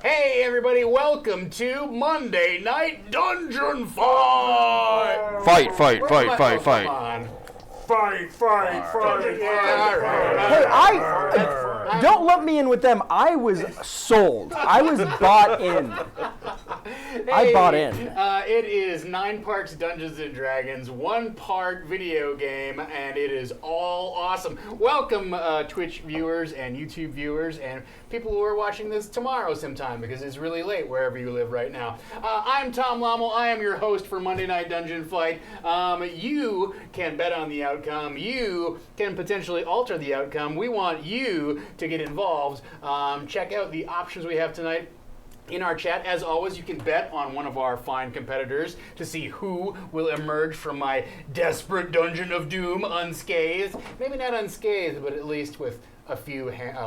Hey everybody, welcome to Monday Night Dungeon Fight! Fight. Come on. Fight. Hey, don't lump me in with them. I was sold. I was bought in. I bought in. It is 9 parts Dungeons & Dragons, 1 part video game, and it is all awesome. Welcome, Twitch viewers and YouTube viewers and people who are watching this tomorrow sometime because it's really late wherever you live right now. I'm Tom Lommel. I am your host for Monday Night Dungeon Fight. You can bet on the outcome. You can potentially alter the outcome. We want you to get involved. Check out the options we have tonight in our chat. As always, you can bet on one of our fine competitors to see who will emerge from my desperate dungeon of doom unscathed. Maybe not unscathed, but at least with a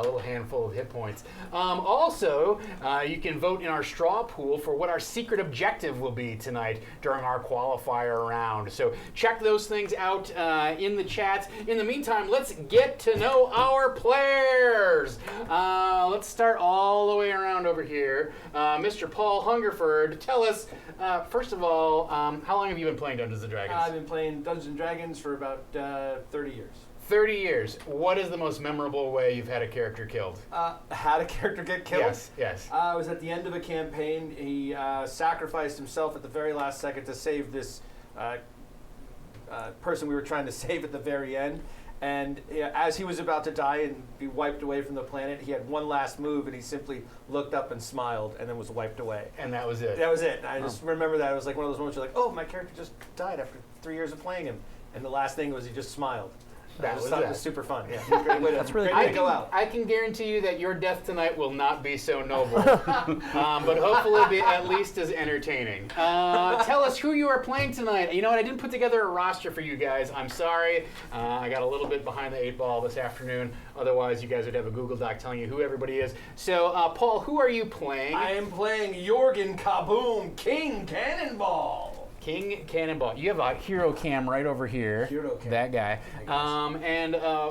little handful of hit points. Also, you can vote in our straw pool for what our secret objective will be tonight during our qualifier round. So check those things out in the chat. In the meantime, let's get to know our players. Let's start all the way around over here. Mr. Paul Hungerford, tell us, first of all, how long have you been playing Dungeons & Dragons? I've been playing Dungeons & Dragons for about 30 years. 30 years. What is the most memorable way you've had a character killed? Had a character get killed? Yes. I was at the end of a campaign. He sacrificed himself at the very last second to save this person we were trying to save at the very end. And as he was about to die and be wiped away from the planet, he had one last move, and he simply looked up and smiled, and then was wiped away. And that was it? That was it. And I just remember that. It was like one of those moments you're like, oh, my character just died after 3 years of playing him. And the last thing was he just smiled. I just thought it was super fun. Yeah, great way to, That's really great way to go out. I can guarantee you that your death tonight will not be so noble, but hopefully be at least as entertaining. Tell us who you are playing tonight. You know what? I didn't put together a roster for you guys. I'm sorry. I got a little bit behind the 8 ball this afternoon. Otherwise, you guys would have a Google Doc telling you who everybody is. So, Paul, who are you playing? I am playing YORGIN KABUUM, King Cannonball. King Cannonball. You have a hero cam right over here. Hero cam. That guy.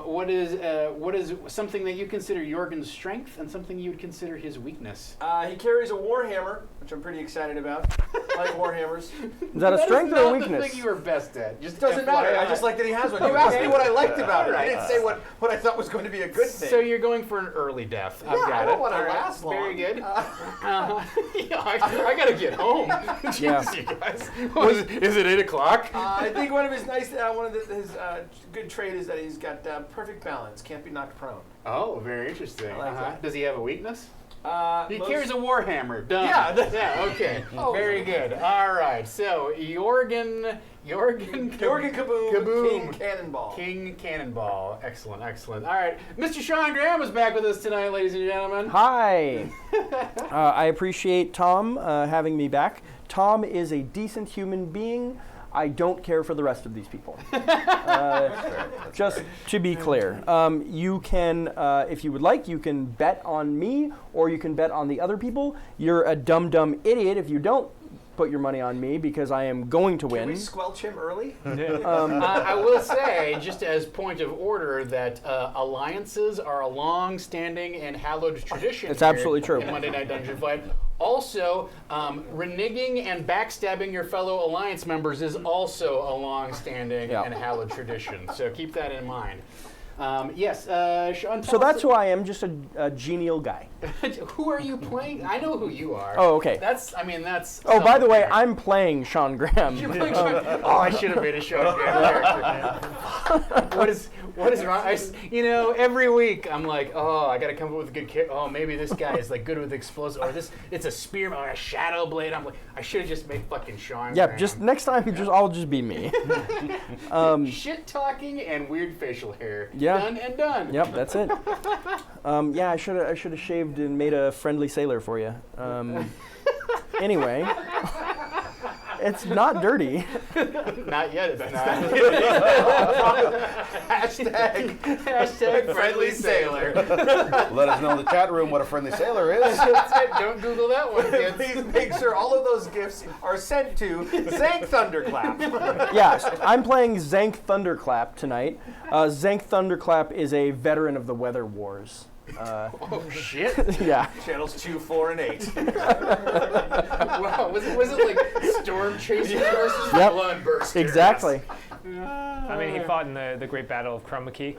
What is something that you consider YORGIN's strength and something you would consider his weakness? He carries a warhammer, which I'm pretty excited about. I like warhammers. Is that a strength or a weakness? That's the thing you were best at. Just doesn't matter. I just like that he has one. You asked me what I liked about it. I didn't say what I thought was going to be a good thing. So you're going for an early death. I've got I it. don't want to All right. last long. Very good. I got to get home. Jeez, you guys. Is it 8 o'clock? I think one of his good trait is that he's got perfect balance. Can't be knocked prone. Oh, very interesting. I like that. Does he have a weakness? He Most- carries a warhammer. Done. Yeah. Okay. Very good. All right. So YORGIN KABUUM. King Cannonball. King Cannonball. Excellent. All right. Mr. Shawn Graham is back with us tonight, ladies and gentlemen. Hi. I appreciate Tom having me back. Tom is a decent human being. I don't care for the rest of these people. Just to be clear, you can, if you would like, you can bet on me, or you can bet on the other people. You're a dumb idiot if you don't put your money on me, because I am going to win. Can we squelch him early? I will say, just as point of order, that alliances are a long-standing and hallowed tradition. It's absolutely true. In Monday Night Dungeon Fight. Also, reneging and backstabbing your fellow alliance members is also a long-standing and hallowed tradition. So keep that in mind. Yes, Shawn. So that's who I am, just a genial guy. Who are you playing? I know who you are. Oh, okay. That's. Oh, by the way, I'm playing Shawn Graham. You're playing Shawn. I should have made a Shawn Graham character, man. What is wrong? Every week I'm like, oh, I got to come up with a good character. Oh, maybe this guy is like good with explosives, or it's a spearman or a shadow blade. I'm like, I should have just made fucking Shawn. Yeah, Graham. just next time, I'll just be me. Shit talking and weird facial hair. Yeah. Done and done. Yep, that's it. Yeah, I should have shaved and made a friendly sailor for you. Anyway, it's not dirty. Not yet. It's not. Hashtag friendly sailor. Let us know in the chat room what a friendly sailor is. Don't Google that one, kids. Please make sure all of those gifts are sent to ZANK Thunderclap. Yes, I'm playing ZANK Thunderclap tonight. ZANK Thunderclap is a veteran of the Weather Wars. Oh shit! Yeah. Channels 2, 4, and 8. Wow, was it like storm chasers versus Yep. blood bursters? Exactly. I mean, he fought in the Great Battle of Chroma Key.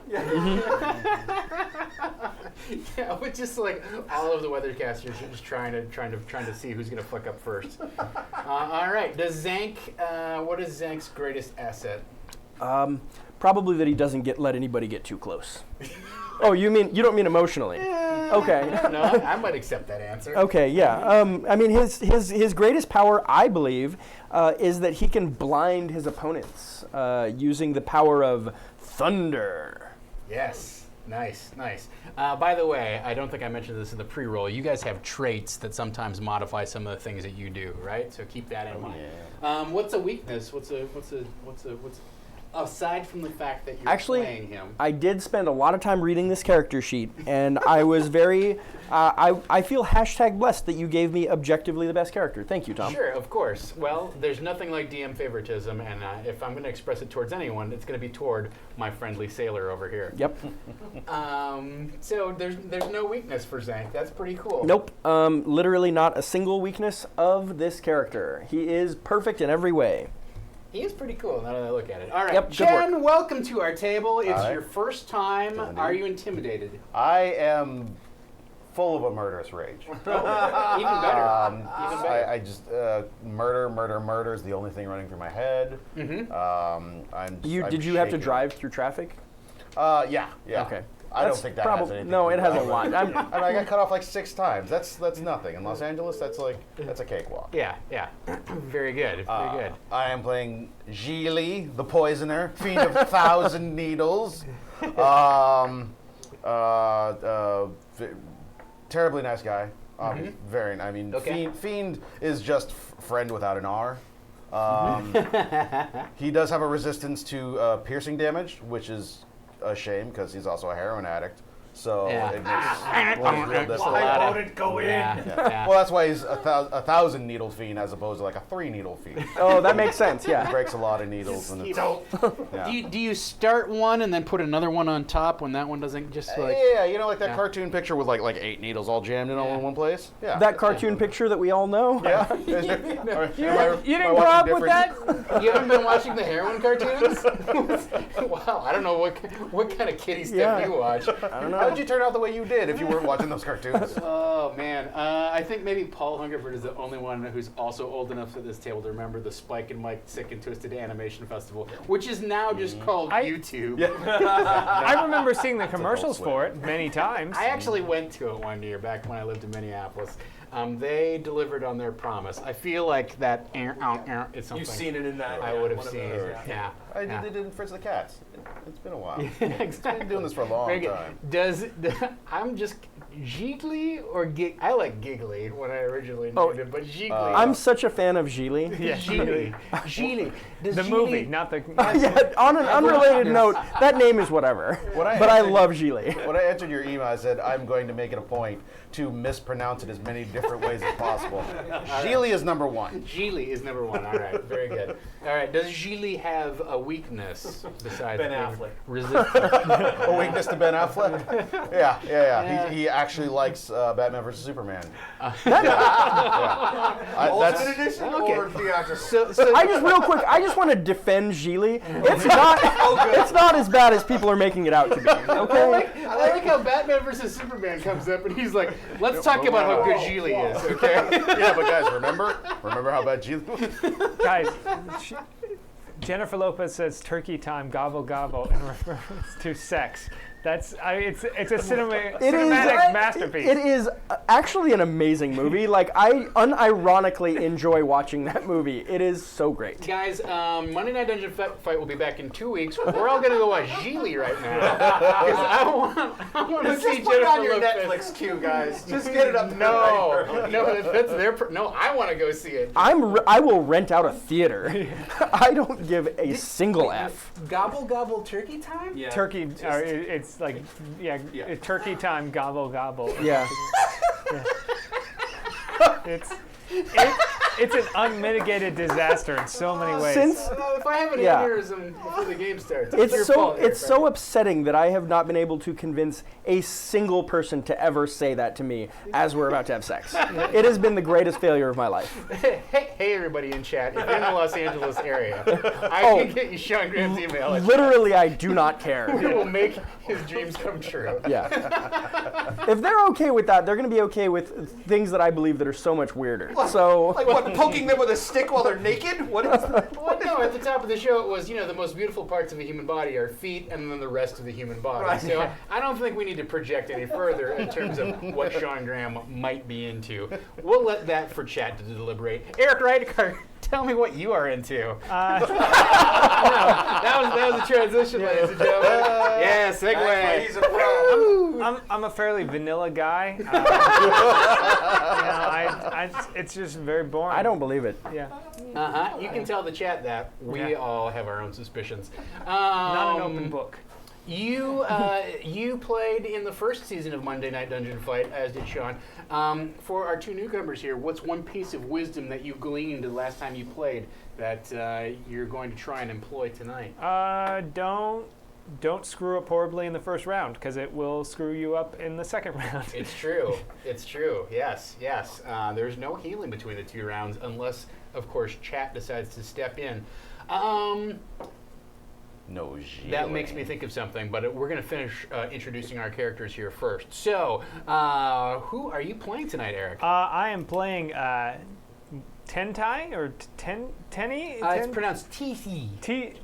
Yeah, with just like all of the weathercasters are just trying to see who's gonna fuck up first. All right, does ZANK? What is ZANK's greatest asset? Probably that he doesn't let anybody get too close. Oh, you don't mean emotionally? Okay. No, I might accept that answer. Okay, yeah. I mean, his greatest power, I believe, is that he can blind his opponents using the power of thunder. Yes. Nice. By the way, I don't think I mentioned this in the pre-roll. You guys have traits that sometimes modify some of the things that you do, right? So keep that in mind. Yeah. What's a weakness? What's aside from the fact that you're playing him? I did spend a lot of time reading this character sheet, and I was very, I feel #blessed that you gave me objectively the best character. Thank you, Tom. Sure, of course. Well, there's nothing like DM favoritism, and if I'm going to express it towards anyone, it's going to be toward my friendly sailor over here. Yep. So there's no weakness for ZANK. That's pretty cool. Nope. Literally not a single weakness of this character. He is perfect in every way. He is pretty cool now that I look at it. All right, Yep, good Jen, welcome to our table. It's Hi. your first time. Indeed. Are you intimidated? I am full of a murderous rage. Even better. Even better. I just murder is the only thing running through my head. I'm Did you have to shaken. drive through traffic? Yeah. Okay. I don't think that has anything. No, to it do has with a lot. I got cut off like 6 times. That's nothing. In Los Angeles, that's a cakewalk. Yeah. Very good. Very good. I am playing GIGLI, the poisoner, fiend of 1,000 needles. Terribly nice guy. Very. I mean, Okay. Fiend is just friend without an R. He does have a resistance to piercing damage, which is a shame because he's also a heroin addict. So Yeah. it makes life real difficult. Why won't it go in? Yeah. Well, that's why he's a 1,000 needle fiend as opposed to like a 3 needle fiend. Oh, that makes sense. He Yeah. breaks a lot of needles. And it's, yeah. Do you start one and then put another one on top when that one doesn't just like? Yeah, you know, like that Yeah. cartoon picture with like 8 needles all jammed in all in one place. Yeah. That cartoon picture that we all know. Yeah. You didn't grow up with that? You haven't been watching the heroin cartoons? Wow, I don't know what kind of kiddie stuff Yeah. you watch. I don't know. How did you turn out the way you did if you weren't watching those cartoons? Oh man, I think maybe Paul Hungerford is the only one who's also old enough at this table to remember the Spike and Mike Sick and Twisted Animation Festival, which is now just called YouTube. I remember seeing the commercials swing. for it many times. I actually went to it one year back when I lived in Minneapolis. They delivered on their promise. I feel like that is something You've seen it in that. I would have one of seen. those, Yeah. I did it in Fritz the Cats. It's been a while. Exactly. I've been doing this for a long Very good. time. I'm just GIGLI or Gig? I like Giggly when I originally named Oh, it, but GIGLI. I'm such a fan of GIGLI. Yeah. GIGLI. GIGLI. Does The GIGLI movie, not the. Yeah, on an unrelated note, that name is whatever. When I But I entered- love GIGLI. When I entered your email, I said I'm going to make it a point to mispronounce it as many different ways as possible. GIGLI is number 1. GIGLI is number 1. All right, very good. All right, does GIGLI have a weakness besides Ben being Affleck. resistant? A weakness to Ben Affleck? Yeah. He actually likes Batman vs Superman. Ultimate edition Okay. or theatrical? So I just real quick, I just want to defend GIGLI. It's not as bad as people are making it out to be. Okay. I like how Batman vs Superman comes up and he's like, "Let's talk about how good GIGLI is." Okay. Yeah, but guys, remember how bad GIGLI was? Guys, Jennifer Lopez says "turkey time, gobble gobble" in reference to sex. It's a cinematic masterpiece. It is actually an amazing movie. Like, I unironically enjoy watching that movie. It is so great. Guys, Monday Night Dungeon Fight will be back in 2 weeks. We're all gonna go watch GIGLI right now because I want to see Just put it on your Jennifer Lopez. Netflix queue, guys. Just get it up. No, that's their. No, I want to go see it. I will rent out a theater. I don't give a single F. Gobble gobble turkey time. Yeah. Turkey, it's like, turkey time, gobble gobble. Yeah. It's it's an unmitigated disaster in so many ways. If I have an aneurysm before the game starts, It's so upsetting that I have not been able to convince a single person to ever say that to me as we're about to have sex. It has been the greatest failure of my life. Hey, everybody in chat, if you're in the Los Angeles area, I can get you Shawn Graham's email. Literally, I do not care. It will make his dreams come true. Yeah. If they're okay with that, they're going to be okay with things that I believe that are so much weirder. So, Like what? Poking them with a stick while they're naked? What is that? Well, no, at the top of the show it was, the most beautiful parts of a human body are feet and then the rest of the human body. Right. So I don't think we need to project any further in terms of what Shawn Graham might be into. We'll let that for chat to deliberate. Eric Reichert, tell me what you are into. That was a transition, ladies and gentlemen. Yeah, segue. He's a pro. I'm a fairly vanilla guy. It's just very boring. I don't believe it. Yeah. You can tell the chat that we all have our own suspicions. Not an open book. You played in the first season of Monday Night Dungeon Fight, as did Shawn. For our two newcomers here, what's one piece of wisdom that you gleaned the last time you played that you're going to try and employ tonight? Don't screw up horribly in the first round, because it will screw you up in the second round. It's true. It's true. Yes. There's no healing between the two rounds unless, of course, chat decides to step in. No healing. That makes me think of something, but we're going to finish introducing our characters here first. So, who are you playing tonight, Eric? I am playing TENTI or TENTI? It's pronounced Teehee.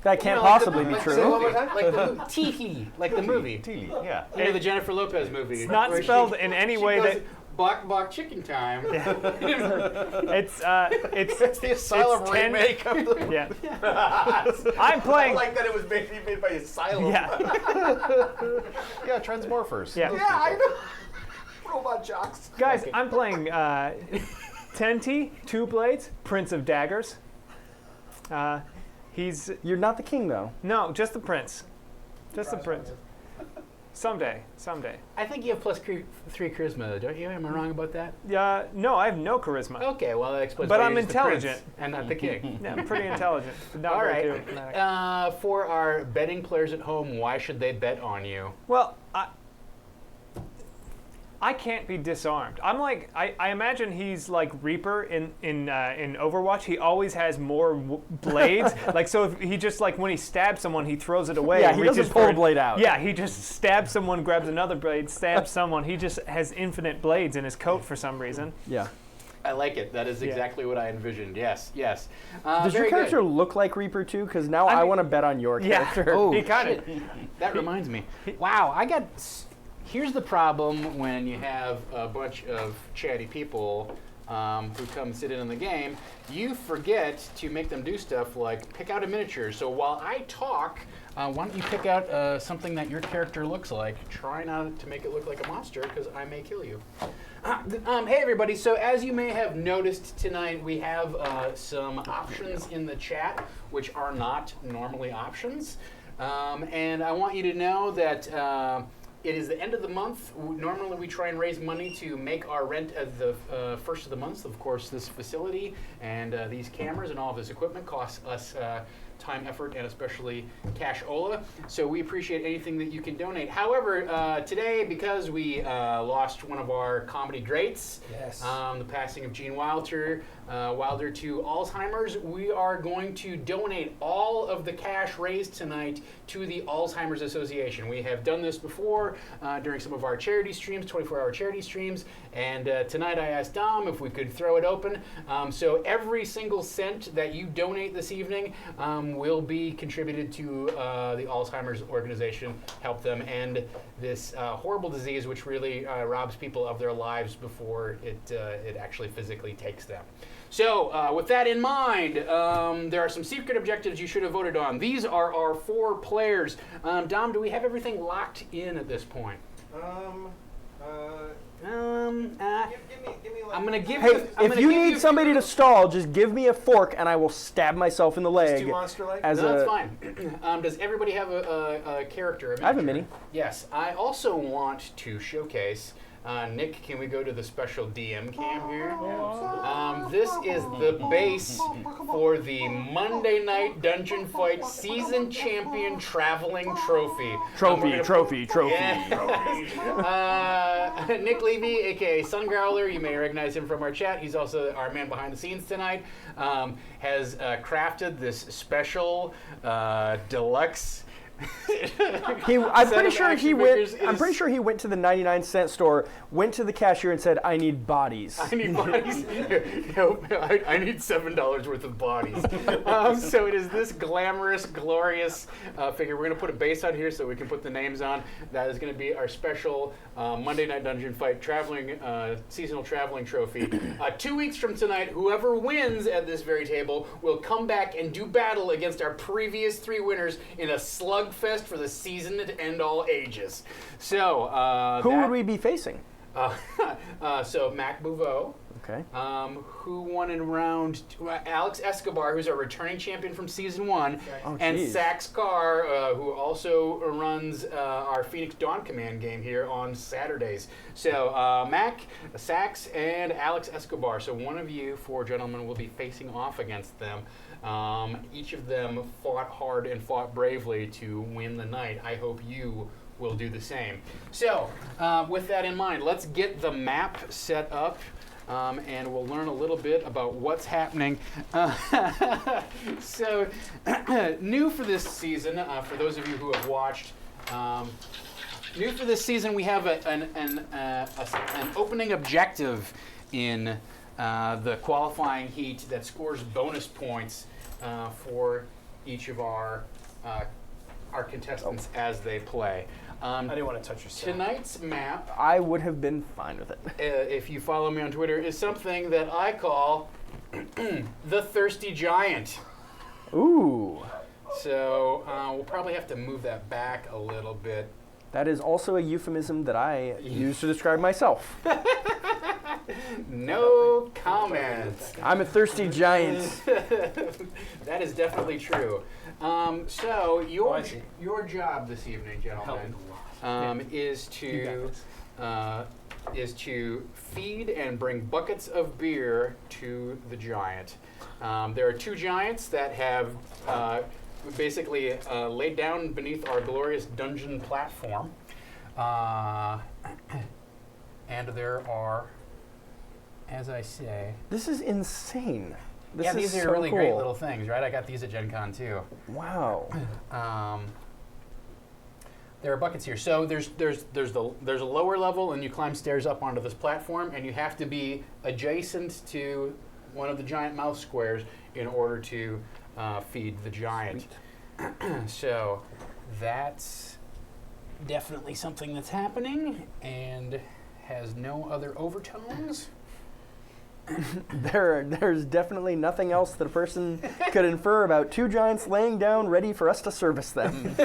That can't possibly be Like true. the Teehee, like the movie. Teely, yeah. The Jennifer Lopez movie. It's not spelled in any way that. Bok bok chicken time. It's The Asylum remake of the. Yeah. I'm playing. I like that it was made by Asylum. Yeah. Yeah, Transmorphers. Yeah. Yeah, I know. Robot jocks. Guys, I'm playing TENTI, TWOBLADES, Prince of Daggers. You're not the king, though. No, just the prince. Just the prince. Someday. I think you have +3 charisma, don't you? Am I wrong about that? No, I have no charisma. Okay, well that explains. But why I'm you're just the prince intelligent. and not the king. Yeah, I'm pretty intelligent. But not All very right. charismatic. For our betting players at home, why should they bet on you? Well, I can't be disarmed. I'm like, I imagine he's like Reaper in Overwatch. He always has more blades. Like, so if he just like when he stabs someone, he throws it away. Yeah, and he reaches doesn't pull for a it. blade out. Yeah, he just stabs someone, grabs another blade, stabs someone. He just has infinite blades in his coat for some reason. Yeah. I like it. That is exactly what I envisioned. Yes. Does your character look like Reaper, too? Because now I want to bet on your character. Oh, he kind of. That reminds me. Wow, here's the problem when you have a bunch of chatty people who come sit in on the game. You forget to make them do stuff like pick out a miniature. So while I talk, why don't you pick out something that your character looks like? Try not to make it look like a monster, because I may kill you. Hey everybody, so as you may have noticed tonight, we have some options in the chat which are not normally options. And I want you to know that it is the end of the month. Normally we try and raise money to make our rent at the first of the month. Of course, this facility and these cameras and all of this equipment costs us time, effort, and especially cashola. So we appreciate anything that you can donate. However, today, because we lost one of our comedy greats, the passing of Gene Wilder to Alzheimer's, we are going to donate all of the cash raised tonight to the Alzheimer's Association. We have done this before during some of our charity streams, 24-hour charity streams, and tonight I asked Dom if we could throw it open. So every single cent that you donate this evening will be contributed to the Alzheimer's organization, help them end this horrible disease which really robs people of their lives before it actually physically takes them. So with that in mind, there are some secret objectives you should have voted on. These are our 4 players. Dom, do we have everything locked in at this point? Give me like I'm gonna give Hey, you. if you need somebody to stall, just give me a fork and I will stab myself in the leg. two monster legs? As No, that's a, fine. Does everybody have a character? I have a mini. Yes. I also want to showcase Nick, can we go to the special DM cam here? This is the base for the Monday Night Dungeon Fight Season Champion Traveling Trophy. Trophy. Nick Levy, aka Sun Growler, you may recognize him from our chat. He's also our man behind the scenes tonight. Has crafted this special deluxe. I'm pretty sure he went to the 99-cent store, went to the cashier and said, "I need bodies." I need bodies. I need $7 worth of bodies. So it is this glamorous, glorious figure. We're going to put a base on here so we can put the names on. That is going to be our special Monday Night Dungeon Fight seasonal traveling trophy. 2 weeks from tonight, whoever wins at this very table will come back and do battle against our previous 3 winners in a slugfest for the season to end all ages. So who would we be facing? So Mac Bouveau. Okay. Who won in round Alex Escobar, who's our returning champion from season 1, and geez. Sax Carr, who also runs our Phoenix Dawn Command game here on Saturdays. So Mac, Sax, and Alex Escobar. So one of you 4 gentlemen will be facing off against them. Each of them fought hard and fought bravely to win the night. I hope you will do the same. So with that in mind, let's get the map set up. And we'll learn a little bit about what's happening. So, new for this season, for those of you who have watched, new for this season, we have an opening objective in the qualifying heat that scores bonus points for each of our contestants as they play. I didn't want to touch your son. Tonight's map, I would have been fine with it. if you follow me on Twitter, is something that I call the Thirsty Giant. Ooh. So we'll probably have to move that back a little bit. That is also a euphemism that I use to describe myself. No comments. I'm a thirsty giant. That is definitely true. So your job this evening, gentlemen, is to feed and bring buckets of beer to the giant. There are 2 giants that have basically laid down beneath our glorious dungeon platform, and there are, as I say, This is insane. This is these are so really cool. great little things, right? I got these at Gen Con too. Wow. There are buckets here. So there's a lower level, and you climb stairs up onto this platform, and you have to be adjacent to one of the giant mouse squares in order to feed the giant. So that's definitely something that's happening and has no other overtones. There's definitely nothing else that a person could infer about 2 giants laying down ready for us to service them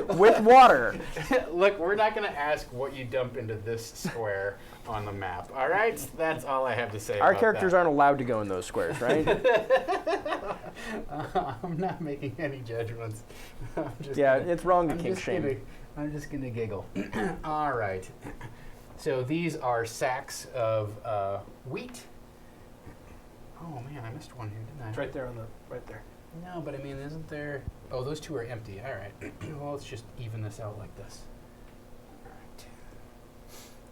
with water. Look, we're not going to ask what you dump into this square on the map. All right, that's all I have to say. Our about characters that. aren't allowed to go in those squares, right? I'm not making any judgments. It's wrong to kink shame. I'm just going to giggle. All right. So these are sacks of wheat. Oh man, I missed one here, didn't I? It's right there right there. No, but I mean, isn't there? Oh, those 2 are empty. All right. Well, let's just even this out like this. All right.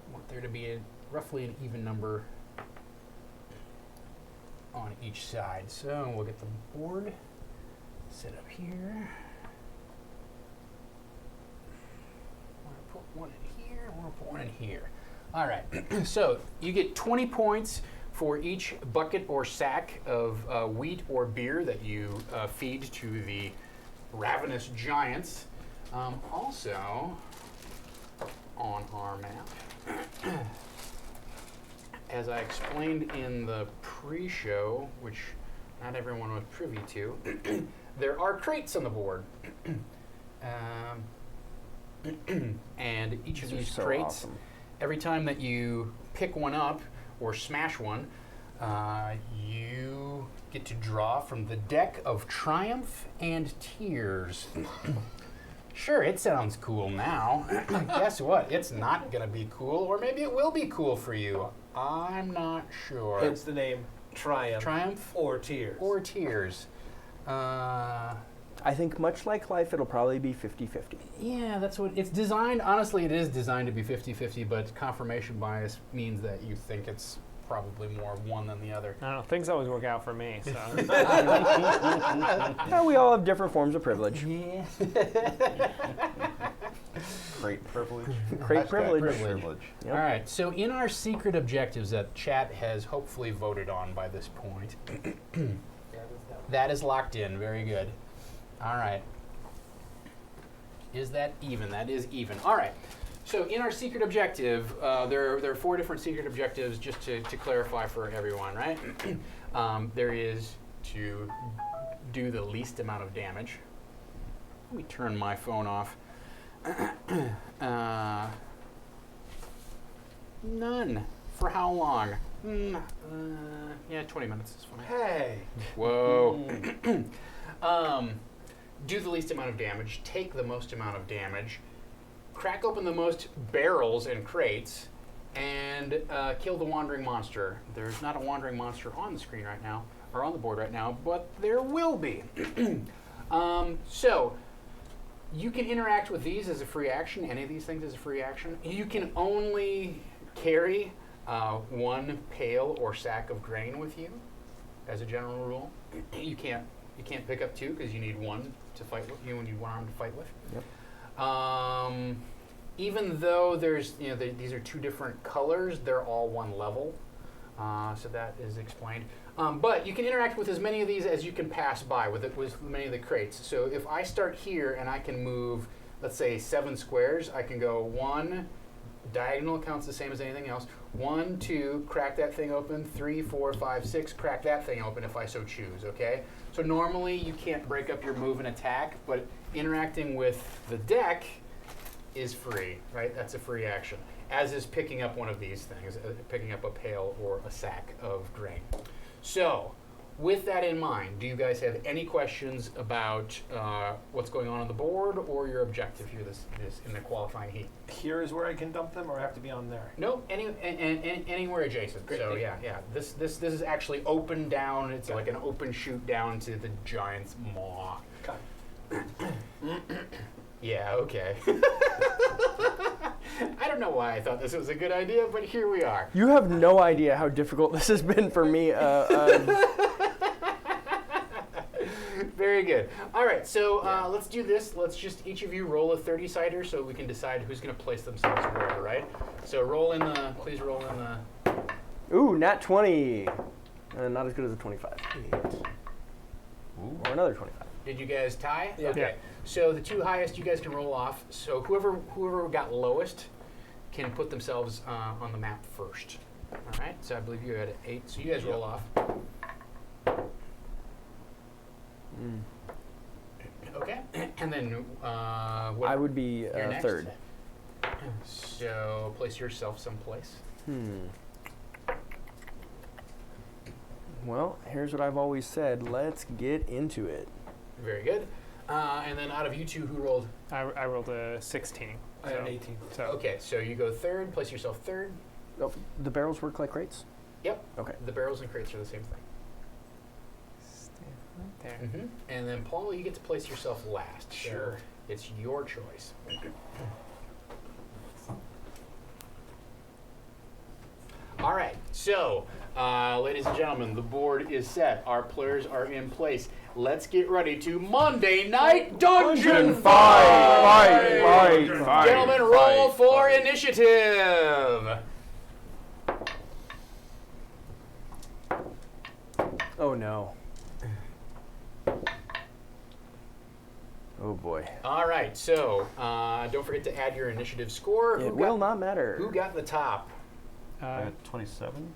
I want there to be roughly an even number on each side. So we'll get the board set up here. I'm gonna put one in here. We're gonna put one in here. All right. So you get 20 points for each bucket or sack of wheat or beer that you feed to the ravenous giants. Also, on our map, as I explained in the pre-show, which not everyone was privy to, there are crates on the board. And each of these so crates, awesome. every time that you pick one up or smash one, you get to draw from the deck of Triumph and Tears. Sure, it sounds cool now. Guess what? It's not going to be cool, or maybe it will be cool for you. I'm not sure. Hence the name Triumph. Triumph Or Tears. or Tears? I think much like life, it'll probably be 50-50. Yeah, that's what it's designed. Honestly, it is designed to be 50-50, but confirmation bias means that you think it's probably more one than the other. I don't know. Things always work out for me. So Yeah, we all have different forms of privilege. Yeah. Great privilege. Great Hashtag privilege. Yep. All right, so in our secret objectives that chat has hopefully voted on by this point, that is locked in. Very good. All right. Is that even? That is even. All right. So in our secret objective, there are 4 different secret objectives, just to clarify for everyone, right? There is to do the least amount of damage. Let me turn my phone off. None. For how long? Yeah, 20 minutes is fine. Hey. Whoa. Do the least amount of damage, take the most amount of damage, crack open the most barrels and crates, and kill the wandering monster. There's not a wandering monster on the screen right now, or on the board right now, but there will be. So, you can interact with these as a free action, any of these things as a free action. You can only carry 1 pail or sack of grain with you, as a general rule. You can't pick up 2 because you need 1 to fight with you, and you need 1 arm to fight with. Yep. Even though there's, these are 2 different colors, they're all 1 level. So that is explained. But you can interact with as many of these as you can pass by with many of the crates. So if I start here and I can move, let's say 7 squares, I can go 1, diagonal counts the same as anything else. 1, 2, crack that thing open. 3, 4, 5, 6, crack that thing open if I so choose, okay? So normally you can't break up your move and attack, but interacting with the deck is free, right? That's a free action, as is picking up one of these things, picking up a pail or a sack of grain. So, with that in mind, do you guys have any questions about what's going on the board or your objective here this in the qualifying heat? Here is where I can dump them, or I have to be on there? No, anywhere adjacent. Great, So thank yeah. This is actually open down. It's like an open chute down to the giant's maw. Got Yeah, okay. I don't know why I thought this was a good idea, but here we are. You have no idea how difficult this has been for me. Very good. All right, so let's do this. Let's just each of you roll a 30-sider so we can decide who's going to place themselves where, right? So please roll in the... Ooh, nat 20. Not as good as a 25. Or another 25. Did you guys tie? Yeah. Okay. So the 2 highest you guys can roll off. So whoever got lowest can put themselves on the map first. All right. So I believe you had 8. So you guys roll off. Okay. And then I would be you're next? 3rd. So place yourself someplace. Well, here's what I've always said. Let's get into it. Very good. And then out of you 2, who rolled? I rolled a 16. I had an 18. So Okay. So you go 3rd. Place yourself 3rd. Oh, the barrels work like crates? Yep. Okay. The barrels and crates are the same thing. stand right there. And then Paul, you get to place yourself last. Sure. So it's your choice. All right. So, ladies and gentlemen, the board is set. Our players are in place. Let's get ready to Monday Night Dungeon Fight! Gentlemen, roll for initiative. Oh no. Oh boy. All right. So, don't forget to add your initiative score. It will not matter. Who got the top? I had 27.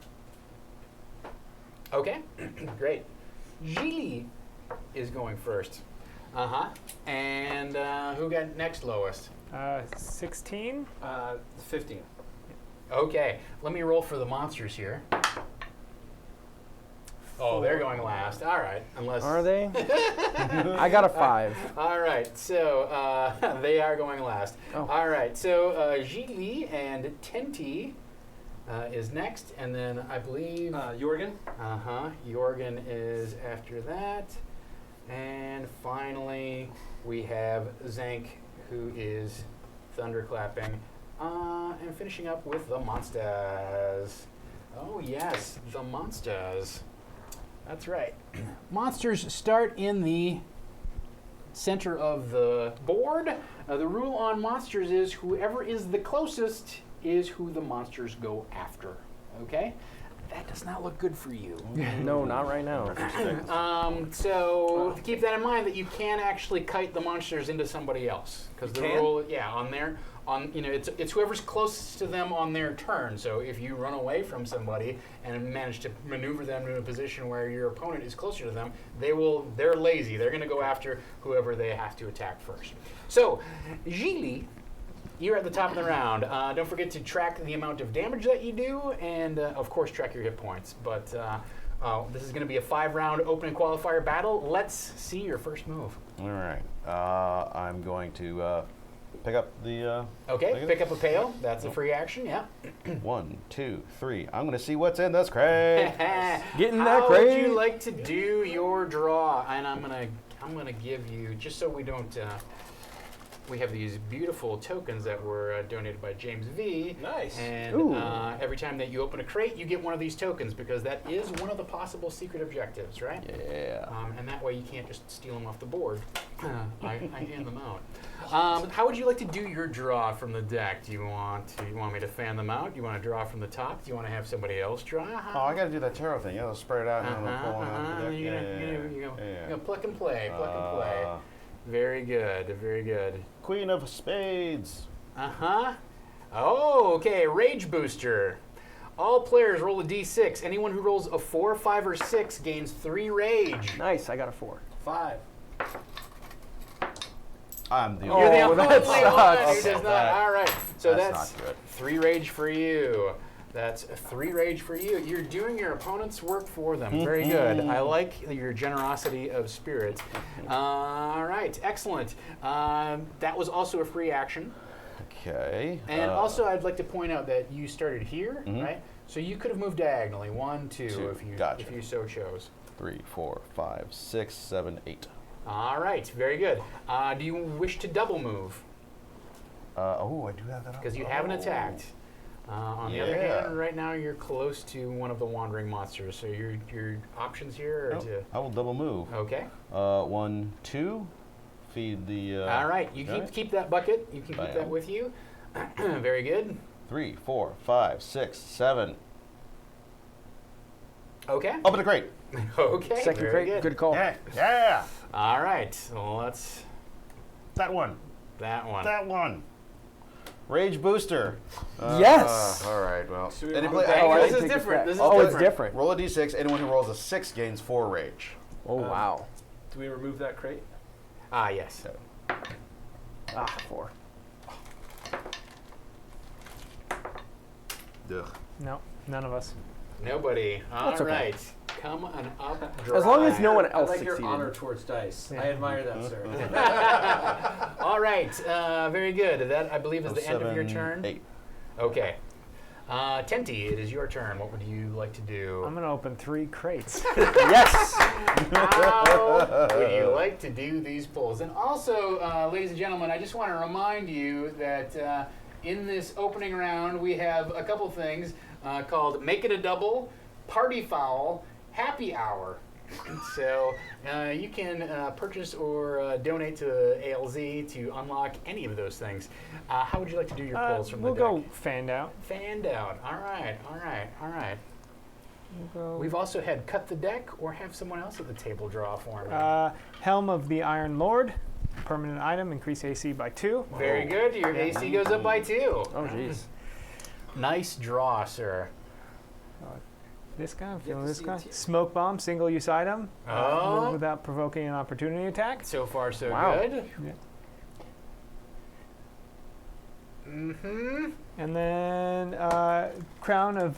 Okay, great. GIGLI is going first. And who got next lowest? 16. 15. Okay, let me roll for the monsters here. Oh, they're going last. All right, unless. Are they? I got a 5. All right, so they are going last. Oh. All right, so GIGLI and TENTI is next, and then I believe. YORGIN. YORGIN is after that. And finally, we have ZANK, who is thunderclapping. And finishing up with the monsters. Oh, yes, the monsters. That's right. Monsters start in the center of the board. The rule on monsters is whoever is the closest is who the monsters go after. Okay? That does not look good for you. No, not right now. So keep that in mind that you can actually kite the monsters into somebody else because the rule, it's whoever's closest to them on their turn. So if you run away from somebody and manage to maneuver them to a position where your opponent is closer to them, they're lazy. They're going to go after whoever they have to attack first. So, GIGLI, you're at the top of the round. Don't forget to track the amount of damage that you do, and of course track your hit points. But this is going to be a 5-round opening qualifier battle. Let's see your first move. All right. I'm going to pick up the. Okay, pick up a pail. That's a free action. Yeah. 1, 2, 3. I'm going to see what's in this crate. Get in that How would crate. you like to do your draw? And I'm gonna give you, just so we don't. We have these beautiful tokens that were donated by James V. Nice. And every time that you open a crate, you get one of these tokens because that is one of the possible secret objectives, right? Yeah. And that way you can't just steal them off the board. I hand them out. How would you like to do your draw from the deck? Do you want me to fan them out? Do you want to draw from the top? Do you want to have somebody else draw? Oh, I got to do that tarot thing. Yeah, spread it out and then pull them out the deck. You go pluck and play, pluck and play. Very good, very good. Queen of Spades. Oh, okay. Rage booster. All players roll a d6. Anyone who rolls a 4, 5, or 6 gains 3 rage. Nice, I got a 4. 5. I'm the You're the Oh, only that one sucks. who does not. All right. So that's not good. 3 rage for you. That's 3 rage for you. You're doing your opponent's work for them. Very good. I like your generosity of spirit. All right. Excellent. That was also a free action. Okay. And also, I'd like to point out that you started here, right? So you could have moved diagonally, 1, 2, if you so chose. 3, 4, 5, 6, 7, 8. All right, very good. Do you wish to double move? Oh, I do have that. Because you haven't attacked. On the other hand, right now you're close to one of the wandering monsters. So your options here are to. I will double move. Okay. 1, 2. Feed the. All right, you keep that bucket. You can keep that with you. Very good. 3, 4, 5, 6, 7. Okay. Open the crate. Okay. Second very crate, good call. Yeah. All right. Well, let's. That one. That one. That one. Rage booster. Yes. All right. Well. Should we Any remove play- that? I This didn't is take the different. crack. This is Oh, it's different. different. Roll a d6. Anyone who rolls a 6 gains 4 rage. Oh, wow. Do we remove that crate? Yes. 4. Ugh. No, none of us. Nobody. All That's okay. right. Come on up. As long as no one I else like your succeeded. honor towards dice. Yeah. I admire that, sir. All right. Very good. That, I believe, is the end of your 7, turn. 8. Okay. TENTI, it is your turn. What would you like to do? I'm gonna open 3 crates. Yes. How would you like to do these pulls? And also, ladies and gentlemen, I just want to remind you that in this opening round, we have a couple things called Make It a Double, Party Foul, Happy Hour. So you can purchase or donate to ALZ to unlock any of those things. How would you like to do your pulls from We'll the deck? go fanned out. Fanned out. All right, all right, all right. We'll go We've also had cut the deck or have someone else at the table draw for me. Helm of the Iron Lord. Permanent item, increase AC by 2. Very good. Your AC goes up by 2. Oh, jeez. Nice draw, sir. This guy, I'm You feeling have to this see guy. it here. Smoke bomb, single use item. Oh. Move without provoking an opportunity attack. So far, so Wow. good. Mm-hmm. And then Crown of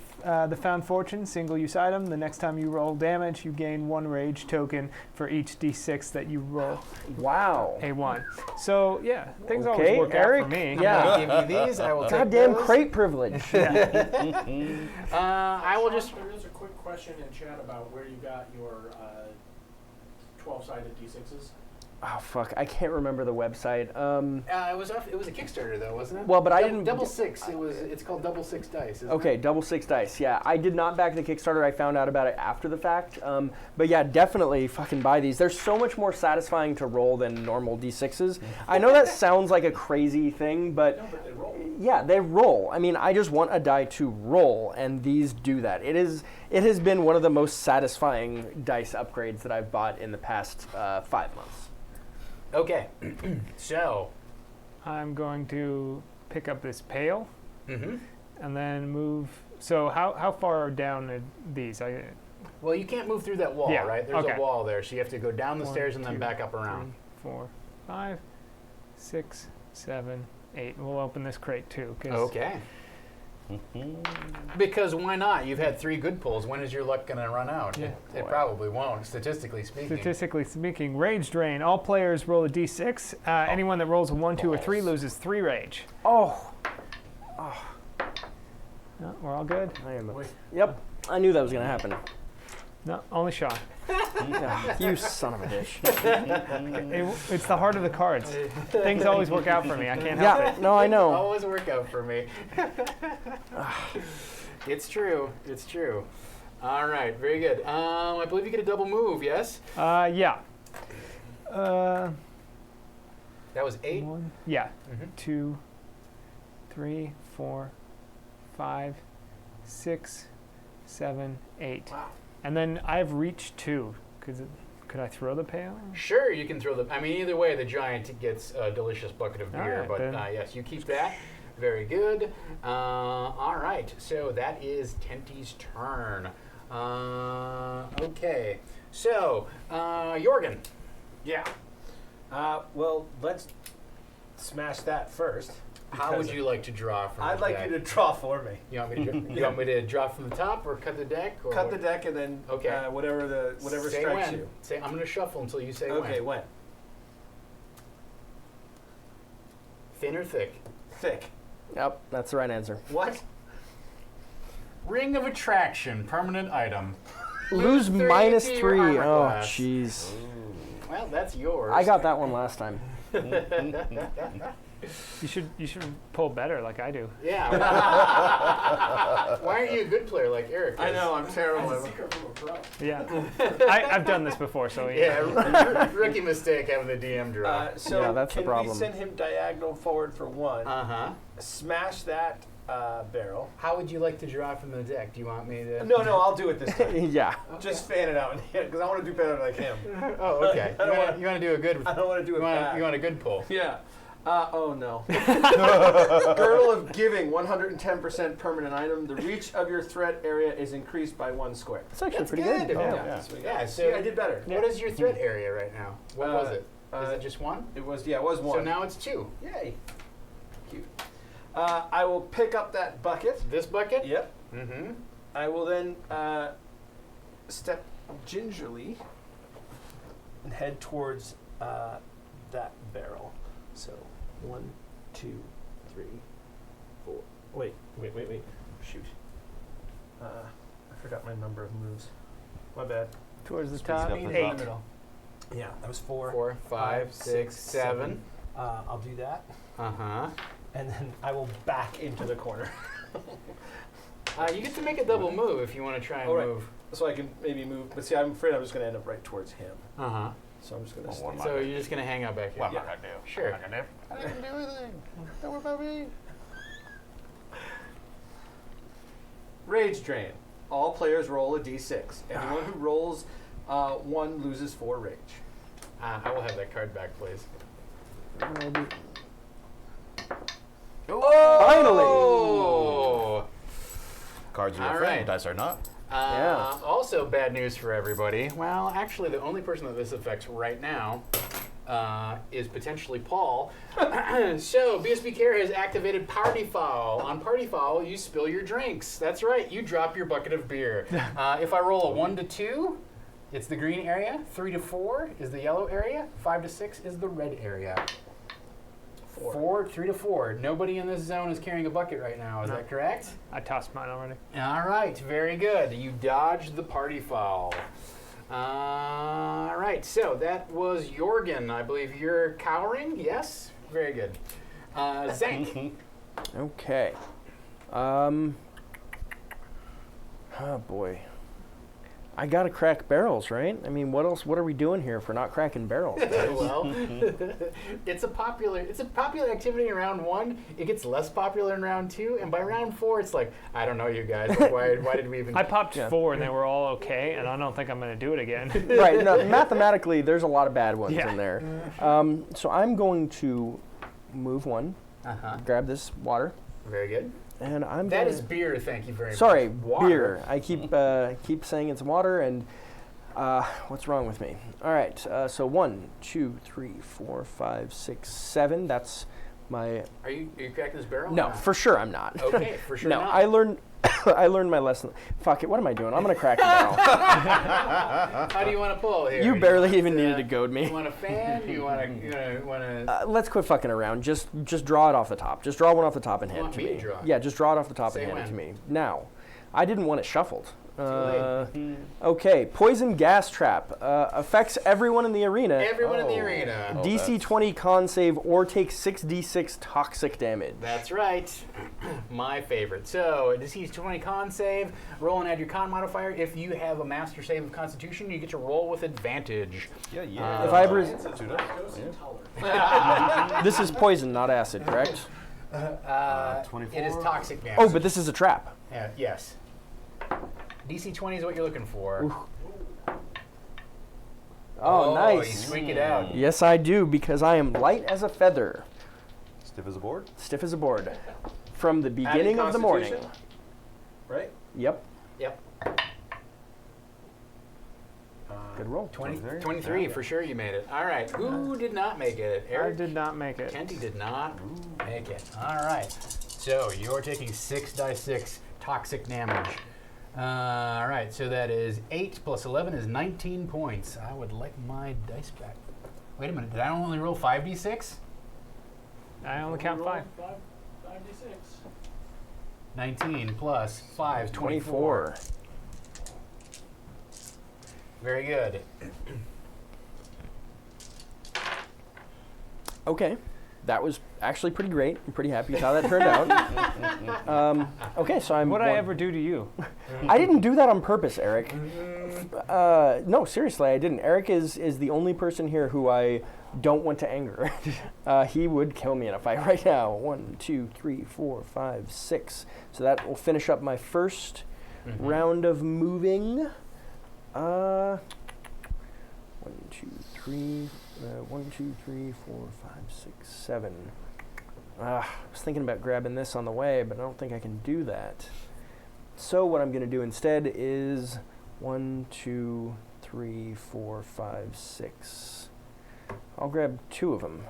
the Found Fortune, single-use item. The next time you roll damage, you gain 1 rage token for each d6 that you roll. Wow. A 1. So, yeah, things Okay, always work Eric, out for me. yeah. I'm gonna give you these. I will take Goddamn those. crate privilege. I will just. There is a quick question in chat about where you got your 12-sided d6s. Oh fuck! I can't remember the website. It was a Kickstarter though, wasn't it? Well, but I didn't- Double Six. It's called Double Six Dice. Isn't Okay, it? double 6 dice. Yeah, I did not back the Kickstarter. I found out about it after the fact. But yeah, definitely fucking buy these. They're so much more satisfying to roll than normal d6s. I know that sounds like a crazy thing, but No, but they roll. yeah, they roll. I mean, I just want a die to roll, and these do that. It has been one of the most satisfying dice upgrades that I've bought in the past 5 months. Okay. So. I'm going to pick up this pail Mm-hmm. and then move. So how far down are these? Well, you can't move through that wall, Yeah, right? There's okay. a wall there, so you have to go down the 1, stairs and then 2, back up around. 3, 4, 5, 6, 7, 8. We'll open this crate too. 'Cause Okay. Because why not? You've had 3 good pulls. When is your luck going to run out? Yeah. It probably won't, statistically speaking. Statistically speaking, rage drain. All players roll a d6. Anyone that rolls a 1, 2, or 3 loses 3 rage. Oh, No, we're all good. I am. Yep, I knew that was gonna happen. No, only Shawn. You son of a bitch. It's the heart of the cards. Things always work out for me. I can't help Yeah, it. no, I know. Always work out for me. It's true. It's true. All right, very good. I believe you get a double move, yes? Yeah. That was 8. 1, yeah. Mhm. 2, 3, 4, 5, 6, 7, 8. Wow. And then I've reached 2. Could I throw the pail? Sure, you can throw the. I mean, either way, the giant gets a delicious bucket of All beer. right, But then. yes, you keep that. Very good. All right, so that is Tenti's turn. Okay, so YORGIN. Yeah. Well, let's smash that first. How would you like to draw from? I'd the like deck? you to draw for me. You want me to? You want me to draw from the top or cut the deck? Or Cut the deck and then Okay. whatever say strikes when. you. Say I'm going to shuffle until you say Okay, when. when? Thin or thick? Thick. Yep, that's the right answer. What? Ring of Attraction, permanent item. Lose Lose 3 minus to your 3. armor Oh, class. jeez. Well, that's yours. I got that one last time. You should pull better like I do. Yeah. Why aren't you a good player like Eric is? I know, I'm terrible. That's a secret from a pro. Yeah. I've done this before, so Yeah, rookie mistake having the DM draw. So Yeah, that's the can problem. we send him diagonal forward for 1? Uh-huh. Smash that barrel. How would you like to draw from the deck? Do you want me to? No, I'll do it this time. Yeah. Just fan it out because I want to do better like him. Oh, okay. I don't You want to do a good. I don't want to do it bad. You want a good pull. Yeah. Oh no. Girdle of Giving, 110% permanent item. The reach of your threat area is increased by 1 square. That's actually That's pretty good. good. Yeah. That's what we got. Yeah, so See, I did better. What is your threat area right now? What was it? Is uh, it just 1? It was 1. So now it's 2. Yay. Cute. I will pick up that bucket. This bucket? Yep. Mm-hmm. I will then step gingerly and head towards that barrel. So 1, 2, 3, 4. Wait. Shoot. I forgot my number of moves. My bad. towards the Speed top. up the 8. top. Yeah, that was 4. 4, 5, 6, 7. I'll do that. Uh-huh. And then I will back into the corner. You get to make a double move if you want to try and All right. move. So I can maybe move. But see, I'm afraid I'm just going to end up right towards him. Uh-huh. So I'm just going to Well, stay. what So you're just going to hang out back here. What am I gonna do? Sure. I'm not gonna do. I didn't do anything. Don't worry about me. Rage Drain. All players roll a d6. Anyone who rolls 1 loses 4 rage. I will have that card back, please. Finally! Oh! Cards are your All friend, right. dice are not. Yeah. Also, bad news for everybody. Well, actually, the only person that this affects right now is potentially Paul. So, BSB Care has activated Party Foul. On Party Foul, you spill your drinks. That's right, you drop your bucket of beer. If I roll a 1 to 2, it's the green area. 3 to 4 is the yellow area. 5 to 6 is the red area. 3 to 4. Nobody in this zone is carrying a bucket right now. Is that correct? I tossed mine already. All right, very good. You dodged the party foul. All right, so that was Yorgin. I believe you're cowering. Yes, very good. ZANK. Okay. Oh boy. I gotta crack barrels, right? I mean, what else? What are we doing here for not cracking barrels? Well, it's a popular activity in round 1. It gets less popular in round 2, and by round 4, it's like, I don't know, you guys. Why did we even? I popped 4 and they were all okay, and I don't think I'm going to do it again. Right. No, mathematically, there's a lot of bad ones Yeah. in there. So I'm going to move one, grab this water, Very good. and I'm. That gonna, is beer. Thank you very much. Sorry, Water. beer. I keep saying it's water, and what's wrong with me? All right. So 1, 2, 3, 4, 5, 6, 7. That's my. Are you cracking this barrel? No, for sure I'm not. Okay, for sure No, not. I learned. I learned my lesson. Fuck it. What am I doing? I'm gonna crack the barrel. How do you want to pull here? You Do barely want, even needed to goad me. You want a fan? Do you want to? Let's quit fucking around. Just draw it off the top. Just draw one off the top and hand Want it to me me. to draw it? Yeah, just draw it off the top Say and hand it to when. me. Now, I didn't want it shuffled. late. Okay, poison gas trap affects everyone in the arena. Everyone in the arena. DC 20 con save or take 6d6 toxic damage. That's right. My favorite. So, DC 20 con save. Roll and add your con modifier. If you have a master save of Constitution, you get to roll with advantage. Yeah. If I ever, Lactose intolerant. this is poison, not acid, correct? 24. It is toxic damage. Oh, but this is a trap. Yes. DC 20 is what you're looking for. Oh, You nice. squeak it out. Yes, I do, because I am light as a feather, Stiff as a board. stiff as a board, from the beginning of the morning. Constitution? Right? Yep. Yep. Good roll. 23 for sure you made it. All right. Who did not make it? I Eric? did not make it. TENTI did not make it. All right. So you're taking 6d6 toxic damage. All right. So that is 8 plus 11 is 19 points. I would like my dice back. Wait a minute. Did I only roll 5d6? I only count 5. 5d6. 19 plus 5 is 24. 24. Very good. Okay. That was actually pretty great. I'm pretty happy with how that turned out. Okay, so I'm. What'd I one- ever do to you? I didn't do that on purpose, Eric. No, seriously, I didn't. Eric is the only person here who I don't want to anger. He would kill me in a fight right now. 1, 2, 3, 4, 5, 6. So that will finish up my first round of moving. 1, 2, 3. 1, 2, 3, 4, 5, 6, 7. I was thinking about grabbing this on the way, but I don't think I can do that. So what I'm going to do instead is 1, 2, 3, 4, 5, 6. I'll grab 2 of them.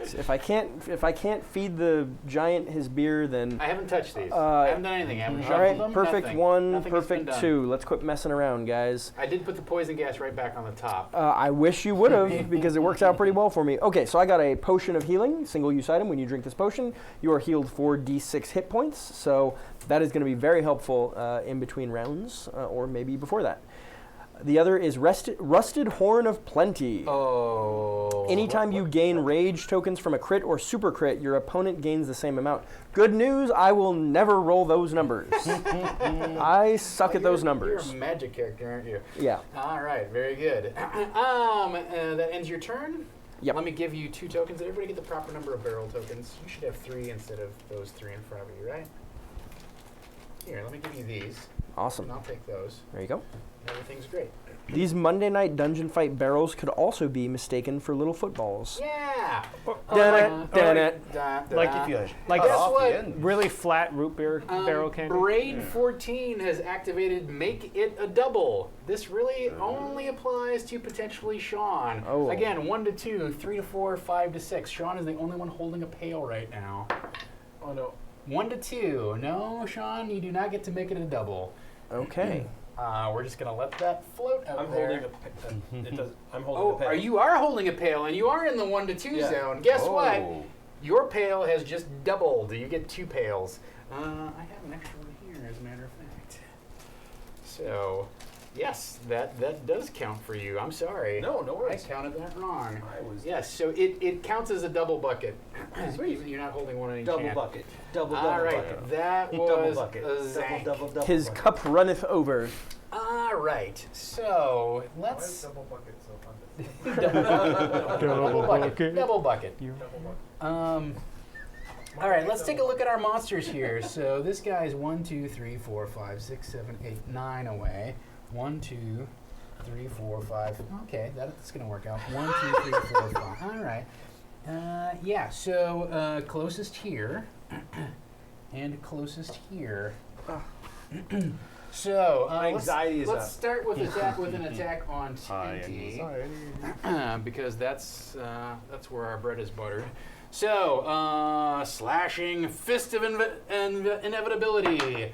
So if I can't feed the giant his beer, then I haven't touched these. I haven't done anything. I haven't all shuffled right. them. Perfect Nothing. 1, Nothing has been perfect done. 2. Let's quit messing around, guys. I did put the poison gas right back on the top. I wish you would have, because it works out pretty well for me. Okay, so I got a potion of healing, single-use item. When you drink this potion, you are healed 4d6 hit points. So that is going to be very helpful in between rounds, or maybe before that. The other is Rusted Horn of Plenty. Oh. Anytime you gain rage tokens from a crit or super crit, your opponent gains the same amount. Good news, I will never roll those numbers. I suck at those numbers. You're a magic character, aren't you? Yeah. All right, very good. That ends your turn. Yep. Let me give you 2 tokens. Everybody get the proper number of barrel tokens. You should have 3 instead of those 3 in front of you, right? Here, let me give you these. Awesome. And I'll take those. There you go. Everything's great. These Monday night dungeon fight barrels could also be mistaken for little footballs. Yeah. Like If you Like cut guess off what? the end. really flat root beer barrel candy. Braid 14 has activated Make It a Double. This really only applies to potentially Shawn. Oh. Again, 1 to 2, 3 to 4, 5 to 6. Shawn is the only one holding a pail right now. Oh no. 1 to 2. No, Shawn, you do not get to make it a double. Okay. We're just gonna let that float out I'm there. holding a. It does. I'm holding Oh, a pail. you are holding a pail, and you are in the 1 to 2 Yeah. zone. Guess what? Oh. Your pail has just doubled. You get 2 pails. I have an extra one here, as a matter of fact. So, yes, that does count for you. I'm sorry. No, no I worries. counted that wrong. I was. Yes, so it counts as a double bucket. Sweet. You're not holding one in each Double hand. bucket. Double All right, bucket. that Double was bucket. a ZANK. Double His bucket. cup runneth over. All right, so let's double bucket so fun? double bucket. Double bucket. Double bucket. All right, let's take a look at our monsters here. So this guy's 1, 2, 3, 4, 5, 6, 7, 8, 9 away. 1, 2, 3, 4, 5. Okay, that's gonna work out. 1, 2, 3, 4, 5. All right. Yeah. So closest here, and closest here. So Anxiety is let's up. start with an attack on High TENTI. anxiety. Because that's where our bread is buttered. So, slashing Fist of Inevitability.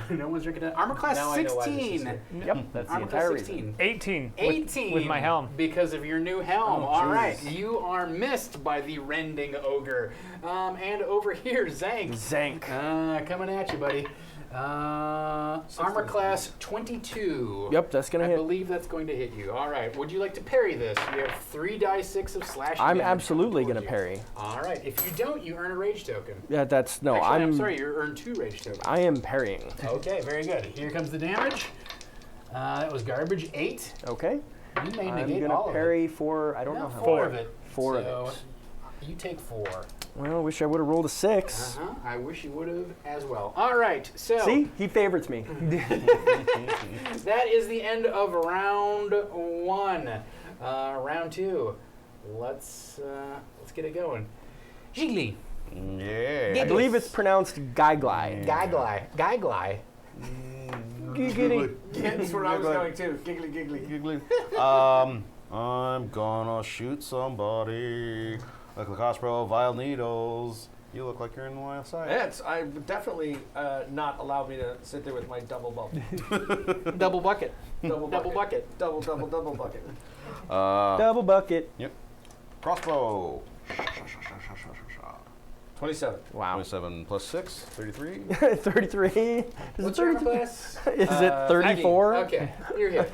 No one's drinking it. Armor class Now I know why this is 16. here. Yep, that's the Armor class entire 16. reason. 18. 18 with my helm. because of your new helm. Oh, All jeez. right, you are missed by the rending ogre. And over here, ZANK. ZANK. Coming at you, buddy. Armor class 22. Yep, that's gonna I hit. believe that's going to hit you. All right. Would you like to parry this? You have 3 die 6 of slashing. I'm damage absolutely coming gonna towards you. parry. All right. If you don't, you earn a rage token. Yeah, that's no. Actually, I'm I'm sorry. You earn 2 rage tokens. I am parrying. Okay. Very good. Here comes the damage. That was garbage. 8. Okay. You may I'm negate gonna all of parry for I it. don't No, know how. 4 of it. 4 of So, it. You take 4. Well, I wish I would have rolled a 6. I wish you would have as well. All right. So See, he favorites me. that is the end of round 1. Round 2. Let's get it going. GIGLI. Yeah. I believe it's pronounced GIGLI. GIGLI. GIGLI. Giggity. That's where I was going too. Giggly, giggly. Giggly. I'm gonna shoot somebody. Like Lacrosse Vile Needles. You look like you're in the line of sight. I would definitely not allow me to sit there with my double bubble. Double bucket. Double Double bucket. Double bucket. Double bucket. Crossbow. 27. Wow. 27 plus 6, 33. 33. Is What's it your 33? class? Is it 34? Okay, you're here.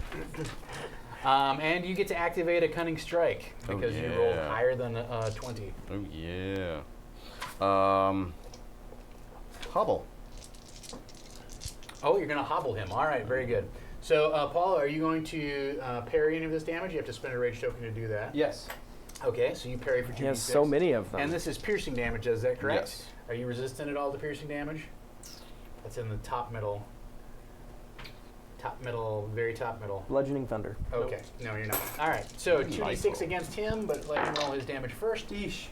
And you get to activate a cunning strike because you rolled yeah. higher than 20. Oh yeah. Hobble. Oh, you're going to hobble him. All right, very good. So, Paul, are you going to parry any of this damage? You have to spend a rage token to do that. Yes. Okay, so you parry for 2d6. He has so many of them. And this is piercing damage, is that correct? Yes. Are you resistant at all to piercing damage? That's in the top middle. Top middle, very top middle. Bludgeoning Thunder. Okay, no, you're not. All right, so 2d6 Michael. against him, but let him roll his damage first. Yeesh.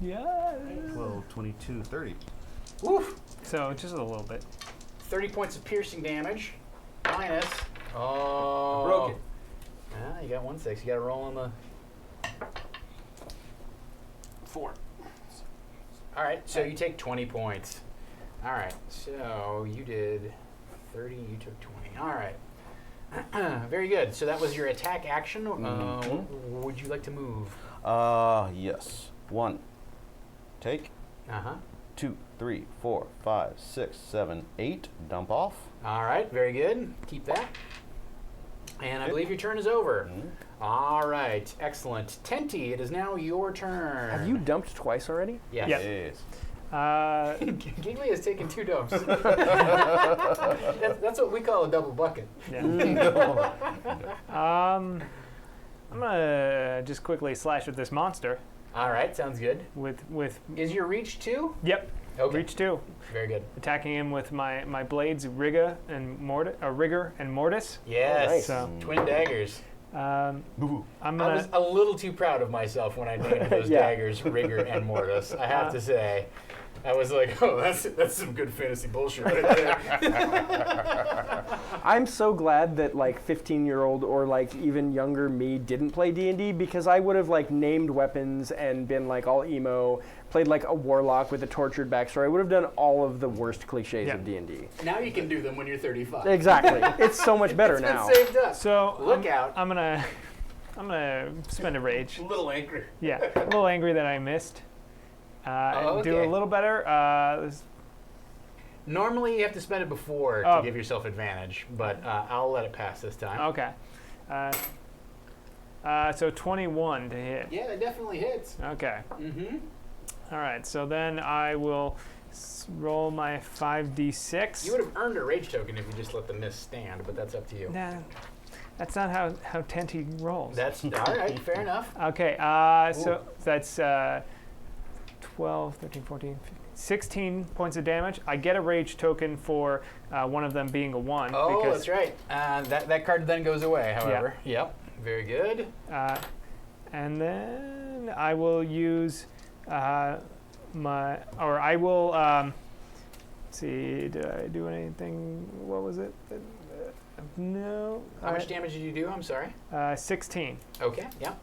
Yeah. 12, 22, 30. Woof! So just a little bit. 30 points of piercing damage. Minus. Oh. Broke it. Ah, you got 1 6. You got to roll on the 4. All right, so you take 20 points. All right, so you did 30, you took 20. All right. Very good. So that was your attack action. Would you like to move? Yes. 1. Take. Uh-huh. 2, 3, 4, 5, 6, 7, 8. Dump off. All right, very good. Keep that. And I believe your turn is over. All right, excellent. TENTI, it is now your turn. Have you dumped twice already? Yes. Yep. Yes. Giggly has taken 2 dumps. That's what we call a double bucket. Yeah. I'm gonna just quickly slash at this monster All right, sounds good. with Is your reach 2? Yep. Okay. Reach 2. Very good. Attacking him with my blades, Rigor and Mortis. Yes. nice. So, Twin daggers. I'm I gonna. was a little too proud of myself when I named those Yeah. daggers Rigor and Mortis. I have to say. I was like, oh, that's some good fantasy bullshit right there. I'm so glad that like 15-year-old or like even younger me didn't play D&D, because I would have like named weapons and been like all emo, played like a warlock with a tortured backstory. I would have done all of the worst cliches Yeah. of D&D. Now you can do them when you're 35. Exactly. It's so much better It's been now. saved up. So Look out. I'm gonna spend a rage. A little angry. Yeah, a little angry that I missed. Oh, Do okay. a little better. Normally you have to spend it before Oh. to give yourself advantage, but I'll let it pass this time. Okay. So 21 to hit. Yeah, that definitely hits. Okay. Mm-hmm. All right. So then I will roll my 5d6. You would have earned a rage token if you just let the miss stand, but that's up to you. Nah, that's not how TENTI rolls. That's all right. Fair enough. Okay. So that's 12, 13, 14, 15, 16 points of damage. I get a rage token for one of them being a 1. Oh, because, that's right. That card then goes away, however. Yep. Very good. And then I will use let's see, did I do anything? What was it? No. How much damage did you do? I'm sorry. 16. Okay. Yeah.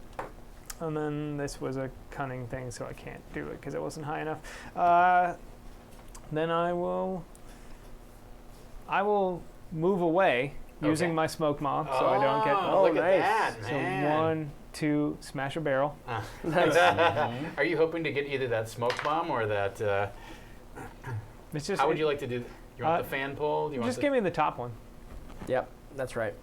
And then this was a cunning thing, so I can't do it because it wasn't high enough. Then I will move away using my smoke bomb, so I don't get. Oh, look nice. at that, So man. 1, 2, smash a barrel. Are you hoping to get either that smoke bomb or that? It's just. How would you like to do? You want Uh, the fan pull? Do you want Just the, give me the top one. Yep, that's right.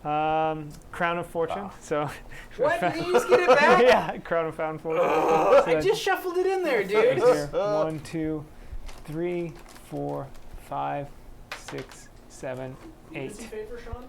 Crown of Fortune. So. What? Did you just get it back? Yeah, Crown of Found Fortune. Oh, I So just shuffled it in there, right dude. here. 1, 2, 3, 4, 5, 6, 7, Who does 8. he favor, Shawn?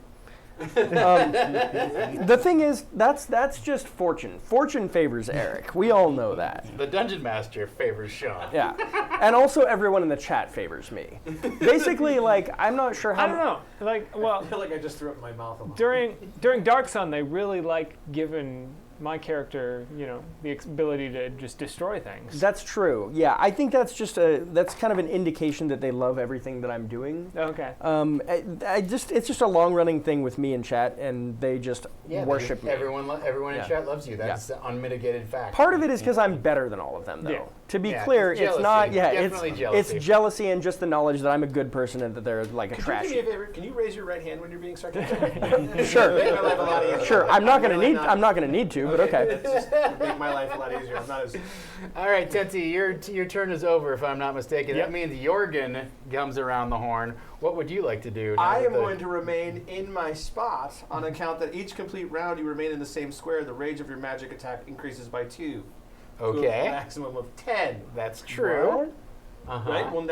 The thing is, that's just fortune. Fortune favors Eric. We all know that. The dungeon master favors Shawn. Yeah, and also everyone in the chat favors me. Basically, like I'm not sure how. I don't know. Like, well, I feel like I just threw up in my mouth a lot. during Dark Sun, they really like giving my character, the ability to just destroy things. That's true. Yeah, I think that's kind of an indication that they love everything that I'm doing. Okay. It's just a long running thing with me in chat, and they just worship me. Everyone in Yeah. chat loves you. That's the unmitigated fact. Part of it is because I'm better than all of them, though. Yeah. To be Yeah, clear, it's it's not. jealousy. Yeah, Definitely jealousy. it's jealousy and just the knowledge that I'm a good person and that they're like a Could trash. you do me a favor? Can you raise your right hand when you're being sarcastic? Sure. Make my life a lot easier. Sure. I'm not gonna really need. not. I'm not gonna need to, but okay. That's just make my life a lot easier. I'm not as. All right, Tenti, your turn is over, if I'm not mistaken. Yep. That means YORGIN comes around the horn. What would you like to do? now I that am the- going to remain in my spot on account that each complete round you remain in the same square. The range of your magic attack increases by 2. To a Okay, maximum of 10. that's true. Right? Wouldn't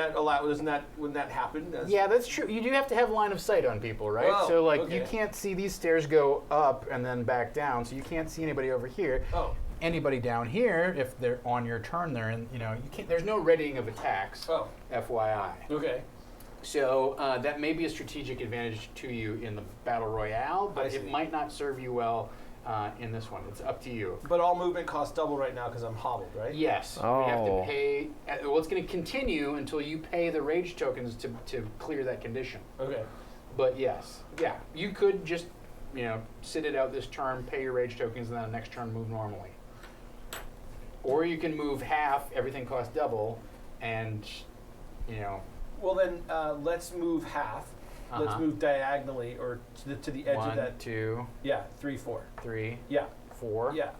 that happen? Yeah, that's true. You do have to have line of sight on people, right? Oh, so, like, okay. you can't see these stairs go up and then back down, so you can't see anybody over here. Oh. Anybody down here, if they're on your turn, they're in. You can't. There's no readying of attacks. Oh. FYI. Okay. So that may be a strategic advantage to you in the battle royale, I but see. it might not serve you well in this one. It's up to you. But all movement costs double right now because I'm hobbled, right? Yes, we have Oh. to pay. Well, it's going to continue until you pay the rage tokens to clear that condition. Okay. But yes, yeah, you could just sit it out this turn, pay your rage tokens, and then the next turn move normally. Or you can move half. Everything costs double, and Well then, let's move half. Let's Uh-huh. move diagonally or to the edge of 1, that. 2, Yeah, 3, 4. 3, Yeah, 4. yeah.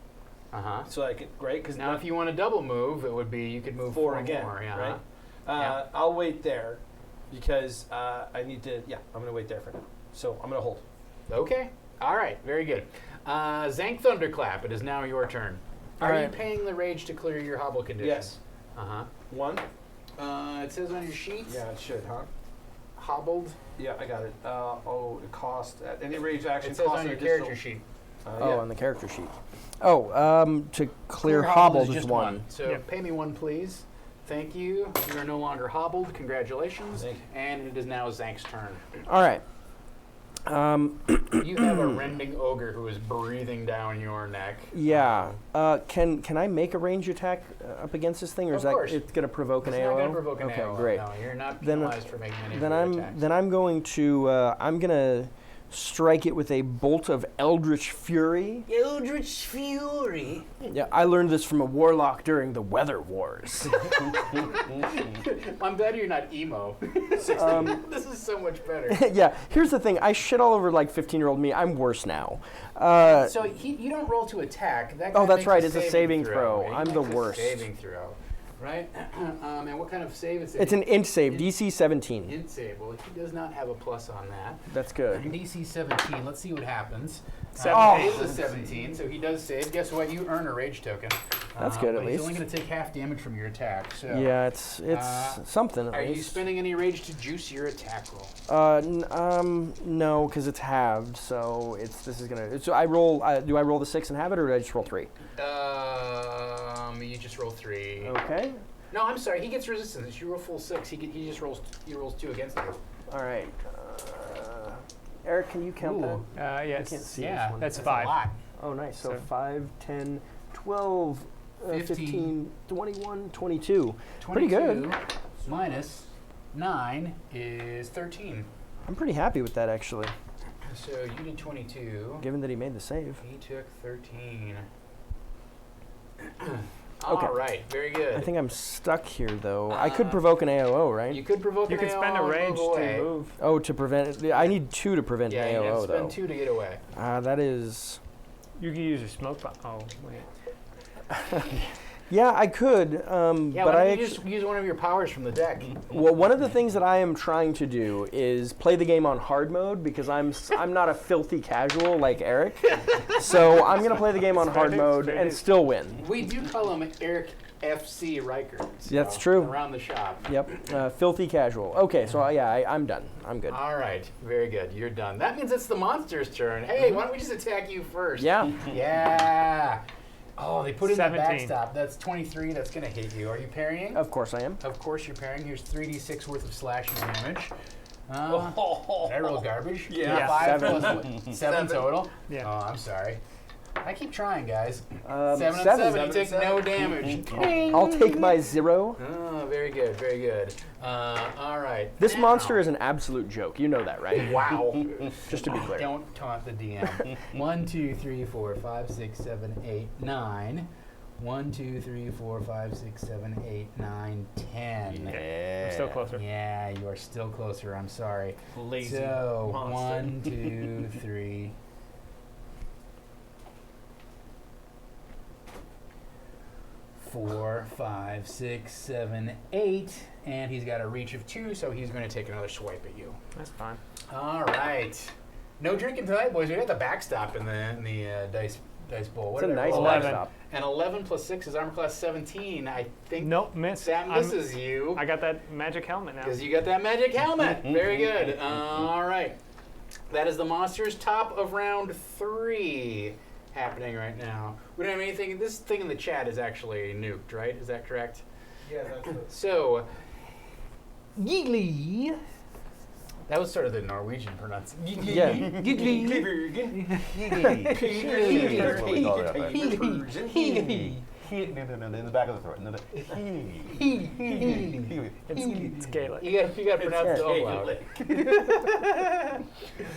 So So I can great because now, if you want to double move, it would be you could move 4 4 again, more, yeah. right? Yeah. I'll wait there because I need to. Yeah, I'm gonna wait there for now. So I'm gonna hold. Okay. All right. Very good. ZANK Thunderclap. It is now your turn. All Are you right. paying the rage to clear your hobble condition? Yes. Uh 1. huh. It says on your sheet. Yeah, it should, huh? Hobbled. Yeah, I got it. It cost at any rage action. It says costs on an your additional- character sheet. Oh, on the character sheet. Oh, to clear hobbled hobbled is just 1. So Yep. pay me 1, please. Thank you. You are no longer hobbled. Congratulations. Thank you. And it is now Zank's turn. All right. You have a rending ogre who is breathing down your neck. Yeah. Can I make a range attack up against this thing, or is Of course. it's going to provoke an It's AOO? not going to provoke an okay, AOO. great. No, you're not Then- penalized for making any Then of your I'm attacks. then I'm going to strike it with a bolt of Eldritch Fury. Eldritch Fury. Yeah, I learned this from a warlock during the Weather Wars. I'm glad you're not emo. This is so much better. Yeah, here's the thing. I shit all over like 15-year-old me. I'm worse now. So you don't roll to attack. That Oh, guy that's makes right, it's a saving throw. He I'm the makes a worst. saving throw, right? And what kind of save is it? It's an int save, Int- DC 17. Int save. Well, he does not have a plus on that. That's good. DC 17. Let's see what happens. Oh. It is a 17, so he does save. Guess what? You earn a rage token. That's good, but at he's least. only going to take half damage from your attack. So. Yeah, it's something at Are you least. spending any rage to juice your attack roll? No, because it's halved. So this is gonna. So I roll. Do I roll the 6 and have it, or do I just roll 3? You just roll 3. Okay. No, I'm sorry. He gets resistance. You roll full 6. He just rolls. He rolls 2 against you. All right. Eric, can you count Ooh. that? Yes. can't see Yeah, this one. That's a 5. lot. Oh, nice. So So- 5, 10, 12, 15, 15, 21, 22. Pretty good. 22 minus 9 is 13. I'm pretty happy with that, actually, So you did 22. given that he made the save. He took 13. Okay. All right, very good. I think I'm stuck here, though. I could provoke an AOO, right? you could provoke You an can spend a AOO and rage move away. to move. Oh, to prevent it. I need 2 to prevent Yeah, an you have AOO, to though. spend 2 to get away. That is. You can use your smoke bomb. Oh, wait. Yeah, I could. Yeah, but why I don't you just use one of your powers from the deck? Well, one of the things that I am trying to do is play the game on hard mode because I'm not a filthy casual like Eric. So I'm gonna play the game on hard mode and still win. We do call him Eric FC Reichert. So That's true. Around the shop. Yep, filthy casual. Okay, so I'm done. I'm good. All right, very good. You're done. That means it's the monster's turn. Hey, why don't we just attack you first? Yeah. Yeah. Oh, they put in the 17. backstop. That's 23. That's going to hit you. Are you parrying? Of course I am. Of course you're parrying. Here's 3d6 worth of slashing damage. Did I roll garbage? Yeah. 5 7. plus what? 7 total? Yeah. Oh, I'm sorry. I keep trying, guys. 7 and 7. 7. You take no damage. I'll take my 0. Oh, very good, very good. All right. This now- monster is an absolute joke. You know that, right? Wow. Just to be clear. Don't taunt the DM. 1, 2, 3, 4, 5, 6, 7, 8, 9. 1, 2, 3, 4, 5, 6, 7, 8, 9, 10. Yeah. I'm still closer. Yeah, you are still closer. I'm sorry. Lazy So, monster. 1, 2, 3. 4, 5, 6, 7, 8, and he's got a reach of 2, so he's going to take another swipe at you. That's fine. All right. No drinking tonight, boys. We got the backstop in the dice bowl. It's a did I nice roll? 11. backstop. And 11 plus 6 is armor class 17. I think Nope, miss. Sam, I'm- this is you. I got that magic helmet now. Because you got that magic helmet. Very good. All right. That is the monsters. Top of round 3 happening right now. We don't have anything. This thing in the chat is actually nuked, right? Is that correct? Yeah, that's it. So, GIGLI. That was sort of the Norwegian pronunciation. Yeah. GIGLI. That's what we call it up there. In the back of the throat. It's Gaelic. You got to pronounce it all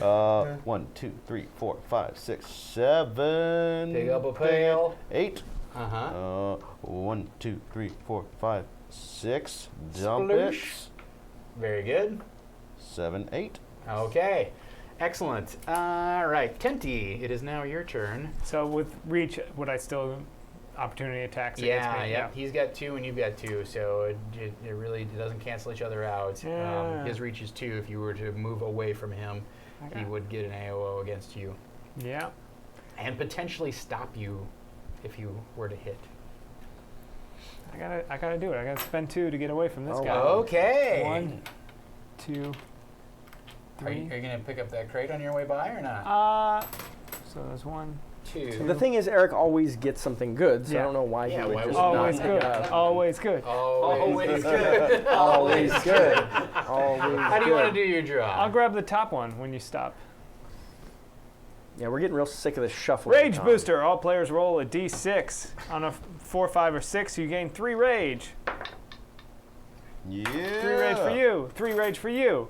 loud. 1, 2, 3, 4, 5, 6, 7. Big up a pail. 8. Uh-huh. 1, 2, 3, 4, 5, 6. Dump it. Sploosh. Very good. 7, 8. Okay. Excellent. All right. TENTI, it is now your turn. So with reach, would I still opportunity attacks against Yeah, me? yeah. He's got 2 and you've got 2, so it really doesn't cancel each other out. Yeah. His reach is 2. If you were to move away from him, Okay. he would get an AOO against you. Yeah. And potentially stop you if you were to hit. I gotta do it. I gotta spend 2 to get away from this Oh, guy. wow. Okay. 1, 2, Are 3. you going to pick up that crate on your way by or not? So there's 1, 2. The thing is, Eric always gets something good, so I Yeah. don't know why Yeah, he would why just would- Always not. good. Always good. Always good. Always good. Always How do you want to good. do your draw? I'll grab the top one when you stop. Yeah, we're getting real sick of this shuffling. Rage Tom. booster. All players roll a d6. On a 4, 5, or 6, you gain 3 rage. Yeah. 3 rage for you. 3 rage for you.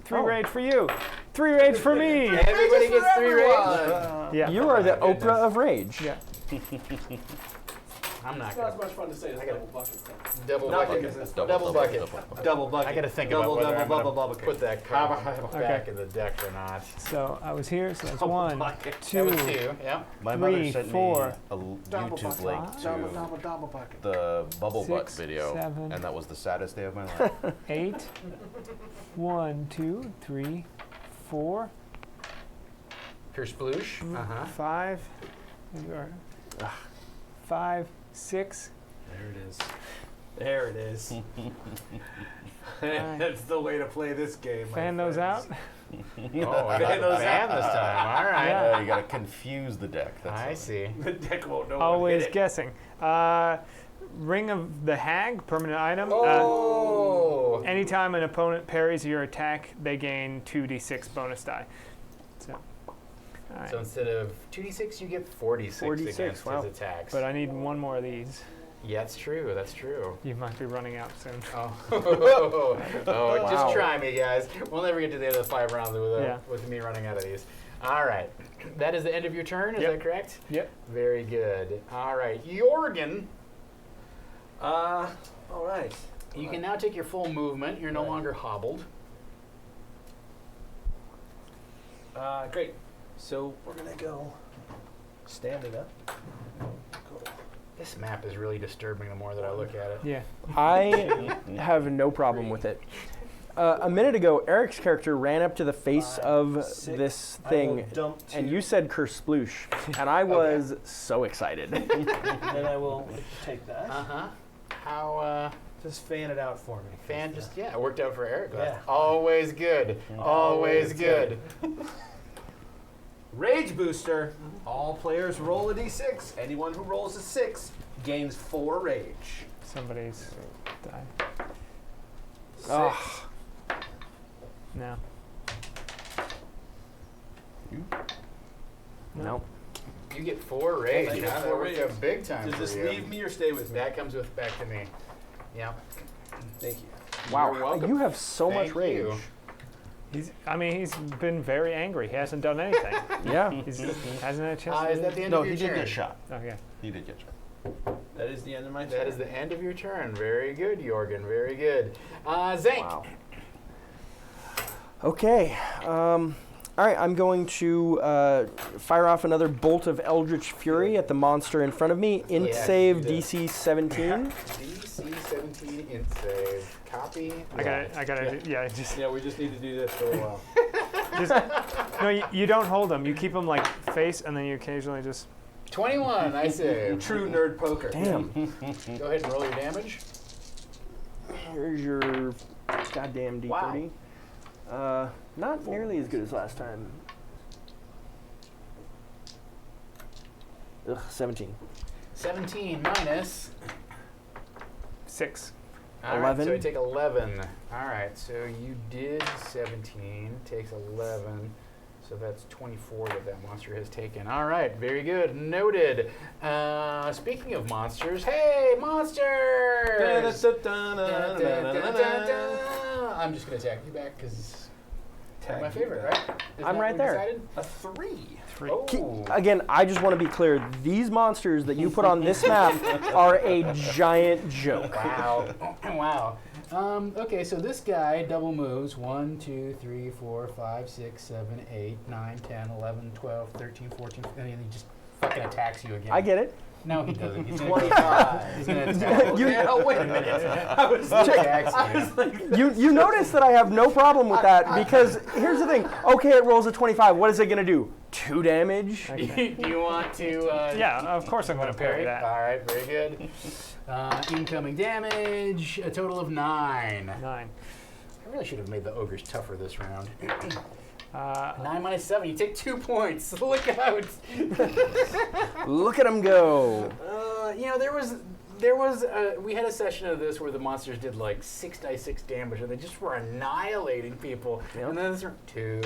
3 Oh. rage for you. 3 rage for me. Everybody gets 3 rage? Yeah. You are the Oh my goodness. Oprah of rage. Yeah. I'm not It's not going as much fun to say as double bucket. to. Double Nothing bucket. is Double bucket. Double bucket. I got to think double, about whether double, I'm double, gonna double. put that card Okay. back in the deck or not. So I was here, so that's Double 1, bucket. 2, That was 2, yeah. My 3, mother sent 4, me a YouTube link to Double bucket. the bubble butt 6, video, 7. and that was the saddest day of my life. 8. 1, 2, 3, 4, Pierce Sploosh. Uh-huh. 5. 5, 6. There it is. There it is. That's the way to play this game. my Fan those out. friends. Oh, I got the fan this time. All right. Yeah. You gotta confuse the deck. That's I all. see. The deck won't know Always what hit it. guessing. Ring of the Hag, permanent item. Oh! Anytime an opponent parries your attack, they gain 2d6 bonus die. So, all right. So instead of 2d6, you get 46 46, against wow. his attacks. But I need one more of these. Yeah, that's true. That's true. You might be running out soon. Oh, Wow. just try me, guys. We'll never get to the end of the 5 rounds Yeah. with me running out of these. All right. That is the end of your turn, is Yep. that correct? Yep. Very good. All right. YORGIN, All right. you can now take your full movement. You're no Right. longer hobbled. Great. So we're gonna go stand it up. This map is really disturbing the more that I look at it. Yeah. I have no problem with it. A minute ago, Eric's character ran up to the face 5, of 6. this I will thing, dump and 2. you said curse sploosh, and I was so excited. Then I will take that. Uh-huh. How, Just fan it out for me. fan just, yeah, it worked out for Eric. Yeah. Always good. Always good. Rage booster. All players roll a d6. Anyone who rolls a 6 gains 4 rage. Somebody's died. 6. Ugh. No. No. You get 4 rage. I get Huh? 4 That worked rage. out big time Does for this you. leave me or stay with me? That comes with back to me. Yeah. Thank you. Wow, You're welcome. you have so Thank much rage. you. He's been very angry. He hasn't done anything. Yeah. He hasn't had a chance to Is do that the end No, of your he turn? did get shot. Okay. He did get shot. That is the end of my turn. That is the end of your turn. Very good, Jorgen. Very good. Zank. Wow. Okay. All right, I'm going to fire off another bolt of Eldritch Fury at the monster in front of me. Int Yes, save you did. DC 17. DC 17 int save. Copy. I gotta, yeah, just, Yeah, we just need to do this for a while. no, you don't hold them. You keep them like face, and then you occasionally just, 21, I save. True nerd poker. Damn. Go ahead and roll your damage. Here's your goddamn D30. Not nearly as good as last time. Ugh, 17. 17 minus. 6. All right, 11. so you take 11. All right, so you did 17, takes 11. So that's 24 that monster has taken. All right, very good. Noted. Speaking of monsters, hey, monsters! I'm just going to attack you back because you're my favorite, right? Isn't I'm that right what we there. decided? A 3. 3. Oh. Again, I just want to be clear. These monsters that you put on this map are a giant joke. Wow. Wow. Okay, so this guy double moves 1, 2, 3, 4, 5, 6, 7, 8, 9, 10, 11, 12, 13, 14, and he just fucking attacks you again. I get it. No, he doesn't. He's gonna 25. He's gonna attack you. Oh, wait a minute. I was He attacks you. You notice that I have no problem with that because here's the thing. Okay, it rolls a 25. What is it going to do? 2 damage? Okay. Do you want to? Yeah, of course I'm going to parry that. All right, very good. Incoming damage, a total of 9. 9. I really should have made the ogres tougher this round. 9 minus 7. You take 2 points. Look out. Look at him go. You know, we had a session of this where the monsters did like 6d6 damage, and they just were annihilating people. Yep. And then there's 2.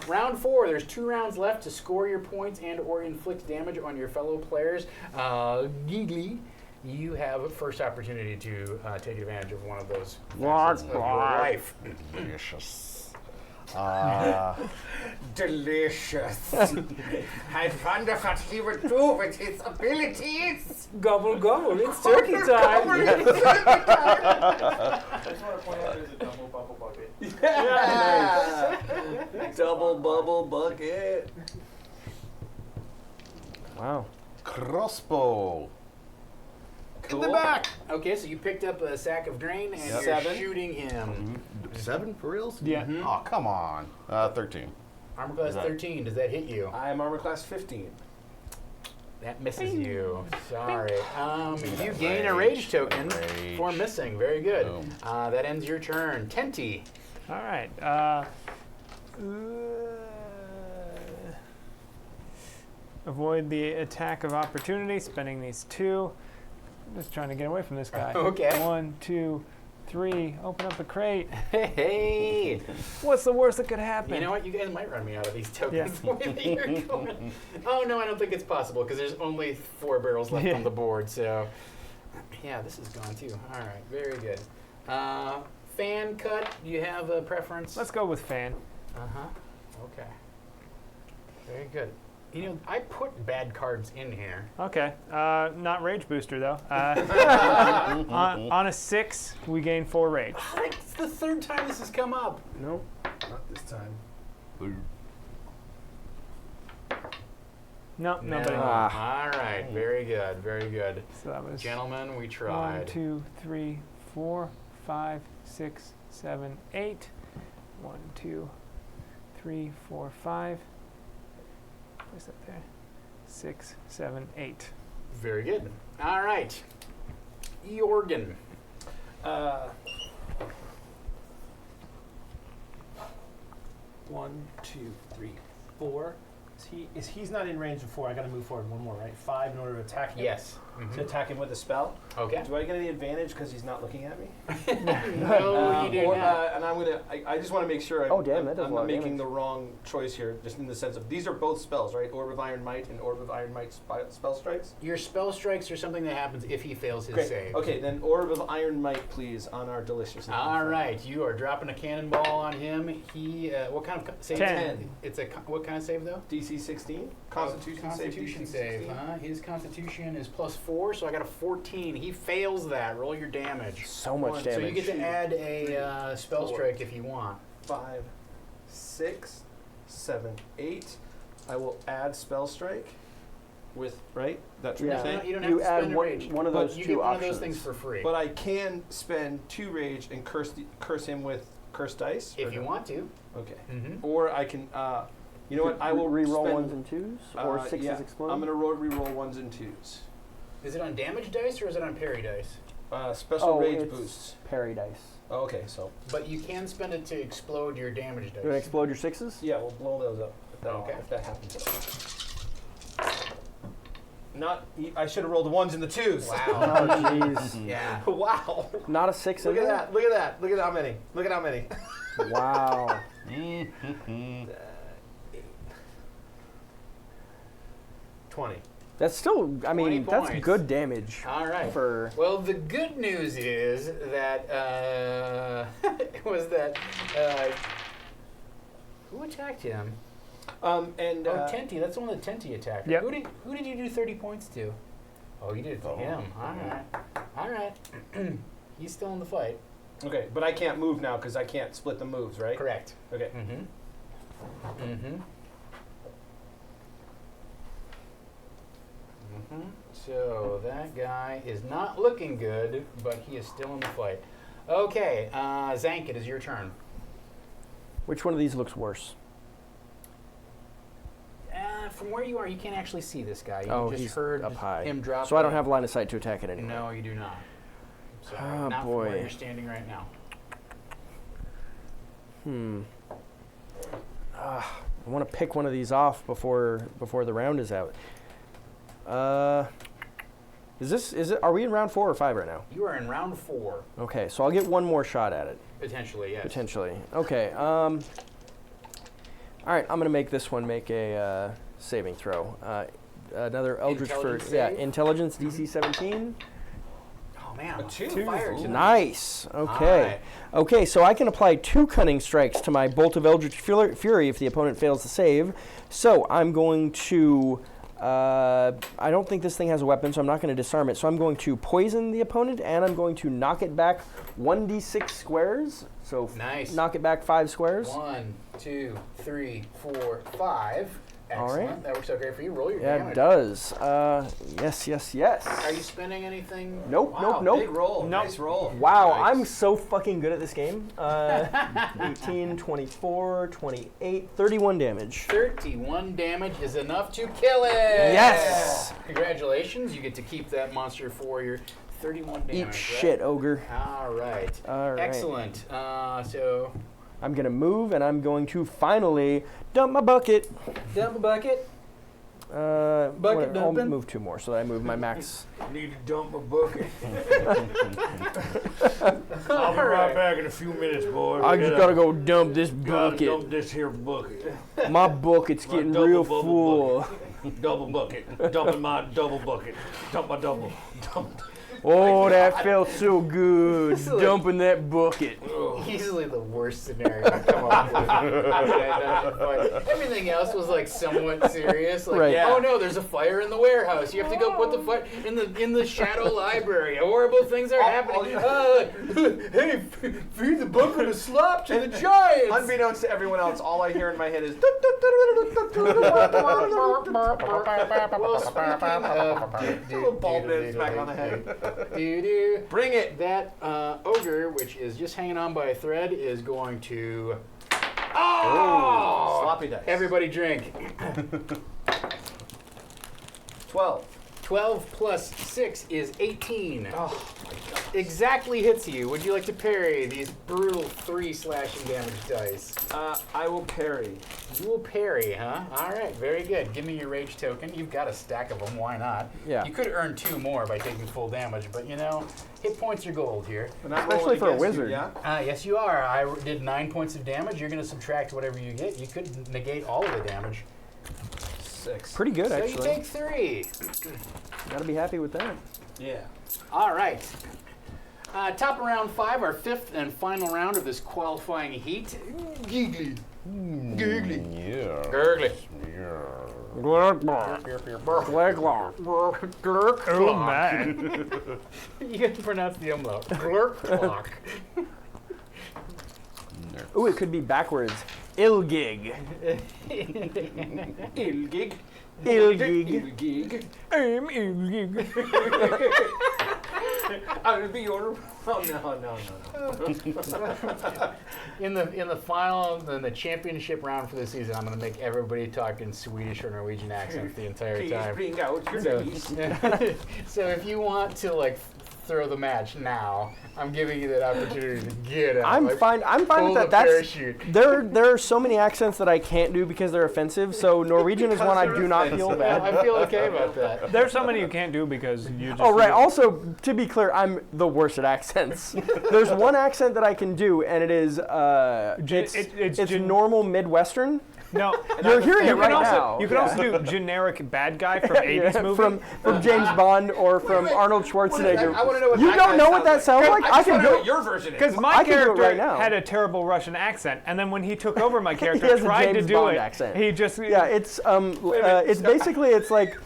Round 4. There's 2 rounds left to score your points and/or inflict damage on your fellow players. GIGLI, you have first opportunity to take advantage of one of those facets of your life. Delicious. Delicious. I wonder what he would do with his abilities. Gobble gobble, it's turkey time. I just want to point out there's a double bubble bucket. Double bubble bucket. Wow. Crossbow. In the back. Okay, so you picked up a sack of grain and Yep. you're 7. shooting him. 7 for reals? Yeah. Oh, come on. 13. Armor class Is that- 13. Does that hit you? I am armor class 15. That misses you. Sorry. You gain a rage token Rage. for missing. Very good. Boom. That ends your turn. TENTI. All right. Avoid the attack of opportunity, spending these 2. I'm just trying to get away from this guy. Okay. 1, 2, 3. Open up the crate. Hey. What's the worst that could happen? You know what? You guys might run me out of these tokens the way that you're going. Oh, no, I don't think it's possible because there's only 4 barrels left Yeah. on the board. So, yeah, this is gone too. All right. Very good. Fan cut. Do you have a preference? Let's go with fan. Uh-huh. Okay. Very good. You know, I put bad cards in here. Okay. Not rage booster though. On a 6, we gain 4 rage. It's the 3rd time this has come up. Nope. Not this time. No, nobody. No. Ah. All right. Very good. Very good. So that was Gentlemen, we 1, tried. 2, 3, 4, 5, 6, 7, 8. 1, 2, 3, 4, 5. Place that there. 6, 7, 8. Very good. All right. YORGIN. 1, 2, 3, 4. He's not in range of 4. I got to move forward 1 more, right? 5 in order to attack him. Yes. To attack him with a spell. Okay. Do I get any advantage because he's not looking at me? No, you do not. And I'm gonna. I just want to make sure. Oh, damn, that does I'm a lot not of making damage. the wrong choice here. Just in the sense of these are both spells, right? Orb of Iron Might and Orb of Iron Might spell strikes. Your spell strikes are something that happens if he fails his Great. save. Okay, then Orb of Iron Might, please, on our delicious. All right, you are dropping a cannonball on him. He, what kind of save? 10. It's a what kind of save though? DC 16. Constitution save. Constitution DC save. 16. Huh? His Constitution is +4, so I got a 14. He fails that. Roll your damage. So much So So damage. you get to add a spell strike if you want. 5, 6, 7, 8. I will add spell strike with right. That's what Yeah. you're saying. You don't have You to add spend a rage. one of but those you two get one options. of those things for free. But I can spend 2 rage and curse him with cursed dice. if or you no? want to. Okay. Mm-hmm. Or I can. You know what? I will re-roll spend, 1s and 2s or 6s yeah, explode. I'm gonna re-roll 1s and 2s. Is it on damage dice or is it on parry dice? Special rage it's boosts. parry dice. Oh, okay, so But you can spend it to explode your damage dice. You want to explode your 6s? yeah, we'll blow those up Okay. if that happens. Not. I should have rolled the 1s and the 2s. Oh, Wow. jeez. Yeah. Wow. Not a 6 Look in at there? that. Look at that. Look at how many. Look at how many. Wow. 20. That's still, I 20 mean, that's points. good damage. All right. For Well, the good news is that who attacked him? And TENTI. That's the one that TENTI attacked. Yep. Who did you do 30 points to? Oh, you did it to him. All right. All right. He's still in the fight. okay, but I can't move now because I can't split the moves, right? Correct. Okay. Mm-hmm. Mm-hmm. Mm-hmm. So that guy is not looking good, but he is still in the fight. Okay, ZANK, it is your turn. which one of these looks worse? From where you are, you can't actually see this guy. You Oh, just he's heard up high. him drop. So I don't the- have line of sight to attack it anymore. No, you do not. So Ah, not from boy. where you're standing right now. I want to pick one of these off before the round is out. Are we in round 4 or 5 right now? You are in round 4. Okay, so I'll get one more shot at it. Potentially, yes. Potentially. Okay. All right, I'm gonna make this one make a saving throw. Another Eldritch for intelligence DC 17. Oh man, A 2. fire Ooh. tonight. Nice. Okay. Alright. Okay, so I can apply 2 cunning strikes to my bolt of Eldritch Fury if the opponent fails to save. So I'm going to. I don't think this thing has a weapon, so I'm not going to disarm it. So I'm going to poison the opponent, and I'm going to knock it back 1d6 squares. So Nice. knock it back 5 squares. 1, 2, 3, 4, 5. Excellent. All right. That works out great for you. Roll your Yeah, damage. it does. Yes. Are you spending anything? Nope, Wow, nope. big roll. Nope. Nice roll. Wow, Nice. I'm so fucking good at this game. 18, 24, 28, 31 damage. 31 damage is enough to kill it. Yes! Congratulations. You get to keep that monster for your 31 damage. Eat right? shit, ogre. All right. All right. Excellent. So, I'm going to move, and I'm going to finally dump my bucket. dump a bucket. I'll dumping? move 2 more so that I move my max. Need to dump a bucket. I'll be right back in a few minutes, boy. I just got to go dump this Gotta bucket. dump this here bucket. My bucket's getting double real bubble full. Double bucket. Dumping my double bucket. Dump my double. Dump. Oh, that felt so good, This is like- dumping that bucket. Easily the worst scenario I've come up with. Everything else was like somewhat serious. Like, Right. oh no, there's a fire in the warehouse. You have to go put the fire in the shadow library. Horrible things are happening. Hey, feed the bucket of slop to the giants. Unbeknownst to everyone else, all I hear in my head is. Well, speaking of Little bald man smack on the head. Bring it. That ogre, which is just hanging on by a thread, is going to. Oh! Sloppy dice. Everybody drink. 12. 12 plus 6 is 18. Exactly hits you. Would you like to parry these brutal 3 slashing damage dice? I will parry. You will parry, huh? All right, very good. Give me your rage token. You've got a stack of them. Why not? Yeah. You could earn 2 more by taking full damage, but you know, hit points are gold here. And I'm Especially rolling for a against you, wizard. yeah? Yes, you are. I did 9 points of damage. You're going to subtract whatever you get. You could negate all of the damage. 6. Pretty good, So you actually. take 3. Gotta be happy with that. Yeah. All right. Top of round 5, our 5th and final round of this qualifying heat. GIGLI. GIGLI. Yeah. Gurgly. Oh man. You can pronounce the umlaut. Glurk. Ooh, it could be backwards. Ilgig. Ilgig. Ilgig. Ilgig. I'm Ilgig. I would be your. Oh no. In the final, in the championship round for the season, I'm going to make everybody talk in Swedish or Norwegian accents the entire Please time. bring out your So, knees. so if you want to like throw the match now, I'm giving you that opportunity to get out. I'm like, fine. I'm fine pull with that. the That's parachute. there are so many accents that I can't do because they're offensive. So Norwegian is one I do not feel bad. I feel okay about that. There's so many you can't do because you just. Oh right. Also, to be clear, I'm the worst at accents. There's one accent that I can do, and it is it's normal Midwestern. No, You're hearing you it can right also now. you can also do generic bad guy from 80s movie. from James Bond or from Arnold Schwarzenegger. I want to know what You that don't guy know what that sounds like? I can know do what your version is. Because my I can do it character right now. had a terrible Russian accent, and then when he took over my He character, has a tried to James do Bond it. accent. He just Yeah, it's basically it's like,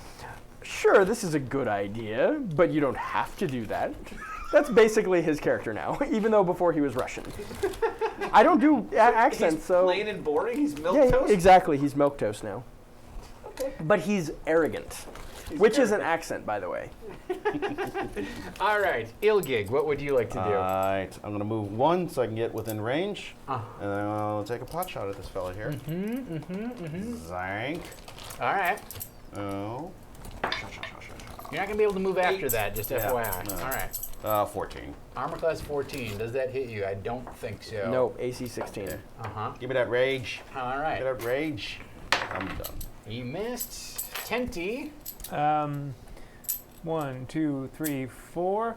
sure, this is a good idea, but you don't have to do that. That's basically his character now, even though before he was Russian. I don't do accents, He's so plain and boring. He's milk yeah, toast. exactly. He's milquetoast now, but he's arrogant, which is an accent, by the way. All right, Ilgig, what would you like to do? Alright, I'm gonna move 1 so I can get within range, and then I'll take a pot shot at this fella here. Zank. All right. Oh. You're not going to be able to move after that, just Yeah, FYI. no. All right. 14. Armor class 14. Does that hit you? I don't think so. No, AC 16. Uh-huh. Give me that rage. All Give me right. that rage. I'm done. You missed. TENTI. 1, 2, 3, 4.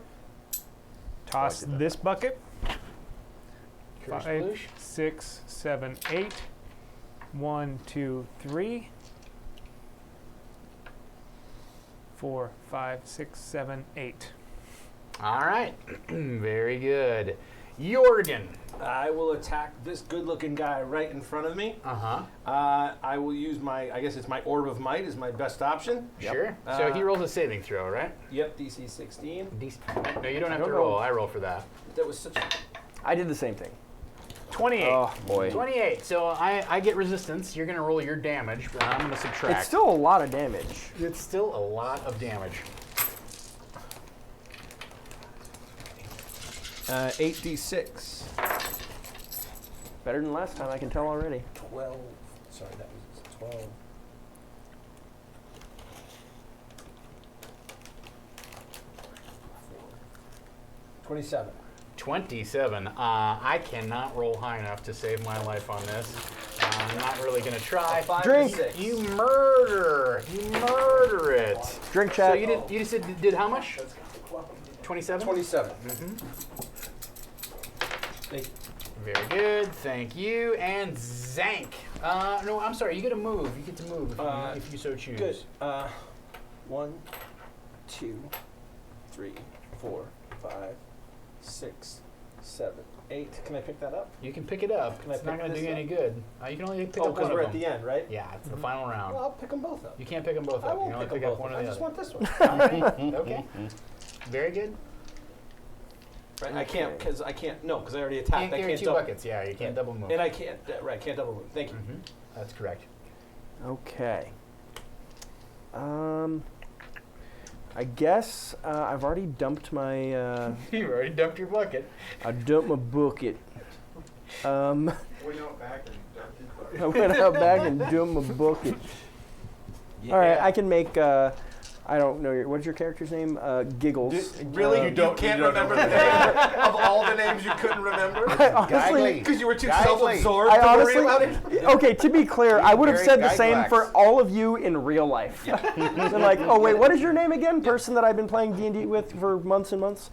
Toss like that. this bucket. Curse 5, Bloosh. 6, 7, 8. 1, 2, 3. 4, 5, 6, 7, 8. All right. Very good. YORGIN. I will attack this good-looking guy right in front of me. Uh-huh. I will use my, I guess it's my Orb of Might is my best option. Sure. So he rolls a saving throw, right? Yep, DC 16. No, you don't have don't to roll. know. I roll for that. That was such a... I did the same thing. 28. Oh boy. 28. So I get resistance. You're going to roll your damage, but I'm going to subtract. It's still a lot of damage. It's still a lot of damage. 8d6. Better than last time, I can tell already. 12. Sorry, that was 12. 27. 27. I cannot roll high enough to save my life on this. I'm not really going to try. 5 Drink. to 6. You murder. You murder it. Drink So chat. you just did how much? 27? 27. Very good. Thank you. And ZANK. No, I'm sorry. You get to move. You get to move if you so choose. Good. 1, 2, 3, 4, 5, 6, 7, 8. Can I pick that up? You can pick it up. Can I It's not pick going to this do you any good. You can only pick Oh, up because one we're of at them. the end, right? Yeah, it's the final round. Well, I'll pick them both up. You can't pick them both I up. You won't can only pick pick them up both one up. or I the just other. want this one. All right. Okay. Very good. Right, I can't, because I can't, no, because I already attacked. Can't I carry can't two double. buckets. Yeah, you can't double move. And I can't, can't double move. Thank you. That's correct. Okay. I guess I've already dumped my. You already dumped your bucket. I dumped my bucket. We went out back and dumped his bucket. I went out back and dumped my bucket. Yeah. All right, I can make. I don't know what's your character's name? Giggles. Really? You can't remember the name of all the names you couldn't remember? I honestly, GIGLI. Because you were too Gigli. self-absorbed I to honestly. worry about it? Okay, to be clear, I would have Very said the same Giglax. for all of you in real life. They're like, oh wait, what is your name again? Person that I've been playing D&D with for months and months.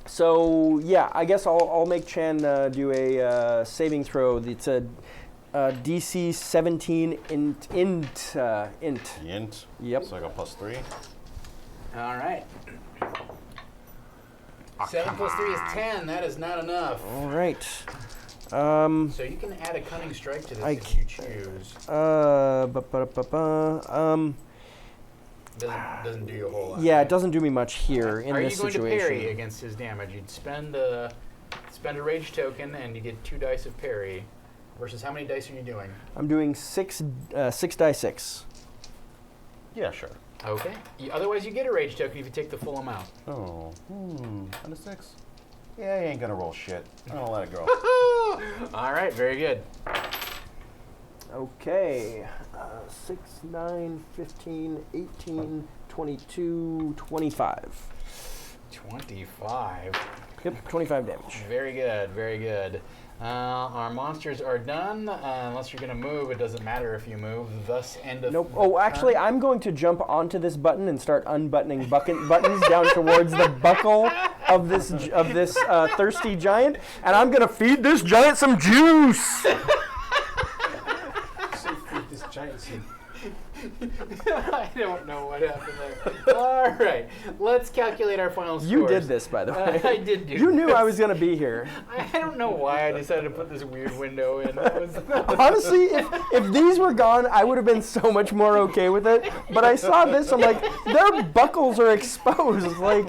So yeah, I guess I'll make Chan do a saving throw. It's a DC 17 int. Int. Yep. So I got +3. All right. 7 plus 3 is 10. That is not enough. All right. So you can add a cunning strike to this if you choose. Doesn't do you a whole lot. Yeah, it doesn't do me much here in Are this you going situation. to parry against his damage? You'd spend a rage token and you get 2 dice of parry. Versus how many dice are you doing? I'm doing 6 die 6. Yeah, sure. Okay. Otherwise, you get a rage token if you take the full amount. Oh, and a 6. Yeah, he ain't gonna roll shit. I'm gonna let it go. All right. Very good. Okay. 6, 9, 15, 18, 22, 25. 25. Yep, 25 damage. Very good. Very good. Our monsters are done. Unless you're going to move, it doesn't matter if you move. Thus, end of. Nope. Oh, actually, I'm going to jump onto this button and start unbuttoning buttons down towards the buckle of this thirsty giant, and I'm going to feed this giant some juice. This giant scene. I don't know what happened there. All right, let's calculate our final scores. You did this, by the way. I did do You knew this. I was going to be here. I don't know why I decided to put this weird window in. That was Honestly, if these were gone, I would have been so much more okay with it. But I saw this, I'm like, their buckles are exposed. Like,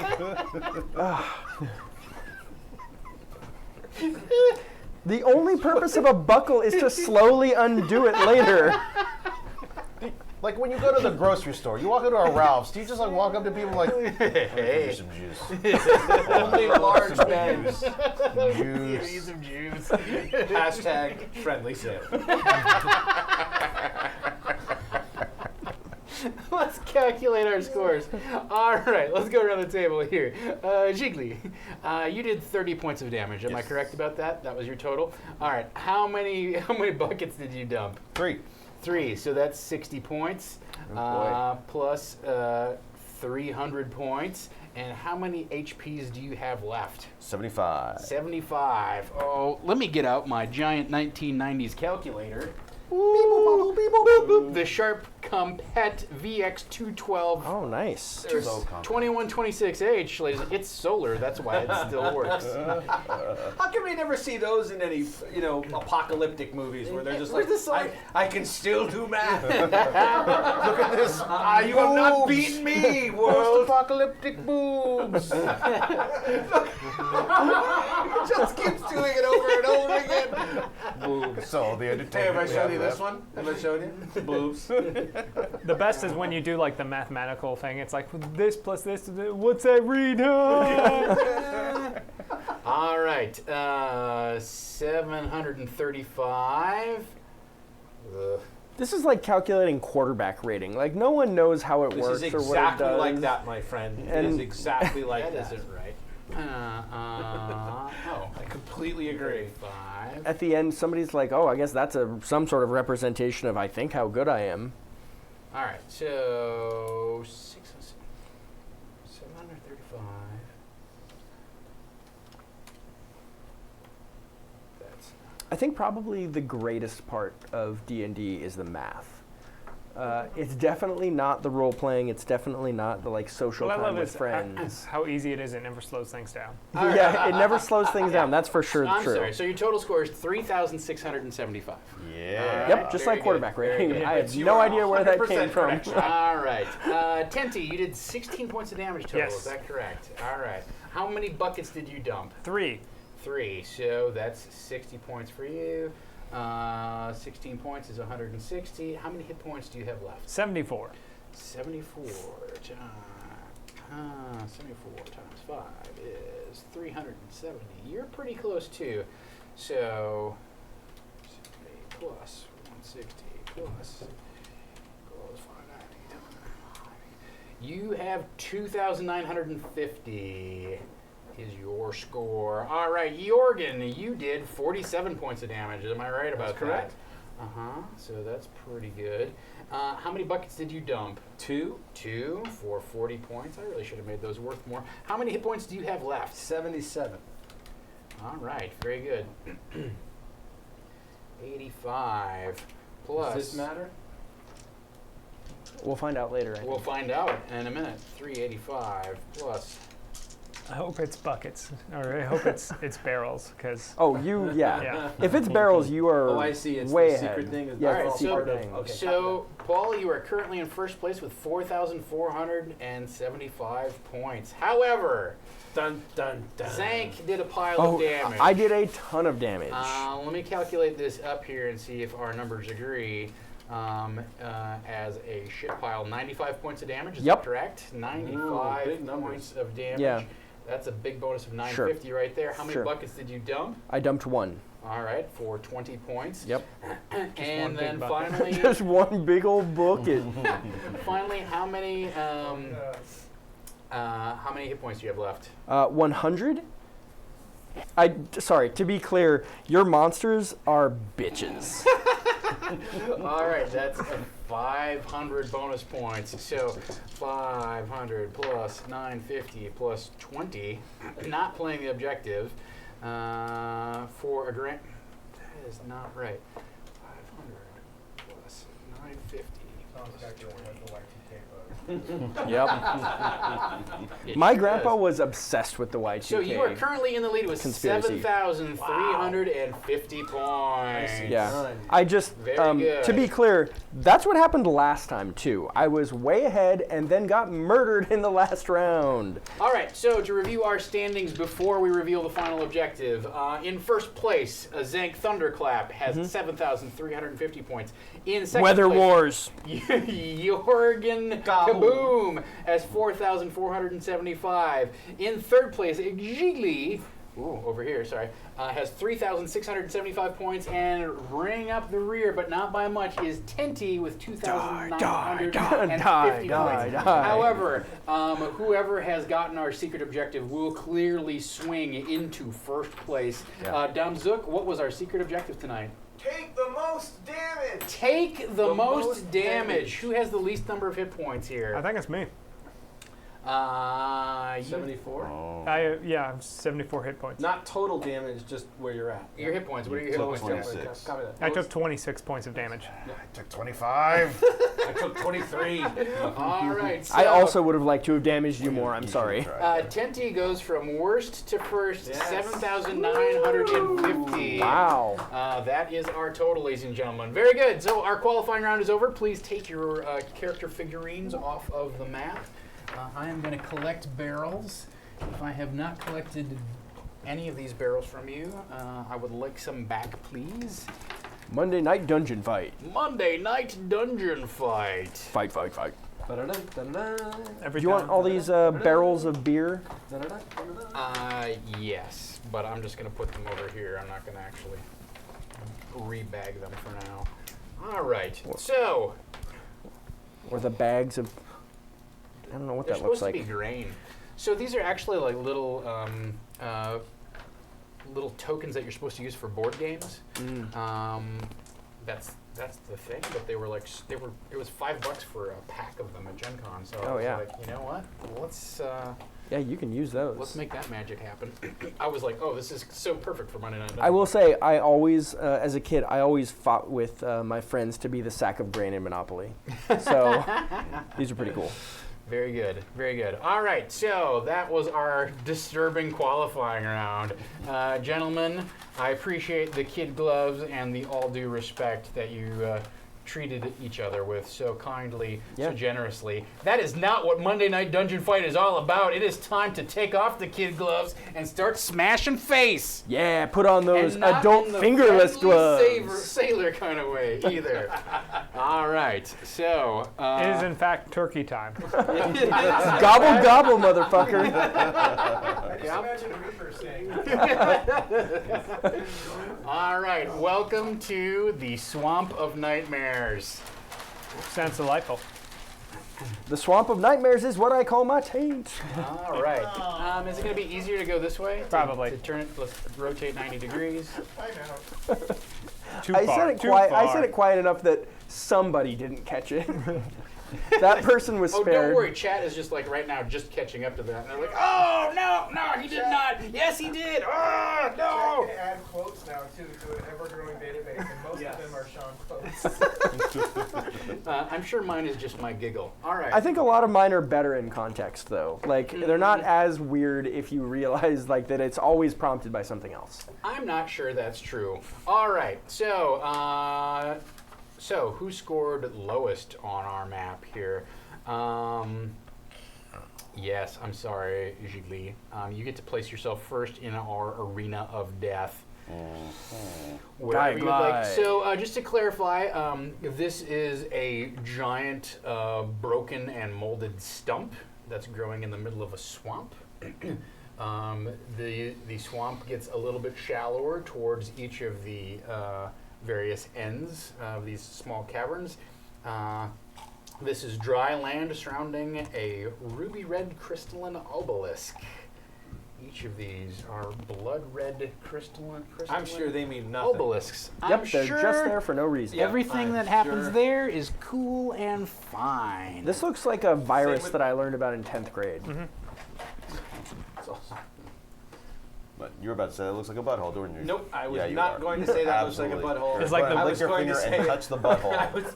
the only purpose of a buckle is to slowly undo it later. Like when you go to the grocery store, you walk into a Ralph's, do you just like walk up to people like, Hey. some juice? Only large men. Give me Juice. some juice. Hashtag friendly sale. Let's calculate our scores. All right, let's go around the table here. Gigli, you did 30 points of damage. Am I correct about that? That was your total. All right, how many buckets did you dump? 3. 3. So that's 60 points plus 300 points. And how many HPs do you have left? 75. 75. Oh, let me get out my giant 1990s calculator. The Sharp Compet VX212. Oh, nice. There's So compact. 2126H, ladies. It's solar. That's why it still works. How come we never see those in any, apocalyptic movies where they're just like, I can still do math. Look at this. You have not beaten me, world. Apocalyptic boobs. Just keeps doing it over and over again. Boobs. So the Hey, entertainment. have I we shown have you this left. one? Have I shown you? Boobs. The best is when you do like the mathematical thing. It's like this plus this. What's that read? All right. 735. This is like calculating quarterback rating. Like no one knows how it This works is or what it exactly does. like that, my friend. It is And- exactly like That that. isn't right. I completely agree. 5. At the end, somebody's like, "Oh, I guess that's some sort of representation of I think how good I am." All right, so 735. That's I think probably the greatest part of D&D is the math. It's definitely not the role playing. It's definitely not the like social What I time love with is friends. how easy it is. It never slows things down. Yeah, it never slows things down. That's for sure I'm true. sorry. So your total score is 3,675. Yeah. Yep, just Very like quarterback good, very rating. good. I have You no are idea where that 100% came from. correct. All right, TENTI, you did 16 points of damage total. Yes. Is that correct? All right. How many buckets did you dump? 3. 3. So that's 60 points for you. 16 points is 160. How many hit points do you have left? 74. 74 times 5 is 370. You're pretty close too. So 70 plus 160 plus 590. You have 2,950 is your score. All right, Jorgen, you did 47 points of damage. Am I right about That's correct. that? So that's pretty good. How many buckets did you dump? 2, 2 for 40 points. I really should have made those worth more. How many hit points do you have left? 77. All right, very good. 85 plus. Does this matter? We'll find out later. I We'll think. find out in a minute. 385 plus. I hope it's buckets, or I hope it's barrels, because Oh, yeah. If it's barrels, you are Oh, I see. It's way the ahead. secret thing. Yeah, All right, it's the so- secret thing. Okay. So, Paul, you are currently in first place with 4,475 points. However, Dun, dun, dun. ZANK did a pile Oh, of damage. I did a ton of damage. Let me calculate this up here and see if our numbers agree. As a shit pile, 95 points of damage, is Yep. that correct? 95 big numbers. points of damage. Yeah. That's a big bonus of 950 right there. How many Sure. buckets did you dump? I dumped one. All right, for 20 points. Yep. And one then big bucket. finally, Just one big old bucket. finally, how many hit points do you have left? 100? Sorry, to be clear, your monsters are bitches. All right, that's a 500 bonus points. So 500 plus 950 plus 20, not playing the objective, for a grand. That is not right. 500 plus 950 plus 20. Yep. It My sure grandpa does. was obsessed with the Y2K. So you are currently in the lead with Conspiracy. 7,350 points. Yeah. Done. I just, Very to good. be clear, that's what happened last time too. I was way ahead and then got murdered in the last round. All right, so to review our standings before we reveal the final objective, in first place, ZANK Thunderclap has 7,350 points. In second Weather place, Wars. YORGIN KABUUM has 4,475. In third place, GIGLI over here, sorry, has 3,675 points, and ringing up the rear, but not by much, is TENTI with 2,950 points. However, whoever has gotten our secret objective will clearly swing into first place. Dom Zook, what was our secret objective tonight? Take the most damage! Take the most damage. Who has the least number of hit points here? I think it's me. 74? Oh. Yeah, I have 74 hit points. Not total damage, just where you're at. Your hit points. What are your hit points? 26. Copy that. I took 26 points of damage. I took 25. I took 23. All right. So, I also would have liked to have damaged you more. I'm sorry. TENTI goes from worst to first, 7,950. Wow. That is our total, ladies and gentlemen. Very good. So our qualifying round is over. Please take your character figurines off of the map. I am going to collect barrels. If I have not collected any of these barrels from you, I would like some back, please. Monday night dungeon fight. Monday night dungeon fight. Fight. Every Do you want time. all these barrels of beer? Yes, but I'm just going to put them over here. I'm not going to actually rebag them for now. All right. So, Or the bags of... I don't know what they're that looks supposed like. to be grain. So these are actually like little little tokens that you're supposed to use for board games. That's the thing. But they were like it was $5 for a pack of them at Gen Con. So I was like, you know what? Let's Yeah, you can use those. let's make that magic happen. I was like, oh, this is so perfect for Monday Night. I will say, I always, as a kid, I always fought with my friends to be the sack of grain in Monopoly. So these are pretty cool. Very good, very good. All right, so that was our disturbing qualifying round. Gentlemen, I appreciate the kid gloves and the all due respect that you treated each other with so kindly, so generously. That is not what Monday Night Dungeon Fight is all about. It is time to take off the kid gloves and start smashing face. Yeah, put on those And not adult in the fingerless friendly gloves. sailor kind of way either. All right, so It is in fact turkey time. Gobble, gobble, motherfucker. I just imagine Reaper saying. all right, welcome to the Swamp of Nightmares. Sounds delightful. The Swamp of Nightmares is what I call my taint. All right, is it going to be easier to go this way? Probably. To turn it, let's rotate 90 degrees. I know. Too I far. said it too quiet. far. I said it quiet enough that somebody didn't catch it. That person was Oh, spared. don't worry, chat is just like right now just catching up to that. And they're like, oh, no, he did not. Yes, he did. Oh, Jack no. can add quotes now to an ever-growing database, and most of them are Shawn quotes. I'm sure mine is just my giggle. All right. I think a lot of mine are better in context, though. Like, they're not as weird if you realize like that it's always prompted by something else. I'm not sure that's true. All right, so who scored lowest on our map here? Yes, I'm sorry, GIGLI. You get to place yourself first in our arena of death. Wherever you'd like. So just to clarify, this is a giant broken and molded stump that's growing in the middle of a swamp. The swamp gets a little bit shallower towards each of the various ends of these small caverns. This is dry land surrounding a ruby red crystalline obelisk. Each of these are blood red crystalline I'm sure they mean nothing. obelisks. Yep, I'm they're sure just there for no reason. Yep, everything I'm that happens sure. there is cool and fine. This looks like a virus with- that I learned about in 10th grade. It's awesome. But you were about to say that looks like a butthole, weren't you? Nope, I was Yeah, you not are. going to say that looks like a Absolutely. butthole. It's like the- I lick was your going to finger say and touch the butthole. I was,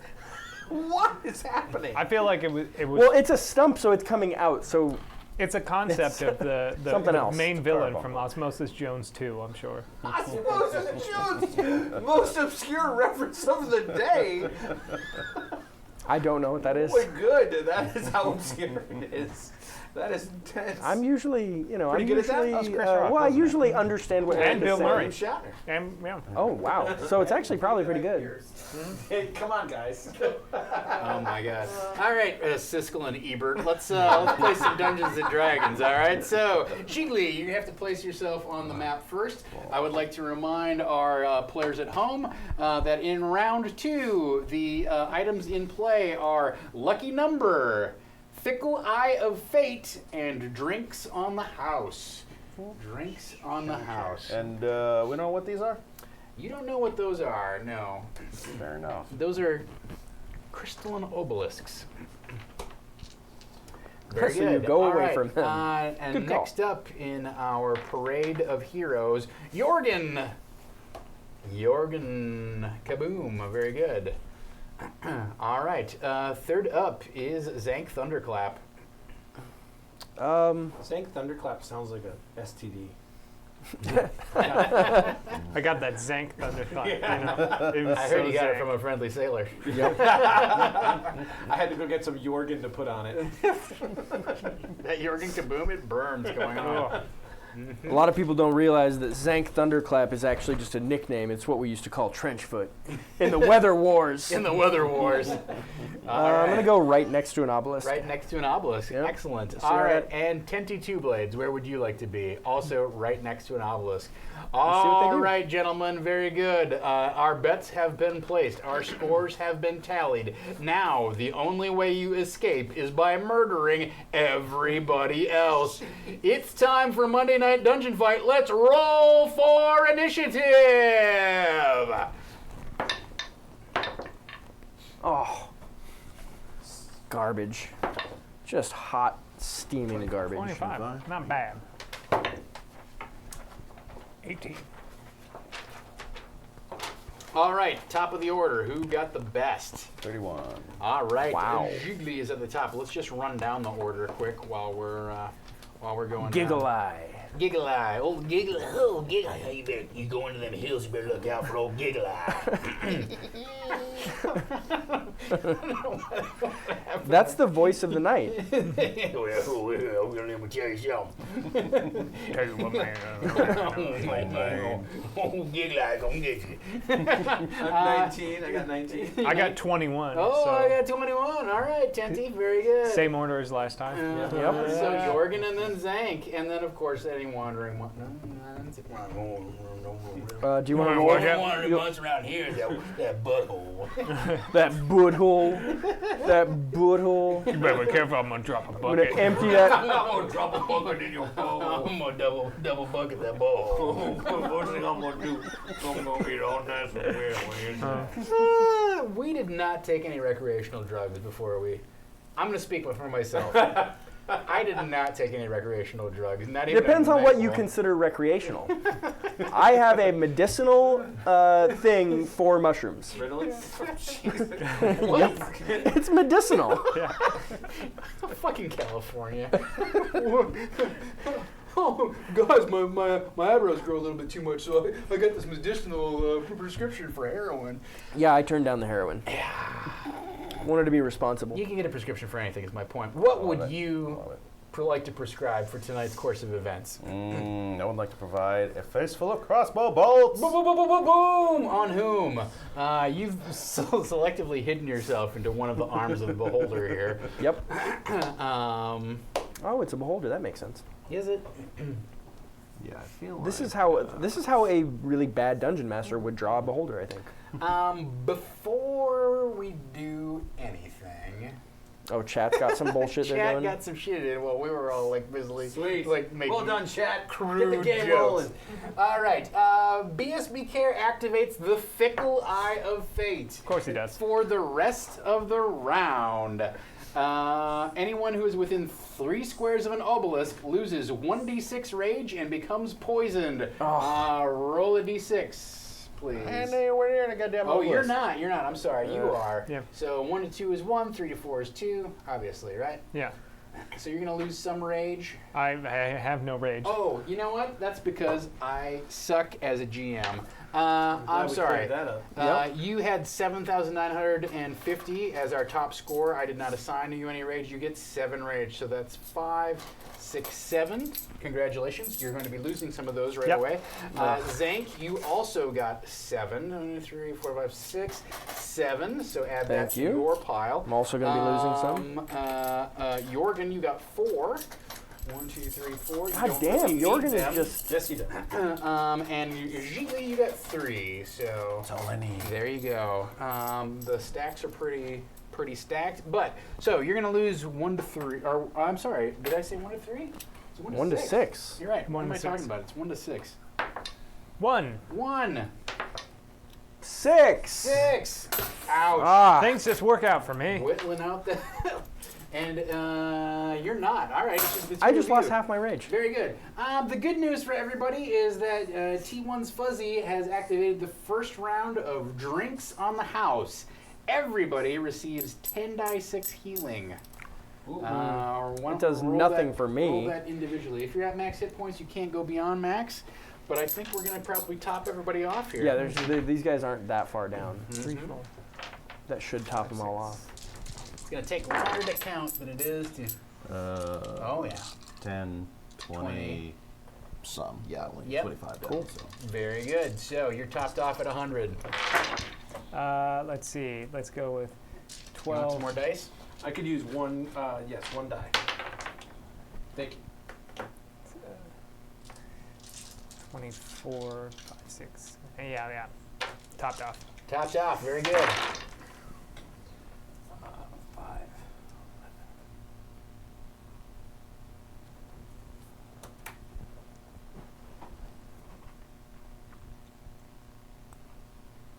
what is happening? I feel like it was. Well, it's a stump, so it's coming out. So It's a concept of the something else. main villain Fireball. from Osmosis Jones 2, I'm sure. Osmosis Jones, most obscure reference of the day. I don't know what that is. We're good. That is how obscure it is. That is intense. I'm usually, you know, Pretty good at that? usually, That was Chris Rock, well, I wasn't it? usually understand what And you're Bill saying. Murray. Shatner. And, yeah. Oh, wow. So it's actually probably pretty good. Hey, come on, guys. Oh my God! All right, Siskel and Ebert, let's play some Dungeons and Dragons. All right, so GIGLI, you have to place yourself on the map first. I would like to remind our players at home that in round 2, the items in play are Lucky Number, Fickle Eye of Fate, and Drinks on the House. Drinks on the House. And we know what these are? You don't know what those are, no. Fair enough. Those are crystalline obelisks. Very So good. you go All away right. from them. And Good call. next up in our parade of heroes, YORGIN. YORGIN KABUUM. Very good. All right. Third up is ZANK THUNDERCLAP. Saying Thunderclap sounds like a STD. I got that ZANK thunderclap. You know, it was I so heard you got it zank. from a friendly sailor. I had to go get some Jorgen to put on it. That YORGIN KABUUM, it burns going on. Oh. A lot of people don't realize that ZANK Thunderclap is actually just a nickname. It's what we used to call Trenchfoot in the Weather Wars. In the Weather Wars. I'm going to go right next to an obelisk. Right next to an obelisk. Yep. Excellent. See All how right. that- And TENTI TWOBLADES, where would you like to be? Also right next to an obelisk. see what they All do. right, gentlemen. Very good. Our bets have been placed. Our scores have been tallied. Now, the only way you escape is by murdering everybody else. It's time for Monday Night Dungeon Fight. Let's roll for initiative. Oh, garbage. Just hot, steaming garbage. 25. Not bad. 18. All right, top of the order. Who got the best? 31. All right, Wow. GIGLI is at the top. Let's just run down the order quick while we're going. Giggle down. eye. Giggle eye, old Giggle, oh Giggle eye. You better, you go into them hills. You better look out for old Giggle eye. That's the voice of the night. well, let me tell you something. Tell you what, man. Old Giggle eye gonna get you. I'm 19. I got 19. I got 21. Oh, so I got 21. All right, TENTI, very good. same order as last time. Yep. So YORGIN and then ZANK, and then of course any wandering one. Do you want to No, roll? what happened? Wandering ones around here is that butthole. That butthole. That butthole. You better be careful. I'm gonna drop a I'm bucket. gonna empty that. I'm gonna drop a bucket in your bowl. I'm gonna double bucket that bowl. First thing I'm gonna do, I'm gonna get all nice and well. We did not take any recreational drugs before we. I'm gonna speak for myself. I did not take any recreational drugs. Not even. Depends a on what night you one. consider recreational. I have a medicinal thing for mushrooms. Ritalin? It's medicinal. Fucking California. Oh, guys, my eyebrows grow a little bit too much, so I got this medicinal prescription for heroin. Yeah, I turned down the heroin. Wanted to be responsible. You can get a prescription for anything, is my point. What would it. you like to prescribe for tonight's course of events? I would like to provide a face full of crossbow bolts. Boom, boom, boom, boom, boom, boom! On whom? You've selectively hidden yourself into one of the arms of the beholder here. Yep. Oh, Oh, it's a beholder. That makes sense. is it? Yeah, I feel This is how a really bad dungeon master would draw a beholder, I think. Before we do anything, Oh, chat's got some bullshit they're Chat doing. got some shit in while we were all like busily, Sweet. like making Well done, chat. crude Get the game jokes. rolling. All right, BSB Care activates the Fickle Eye of Fate. Of course he does. For the rest of the round. Anyone who is within 3 squares of an obelisk loses 1d6 rage and becomes poisoned. Roll a d6, please. we're near the goddamn Oh, you're obelisk. not. You're not. I'm sorry. You are. Yeah. So 1 to 2 is 1, 3 to 4 is 2, obviously, right? Yeah. So you're going to lose some rage. I have no rage. Oh, you know what? That's because I suck as a GM. I'm sorry. That up. You had 7,950 as our top score. I did not assign you any rage. You get 7 rage, so that's 5, 6, 7. Congratulations. You're going to be losing some of those right away. ZANK, you also got 7. 1, 2, 3, 4, 5, 6, 7. So add that to your pile. I'm also going to be losing some. YORGIN, you got 4. 1, 2, 3, 4. God damn, YORGIN is just... Yes, you did. And GIGLI, you got 3. So That's all I need. there you go. The stacks are pretty stacked. But so you're gonna lose 1 to 3. Or I'm sorry, did I say 1 to 3? It's 1 to 6. You're right. What 1 am to I 6. talking about? It's 1 to 6. 1. 1. 6. 6. Ouch. Ah. Things just work out for me. Whittling out the. And you're not. All right. It's I just you. lost half my rage. Very good. The good news for everybody is that T1's Fuzzy has activated the first round of Drinks on the House. Everybody receives 10 die 6 healing. It does nothing for me. Roll that individually. If you're at max hit points, you can't go beyond max. But I think we're going to probably top everybody off here. Yeah, these guys aren't that far down. Mhm. That should top them all off. It's going to take longer to count than it is to... oh, yeah. 10, 20, some. Yeah, only Yep. 25 down. Cool. So. Very good. So you're topped off at 100. Let's see. Let's go with You want 12. some more dice? I could use one, yes, 1 die. Thank you. 24, 5, 6. Yeah. Topped off. Topped off. Very good. 5.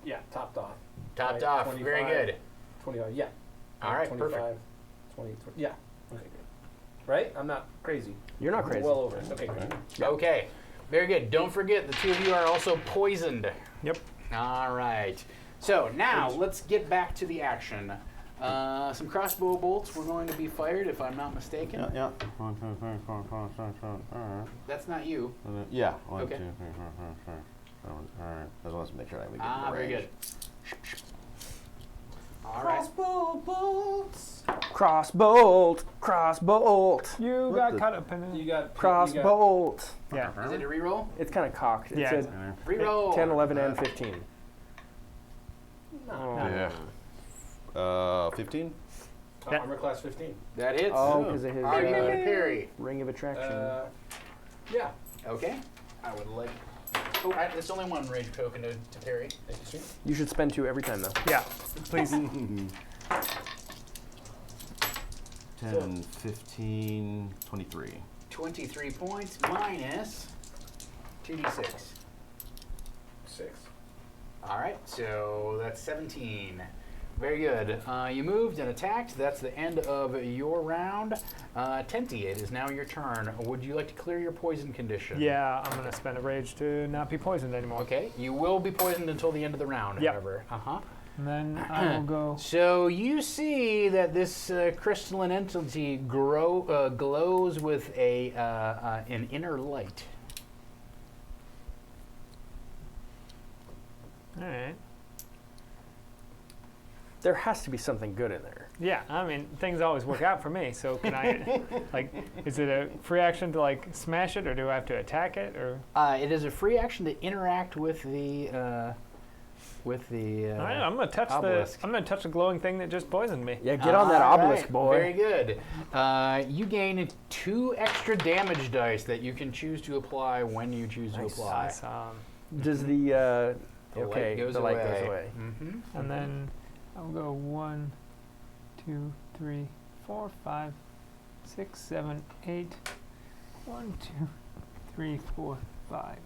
Yeah, topped off. Topped Right, off. 25. Very good. 25, yeah. All right, 25, perfect. 20, yeah. Okay, good. Right? I'm not crazy. You're not crazy. Well over it. Okay, good. Okay. Very good. Don't forget, the 2 of you are also poisoned. Yep. All right. So now let's get back to the action. Some crossbow bolts were going to be fired, if I'm not mistaken. Yeah. 1, 2, 3, 4, 5, 6, 7, 8. That's not you. Yeah. 1, Okay. 2, 3, 4, 5, 6, 7, 8. All right. I just want to make sure I get Ah, the very range. good. All right. Crossbow bolts. Crossbolt. Crossbolt. You What got the- caught up in it. You got Crossbolt. Yeah. Is it a reroll? It's kind of cocked. It Yeah. said Reroll. 10, 11, and 15. Yeah. 15? Yeah. Armor class 15. That hits. Oh, because of his Are you going to parry? ring of attraction. Yeah. Okay. I would like. Oh, there's only 1 rage token to parry. Thank you, sir. You should spend 2 every time, though. Yeah. Please. 10, 15, 23. 23 points minus 2d6. 6. All right, so that's 17. Very good. You moved and attacked. That's the end of your round. TENTI, it is now your turn. Would you like to clear your poison condition? Yeah, I'm going to spend a rage to not be poisoned anymore. Okay, you will be poisoned until the end of the round, Yep. however. Uh-huh. And then I will go. So you see that this crystalline entity glows with an inner light. All right. There has to be something good in there. Yeah, I mean, things always work out for me. So can I, is it a free action to smash it, or do I have to attack it, or? It is a free action to interact with the. All right, I'm gonna touch obelisk. I'm gonna touch the glowing thing that just poisoned me. Yeah, get on that All obelisk, right, boy. Very good. You gain 2 extra damage dice that you can choose to apply when you choose to apply. Nice, Does the The okay, light goes the away. light goes away. Mm-hmm. and then I'll go 1, 2, 3, 4, 5, 6, 7, 8. 1, 2, 3, 4, 5.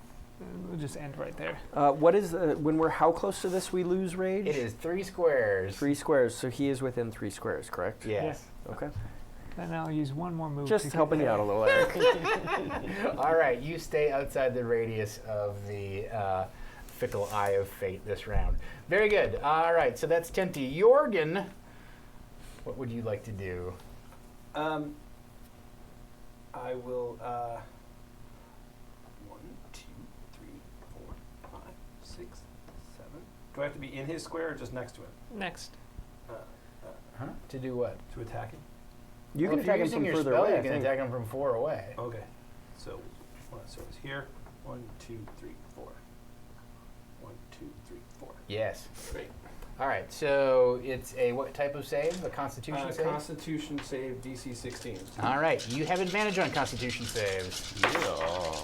We'll just end right there. What is when we're how close to this we lose rage? It is 3 squares. 3 squares. So he is within 3 squares, correct? Yes. Okay. Then I'll use one more move. Just to helping you out a little, Eric. All right, you stay outside the radius of the fickle eye of fate this round. Very good. All right, so that's TENTI. YORGIN, what would you like to do? I will, 1, 2, 3, 4, 5, 6, 6, 7. Do I have to be in his square or just next to him? Next. To do what? To attack him? You Well, can if you're attack him using from your further spell, away. you I can think. attack him from 4 away. Okay. So it's here. 1, 2, 3, 4. 1, 2, 3, 4. Yes. Great. All right, so it's a what type of save? A Constitution save? Constitution save DC 16. All right, you have advantage on Constitution saves. Yeah.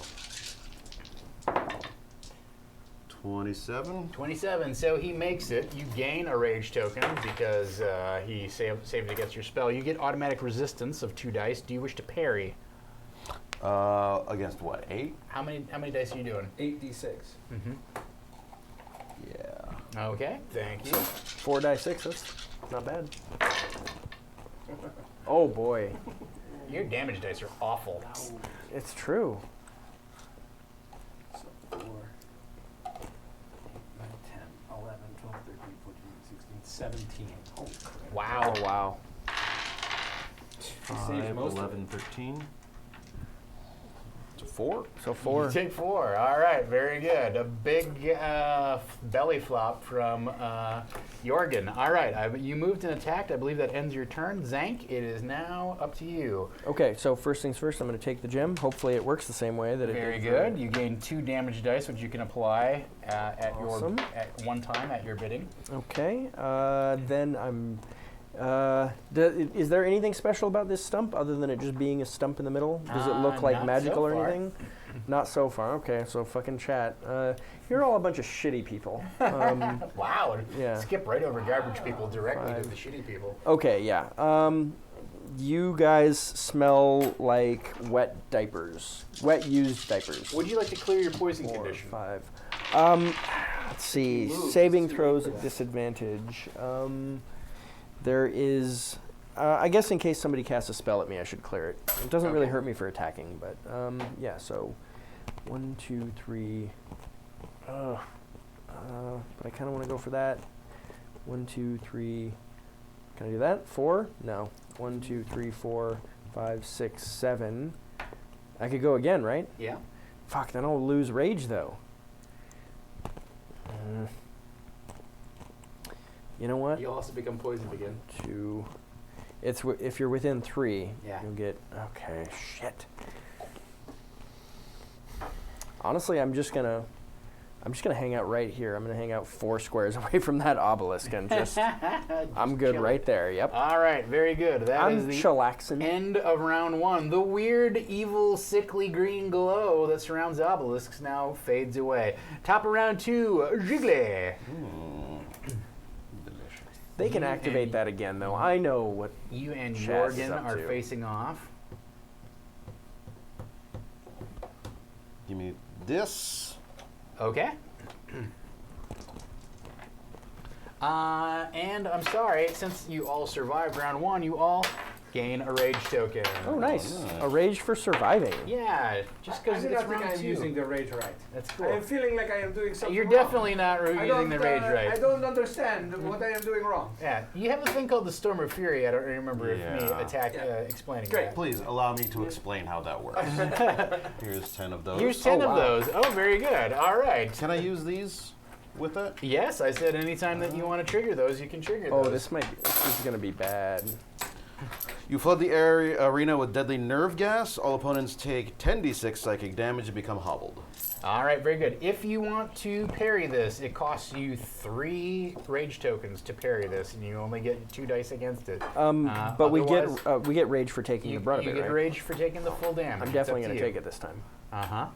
27. 27, so he makes it. You gain a rage token because he saved against your spell. You get automatic resistance of 2 dice. Do you wish to parry? Against what? 8? How many dice are you doing? 8d6. Mm-hmm. Yeah. Okay, thank you. 4 die 6. That's not bad. Oh boy, Your damage dice are awful. it's true. So 4, 9, 10, 11, 12, 13, 14, 16, 17. Oh, crap. Wow. Oh wow. He saves 5, most of 11, 13. It's a 4. So You 4. take 4. All right, very good. A big belly flop from YORGIN. All right, you moved and attacked. I believe that ends your turn. ZANK, it is now up to you. Okay, so first things first, I'm going to take the gem. Hopefully it works the same way that it Very did. good. You gain 2 damage dice, which you can apply at Awesome. at one time at your bidding. Okay, then I'm. Is there anything special about this stump other than it just being a stump in the middle? Does it look like not magical so or far. anything? Not so far. Okay, so fucking chat. You're all a bunch of shitty people. Wow. Yeah. Skip right over garbage people directly to 5. the shitty people. Okay, yeah. You guys smell like wet diapers. Wet used diapers. Would you like to clear your poison 4, condition? 5. Let's see. Saving throws at disadvantage. There is, I guess in case somebody casts a spell at me, I should clear it. It doesn't really Okay. hurt me for attacking, but yeah, so 1, 2, 3. But I kind of want to go for that. 1, 2, 3. Can I do that? 4? No. 1, 2, 3, 4, 5, 6, 7. I could go again, right? Yeah. Fuck, then I'll lose rage though. You know what? You'll also become poisoned again. 2. It's if you're within 3, Yeah. you'll get. Okay, shit. Honestly, I'm just gonna hang out right here. I'm gonna hang out 4 squares away from that obelisk and just. I'm good chill. right there. Yep. All right, very good. That is I'm the chillaxing. end of round 1. The weird, evil, sickly green glow that surrounds the obelisks now fades away. Top of round 2, GIGLI. Delicious. They can activate that again, though. I know what. You and Chaz is YORGIN up are to. facing off. Give me this. Okay. And I'm sorry, since you all survived round 1, you all gain a rage token. Oh, nice. nice. A rage for surviving. Yeah, just I because do it's not think round I'm 2. using the rage right. That's I cool. am feeling like I am doing something You're wrong. definitely not I using the rage right. I don't understand what I am doing wrong. Yeah, you have a thing called the Storm of Fury. I don't remember if me Yeah. explaining Great. that. Please allow me to explain how that works. Here's 10 of those. Here's 10 Oh, of wow. those. Oh, very good. All right. Can I use these with it? Yes, I said anytime that you want to trigger those, you can trigger Oh, those. this is gonna be bad. You flood the arena with deadly nerve gas. All opponents take 10d6 psychic damage and become hobbled. All right, very good. If you want to parry this, it costs you 3 rage tokens to parry this, and you only get 2 dice against it. But we otherwise, get rage for taking you, the brunt you of it, get right? rage for taking the full damage. I'm definitely gonna take it this time. Uh-huh.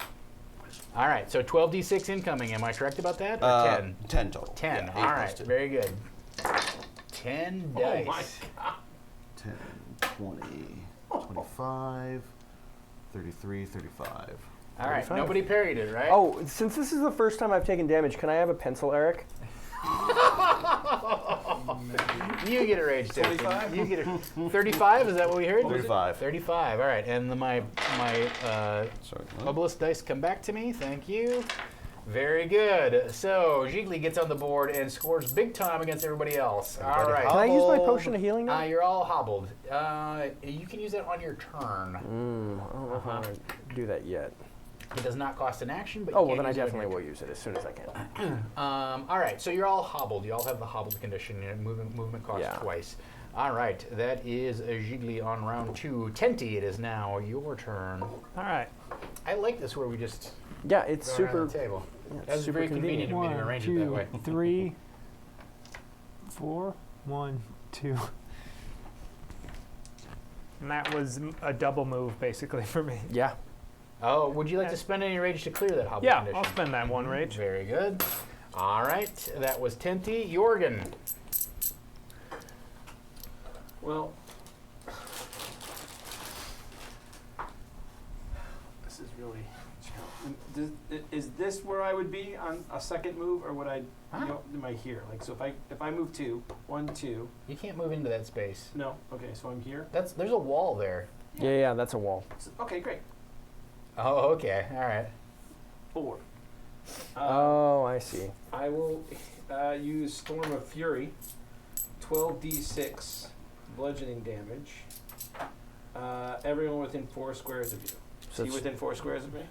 All right, so 12d6 incoming. Am I correct about that? Or 10? 10 total. 10. Yeah, 8 All plus right, 2. very good. 10 dice. my 10, 20, 25, 33, 35. All right, 35. nobody parried it, right? Oh, since this is the first time I've taken damage, can I have a pencil, Eric? You get a rage token. 25? You get a 35. Is that what we heard? 35. 35. All right, and then my Sorry. obelisk dice come back to me. Thank you. Very good. So GIGLI gets on the board and scores big time against everybody else. All right. Can I use my Hobbled. potion of healing now? You're all hobbled. You can use that on your turn. I don't know if I want to do that yet. It does not cost an action, but Oh, you well, can then I use it on definitely your will use it as soon as I can. all right, so you're all hobbled. You all have the hobbled condition. Movement costs Yeah. twice. All right, that is a Gigli on round 2. TENTI, it is now your turn. All right. I like this where we just Yeah, it's go super. around the table. Yeah, it's That's super very convenient of me to 1, arrange it that way. 2, 3, 4. 1, 2. And that was a double move, basically, for me. Yeah. Oh, would you like to spend any rage to clear that hobble Yeah, condition? I'll spend that 1 rage. Very good. All right, that was TENTI. YORGIN. Well, this is really challenging. Is this where I would be on a second move, or would I? Huh? Am I here? Like, so if I move 2, 1, 2. You can't move into that space. No. Okay, so I'm here. There's a wall there. Yeah, that's a wall. Okay, great. Oh, okay. All right. 4. Oh, I see. I will use Storm of Fury, 12d6 bludgeoning damage. Everyone within 4 squares of you. So Is he it's- within 4 squares of me?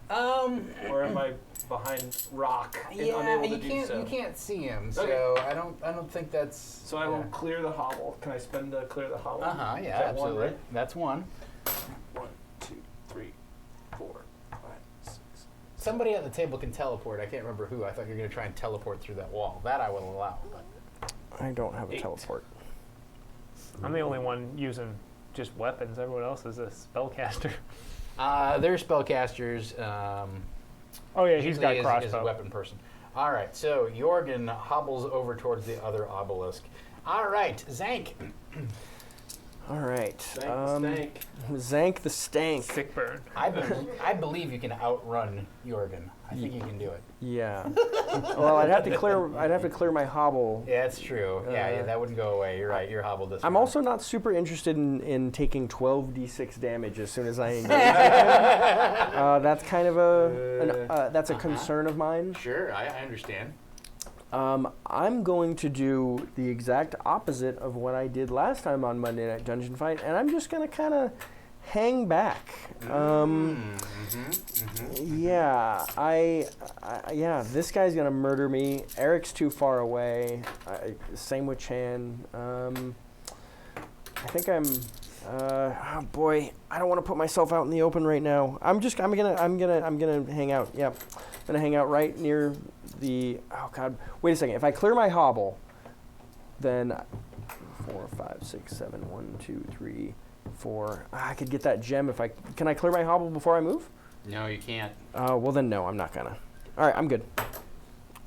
Or Or am I behind rock and yeah, unable you to do can't so? you can't see him, Okay. so I don't think that's. So I will clear the hobble. Can I spend to clear the hobble? Uh huh. Is Yeah, that one, absolutely. right? That's one. 1, 2, 3, 4, 5, 6. Somebody at the table can teleport. I can't remember who. I thought you were going to try and teleport through that wall. That I will allow. But I don't have a 8. teleport. I'm the only one using just weapons. Everyone else is a spellcaster. they're spellcasters. Oh yeah, he's got Gigli is a crossbow. weapon person. All right, so YORGIN hobbles over towards the other obelisk. All right, ZANK. All right. Stank. Zank the Stank. Sick burn. I believe you can outrun YORGIN. I think you can do it. Yeah. Well, I'd have to clear my hobble. Yeah, it's true. Yeah, that wouldn't go away. You're right. You're hobbled this I'm round. also not super interested in taking 12d6 damage as soon as I engage. That's kind of that's a concern of mine. Sure, I understand. I'm going to do the exact opposite of what I did last time on Monday Night Dungeon Fight, and I'm just going to kind of hang back. Yeah, yeah, this guy's going to murder me. Eric's too far away. Same with Chan. I think I'm. Oh boy, I don't want to put myself out in the open right now. I'm gonna hang out. Yep, I'm gonna hang out right near the. Oh God, wait a second. If I clear my hobble, then 4, 5, 6, 7, 1, 2, 3, 4. I could get that gem if I. Can I clear my hobble before I move? No, you can't. Well then no, I'm not gonna. All right, I'm good.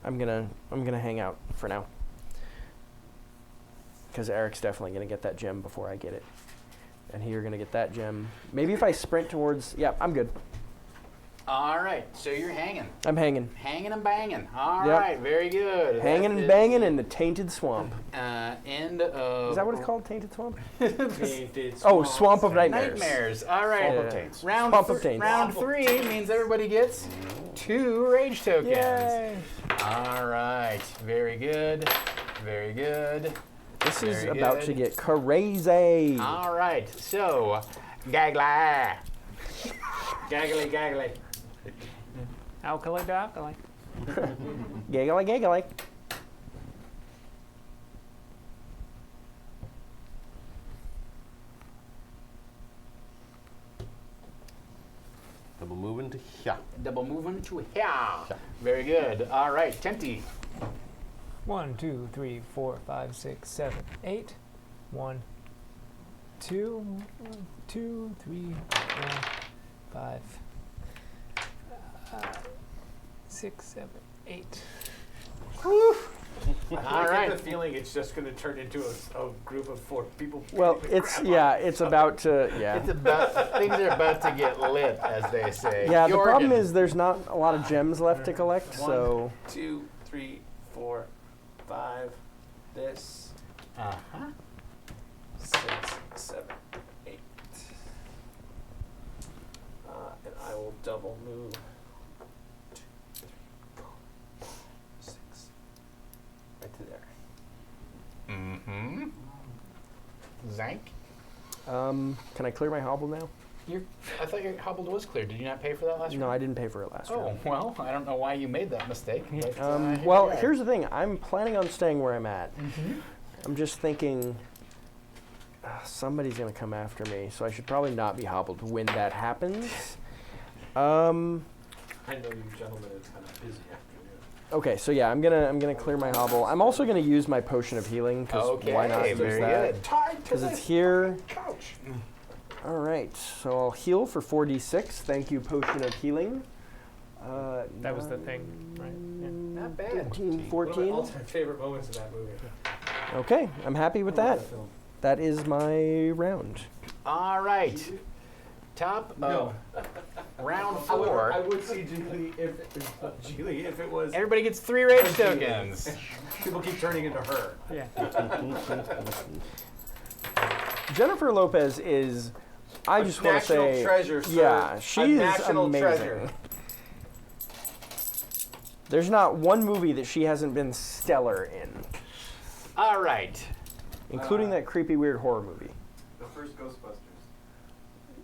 I'm gonna hang out for now. Because Eric's definitely gonna get that gem before I get it. And you're gonna get that gem. Maybe if I sprint towards, yeah, I'm good. All right, so you're hanging. I'm hanging. Hanging and banging. All Yep. right, very good. Hanging That and is banging in the Tainted Swamp. End of. Is that what it's called, Tainted Swamp? Tainted Oh, Swamp of Nightmares. Nightmares. All right. Swamp of Taints. Round, Swamp of Taints. round 3 means everybody gets 2 rage tokens. Yay! All right. Very good. Very good. This is Very about good. to get crazy. All right. So, GIGLI. Gaggly, gaggly. Alkali to alkali. Giggly, giggly. Double moving to here. Double moving to here. Very good. All right. TENTI. 1, 2, 3, 4, 5, 6, 7, 8. 1, 2, 2, 3, 4, 5, 6, 7, 8. All I right. get the feeling it's just going to turn into a group of 4 people. Well, beating the it's crap yeah, out of it's each about to yeah. It's about things are about to get lit, as they say. Yeah, the problem YORGIN. is there's not a lot of gems left to collect, so 1, 2, 3, 4, 5. This. Uh-huh. 6, 7, 8. And I will double move. 2, 3, 4, 6. Right to there. Mm-hmm. ZANK. can I clear my hobble now? I thought your hobbled was clear. Did you not pay for that last No, round? I didn't pay for it last Oh, round. well, I don't know why you made that mistake. But, Well, we are. here's the thing. I'm planning on staying where I'm at. I'm just thinking somebody's going to come after me, so I should probably not be hobbled when that happens. I know you gentlemen is kind of busy afternoon. Okay, so yeah, I'm gonna clear my hobble. I'm also gonna use my potion of healing because why not use very that? good. Because it's here. Couch. All right, so I'll heal for 4d6. Thank you, potion of healing. That was the thing, right? Yeah. Not bad. 13, One of my 14. all-time favorite moments in that movie. Okay, I'm happy with I love that. film. That is my round. All right. Top No. round However, I 4. would see Jiggly if it was. Everybody gets 3 rage tokens. People keep turning into her. Yeah. Jennifer Lopez is, I just want to national say, treasure, sir. yeah, A she's national amazing. treasure. There's not one movie that she hasn't been stellar in, All right. including that creepy, weird horror movie. The first Ghostbusters.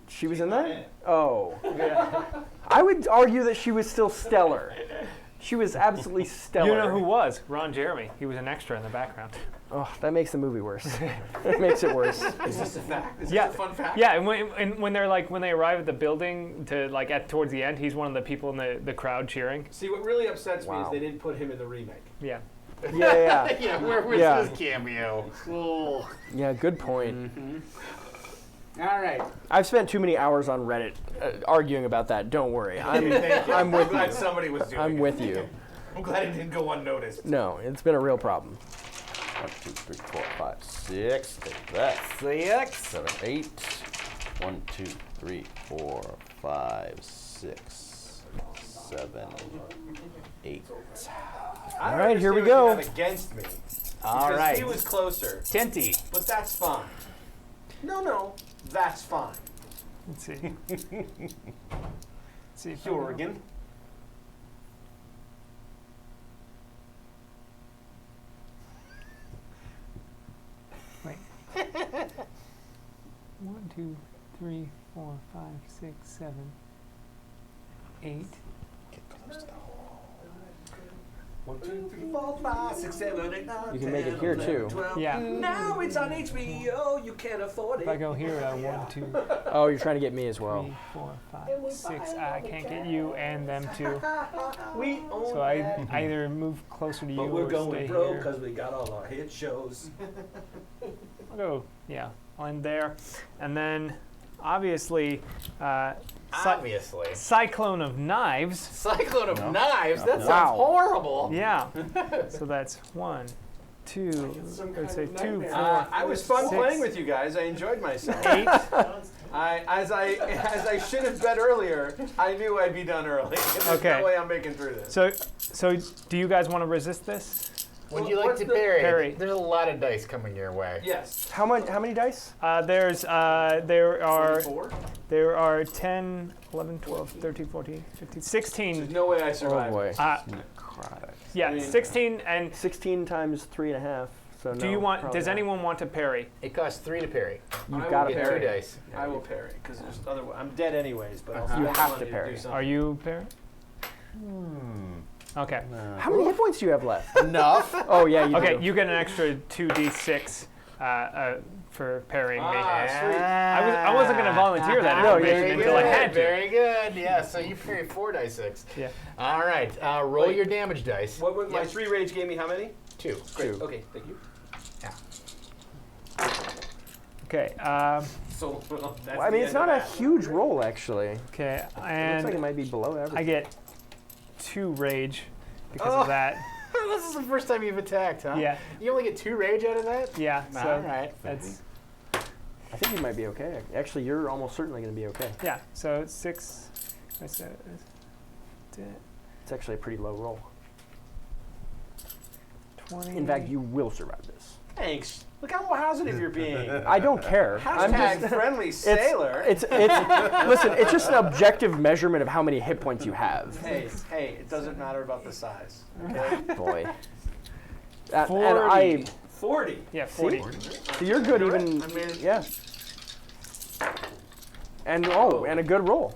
She was She's in not that? in it. Oh. I would argue that she was still stellar. She was absolutely stellar. You know who was? Ron Jeremy. He was an extra in the background. Oh, that makes the movie worse. It makes it worse. Is this a fact? Is Yeah. this a fun fact? Yeah, and when they're like when they arrive at the building to like at towards the end, he's one of the people in the crowd cheering. See, what really upsets me is Wow. they didn't put him in the remake. Yeah. Yeah. Yeah, where's Yeah. his cameo? Cool. Yeah, good point. All right. I've spent too many hours on Reddit arguing about that. Don't worry. I'm I'm with glad you. somebody was doing I'm it. with you. I'm glad it didn't go unnoticed. No, it's been a real problem. 1, 2, 3, 4, 5, 6. Take that. 6. 7, 8. 1, 2, 3, 4, 5, 6, 7, 8. I don't All right, here we understand go. what you have against me. All Because right. he was closer, TENTI. but that's fine. No, that's fine. Let's see. Let's see if I know. YORGIN. Wait. 1, 2, 3, 4, 5, 6, 7, 8. One, 2, 3, 4, 5, 6, 7, 8, 9, You can make it 10, here, 11, too. 12. Yeah. Now it's on HBO. You can't afford it. If I go here, 1, 2, Oh, you're trying to get me as 3, well. 4, 5, 6. I can't get you and them too. We own So I that. either move closer to you But we're or going stay broke here. because we got all our hit shows. I'll go, yeah, I'll end there. And then, obviously, Obviously. Cyclone of Knives. Cyclone of Knives? That sounds Wow. horrible. Yeah. So that's 1, 2, let's say 2, 4, I was fun 6, playing with you guys. I enjoyed myself. 8. As I should have bet earlier, I knew I'd be done early. There's Okay. no way I'm making through this. So do you guys want to resist this? Would you like What's to the- parry? Parry. There's a lot of dice coming your way. Yes. How many dice? There are 10, 11, 12, 13, 14, 15, There's 16. no way I Oh survived. boy. Necrotic. Yeah, I mean- 16. And 16 times 3.5. So do no, you want? probably Does not. anyone want to parry? It costs 3 to parry. You've I got will to Get parry. 2 dice. I will parry because there's otherwise I'm dead anyways. But I'll You spend have money to parry. do something. Are you parry? Okay. How many hit points do you have left? Enough. Oh yeah, you Okay, do. you get an extra 2d6 for parrying me. Sweet. I wasn't going to volunteer that No, information very until I had to. Very good. Yeah, so you parry 4 dice 6. Yeah. All right. Roll Wait. your damage dice. What would my 3 rage gave me? How many? 2. Great. Two. Okay, thank you. Okay. So that's Well, I mean, the it's end not of a that. huge roll actually. Okay. It looks like it And might be below average. I get 2 rage because of that. This is the first time you've attacked, huh? Yeah. You only get 2 rage out of that? Yeah. All So right. that's I think you might be okay. Actually, you're almost certainly going to be okay. yeah. So it's 6. I said, It's actually a pretty low roll. 20. In fact, you will survive this. Thanks. Look how positive you're being. I don't care. I'm Hashtag just friendly sailor. It's listen. It's just an objective measurement of how many hit points you have. Hey, it doesn't matter about the size. Okay? Boy. 40. And I. 40. Yeah, 40. So you're good even. I mean, Yeah. And and a good roll.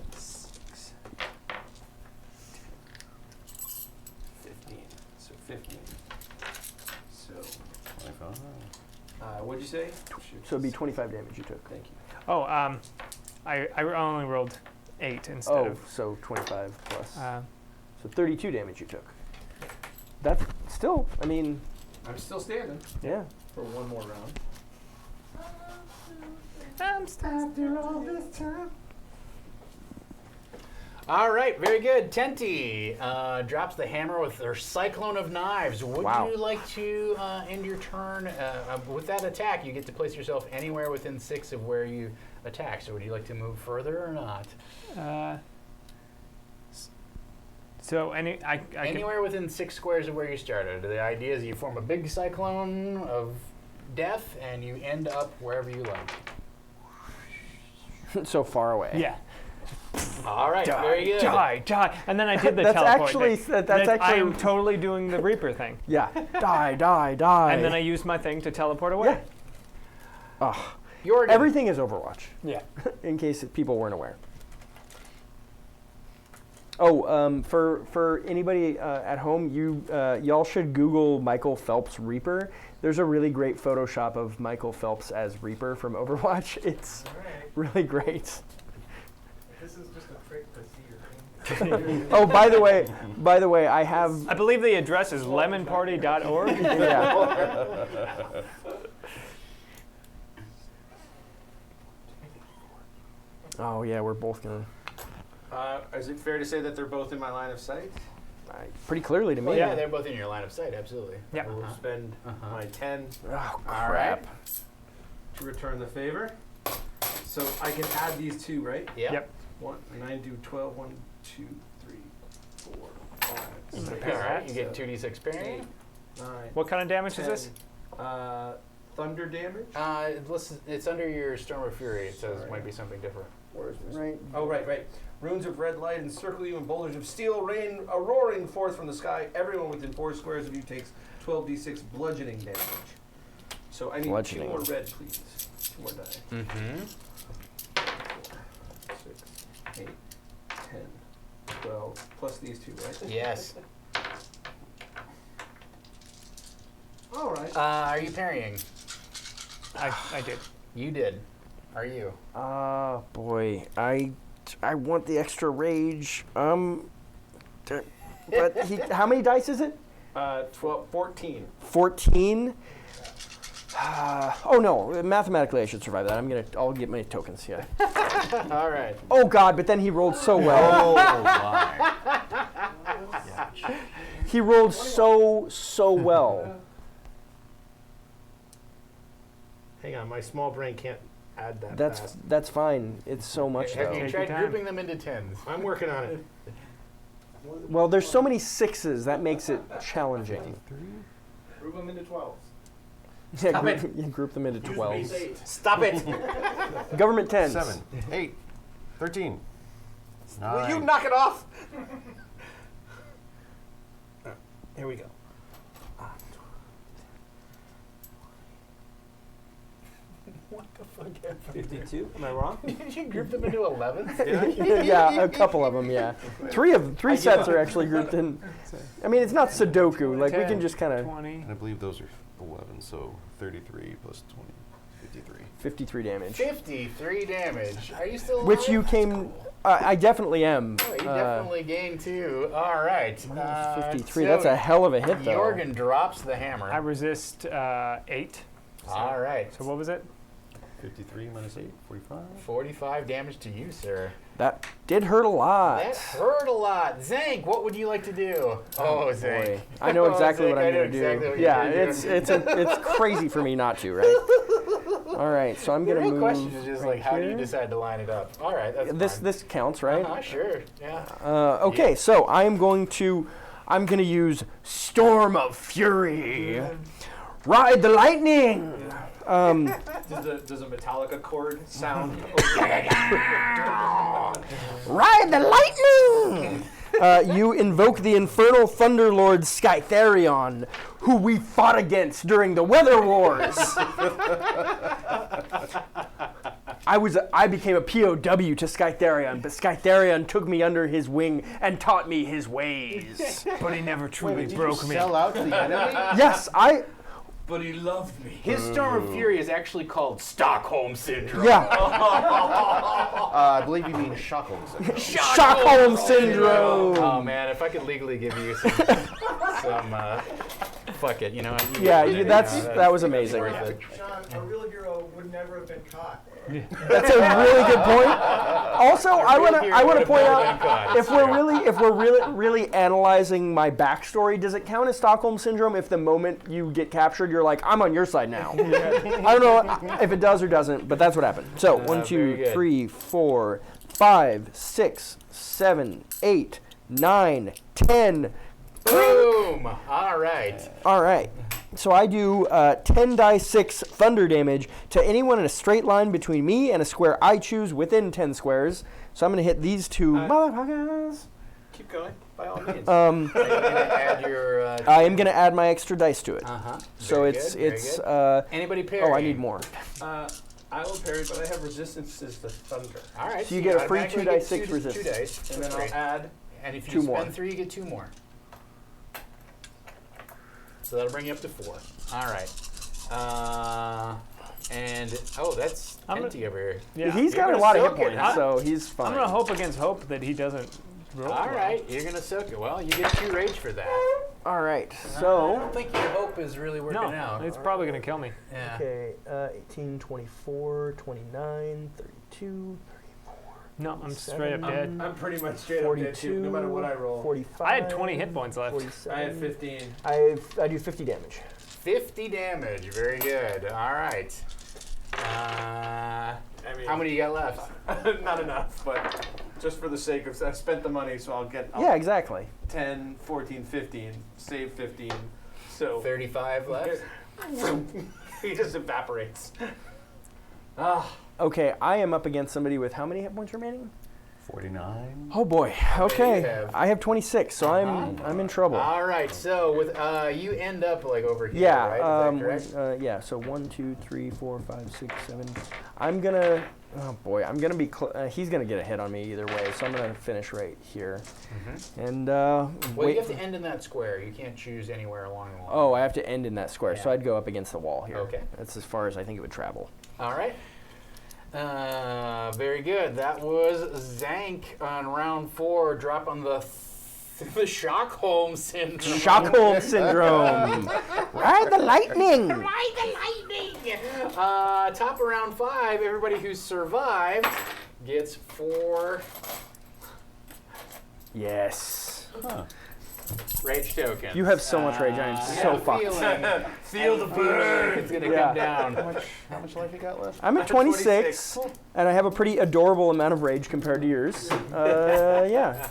15. So 15. So, 25. what'd you say? So it'd be 25 damage you took. Thank you. Oh, I only rolled 8 instead of. So 25 plus. So 32 damage you took. That's still, I mean, I'm still standing yeah. for one more round. I'm after all this time. All right, very good. TENTI drops the hammer with her cyclone of knives. Would you like to end your turn with that attack? You get to place yourself anywhere within 6 of where you attack. So would you like to move further or not? So anywhere within 6 squares of where you started. The idea is you form a big cyclone of death, and you end up wherever you like. So far away. Yeah. All right, very good. Die. And then I did the That's teleport actually- thing. that's I actually- am totally doing the Reaper thing. Yeah. Die. And then I used my thing to teleport away. Yeah. YORGIN. Everything is Overwatch, Yeah. in case people weren't aware. Oh, for anybody at home, y'all should Google Michael Phelps Reaper. There's a really great Photoshop of Michael Phelps as Reaper from Overwatch. It's really great. This is just a trick to see your thing. Oh, by the way, I have. I believe the address is lemonparty.org. Yeah. Oh yeah, we're both gonna. Is it fair to say that they're both in my line of sight? Pretty clearly to me. Well, yeah, they're both in your line of sight, absolutely. Yeah. We'll spend my 10 Oh All crap. to return the favor. So I can add these two, right? Yeah. Yep. 9 do 12. 1, 2, 3, 4, 5, 6, All right, you get 2d6 parry. 9. What kind of damage is this? Thunder damage. Listen, it's under your Storm of Fury. It says it might be something different. Where's this? Right. Oh, right. Runes of red light encircle you, and boulders of steel rain roaring forth from the sky. Everyone within 4 squares of you takes 12d6 bludgeoning damage. So I need 2 more red, please. 2 more die. Mm-hmm. 6, 8, 10, 12, plus these 2, right? Yes. All right. Are you parrying? I did. You did. Are you? Boy, I want the extra rage. But how many dice is it? 14. 14. Oh no, mathematically I should survive that. I'll get my tokens. Yeah. All right. Oh God, but then he rolled so well. Oh my. He rolled so well. Hang on, my small brain can't add that That's fast. that's fine. It's so much Have though. you Take tried your time. grouping them into 10s? I'm working on it. Well, there's so many 6s that makes it challenging. Group them into 12s. Yeah, you group them into 12s. Stop it! Government 10s. 7, 8, 13. Will you 9. knock it off? Here we go. What the fuck happened? 52. Am I wrong? Did you group them into 11s? Yeah, a couple of them. Yeah, three sets are actually grouped in. I mean, it's not Sudoku. Like we can just kind of 20. And I believe those are 11, so 33 plus 20, 53. 53 damage. 53 damage. Are you still alive? Which you came. I definitely am. Oh, you definitely gained 2. All right. 53. So That's a hell of a hit, though. YORGIN drops the hammer. I resist 8. All right. So what was it? 53 minus 8, 45. 45 damage to you, sir. That did hurt a lot. That hurt a lot. ZANK, what would you like to do? Oh, ZANK. Boy. I know exactly what ZANK, I'm I know going to do. exactly what you're Yeah, gonna do. it's crazy for me not to, right? All right, so I'm The going to real move. question is just like, how do you here. decide to line it up? All right, that's fine. This counts, right? Sure, yeah. Okay, so I'm going to use Storm of Fury. Ride the lightning. Does a Metallica chord sound? Ride the lightning. You invoke the infernal thunderlord Skytherion, who we fought against during the Weather Wars. I became a POW to Scytherion, but Scytherion took me under his wing and taught me his ways. But he never truly Did broke you me. sell out to the enemy? Yes, But he loved me. His Storm of Fury is actually called Stockholm Syndrome. yeah. I believe you mean Stockholm syndrome. Stockholm Syndrome. Oh man, if I could legally give you some fuck it, you know. Yeah, that was amazing. Worth it. Shawn, a real hero would never have been caught. That's a really good point. Also, I want to point out if we're really analyzing my backstory, does it count as Stockholm Syndrome if the moment you get captured, you're like, I'm on your side now? I don't know if it does or doesn't, but that's what happened. So 1, 2, 3, 4, 5, 6, 7, 8, 9, 10. Boom! All right. All right. So I do 10 die 6 thunder damage to anyone in a straight line between me and a square I choose within 10 squares. So I'm going to hit these two motherfuckers. Keep going, by all means. Are you gonna add your? I am going to add my extra dice to it. So Very it's good, it's. very Anybody parry? Oh, I need more. I will parry, but I have resistances to thunder. All right. So you get a free automatically 2 die get 6 two resistance. dice, And then for free. I'll add. And if you 2 spend more. 3, you get 2 more. So that'll bring you up to 4. All right. And that's TENTI over here. Yeah. He's got a gonna lot of hit soak it, points, huh? so he's fine. I'm gonna hope against hope that he doesn't roll. All well. right, you're gonna soak it. Well, you get 2 rage for that. All right. I So. don't think your hope is really working No, out. it's probably gonna kill me. Yeah. Okay. 18, 24, 29, 32. No, I'm straight up dead. I'm pretty much straight up dead too, no matter what I roll. 45. I had 20 hit points left. 47. I had 15. I do 50 damage. 50 damage. Very good. All right. I mean, How many you got left? not enough, but just for the sake of, I spent the money, so I'll get Yeah, exactly. 10, 14, 15, save 15. So 35 left. he just evaporates. Okay, I am up against somebody with how many hit points remaining? 49. Oh boy. many Okay, you have? I have 26, so I'm in trouble. All right. So with you end up like over here, Yeah. right? Is that correct? Yeah. So 1, 2, 3, 4, 5, 6, 7. I'm gonna. Oh boy, I'm gonna be. He's gonna get a hit on me either way, so I'm gonna finish right here. And Well, wait. you have to end in that square. You can't choose anywhere along the line. Oh, I have to end in that square, so Yeah. I'd go up against the wall here. Okay. That's as far as I think it would travel. All right. Very good. That was ZANK on round 4. Drop on the Stockholm Syndrome. Stockholm Syndrome. Ride the lightning. Ride the lightning. Top of round 5. Everybody who survived gets 4 Yes. rage tokens. You have so much rage. I am so fucked. Feel the burn. It's gonna Yeah. come down. How much life you got left? I'm at 26, and I have a pretty adorable amount of rage compared to yours. Yeah.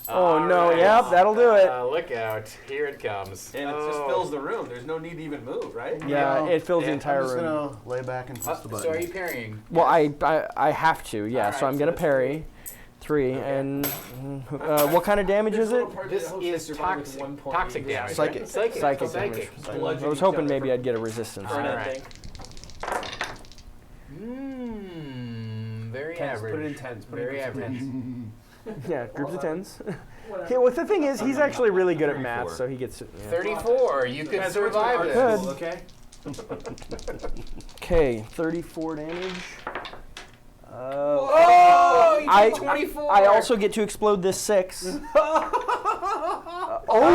Oh no, right. yep, that'll do it. Look out. Here it comes. And it just fills the room. There's no need to even move, right? Yeah, it fills the Yeah, entire I'm just room. gonna lay back and press the button. So are you parrying? Well, I have to, yeah. All So right, I'm so gonna that's parry 3, and what kind of damage is it? This is toxic damage. Psychic. right? Psychic. Psychic Psychic. I was hoping maybe I'd get a resistance. All For an right. ending. Very Tens, average. put it in tens. Put Very it in average. Yeah, groups of 10s. Okay, well, the thing is, he's actually really good at math, so he gets. Yeah. 34. You could survive Good. this. Okay. Okay, 34 damage. Oh, you I- did 24. I also get to explode this 6. Oh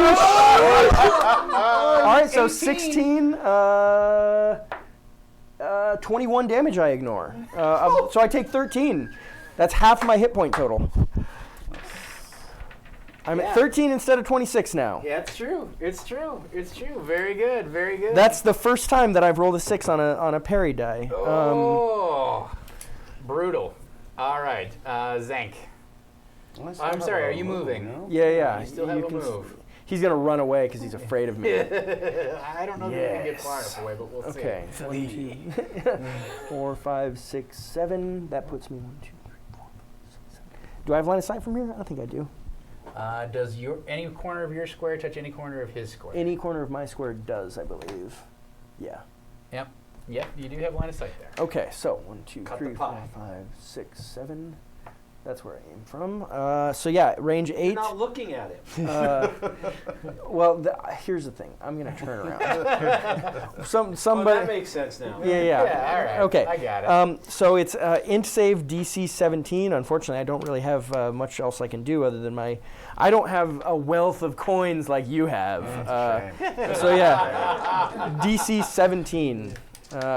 shit! All right, so 16, 21 damage I ignore. So I take 13. That's half my hit point total. I'm at 13 instead of 26 now. Yeah, it's true. It's true. It's true. Very good. Very good. That's the first time that I've rolled a 6 on a parry die. Oh, brutal. All right, ZANK. I'm sorry, are you moving? Yeah. You still have a can move. He's gonna run away because he's afraid of me. I don't know if you can get far Yes. enough away, but we'll Okay. see. 1, 2, 4, 5, 6, 7. That puts me 1, 2, 3, 4, 5, 6, 7. Do I have line of sight from here? I don't think I do. Does any corner of your square touch any corner of his square? Any corner of my square does, I believe. Yeah. Yep. Yep, you do have line of sight there. Okay, so 1, 2, Cut 3, the 4, pie. 5, 6, 7. That's where I aim from. So yeah, range 8. You're not looking at it. Well, here's the thing. I'm gonna turn around. Oh, Somebody. that makes sense now. Yeah. Yeah, all right. Okay. I got it. So it's int save DC 17. Unfortunately, I don't really have much else I can do other than I don't have a wealth of coins like you have. So yeah, DC 17.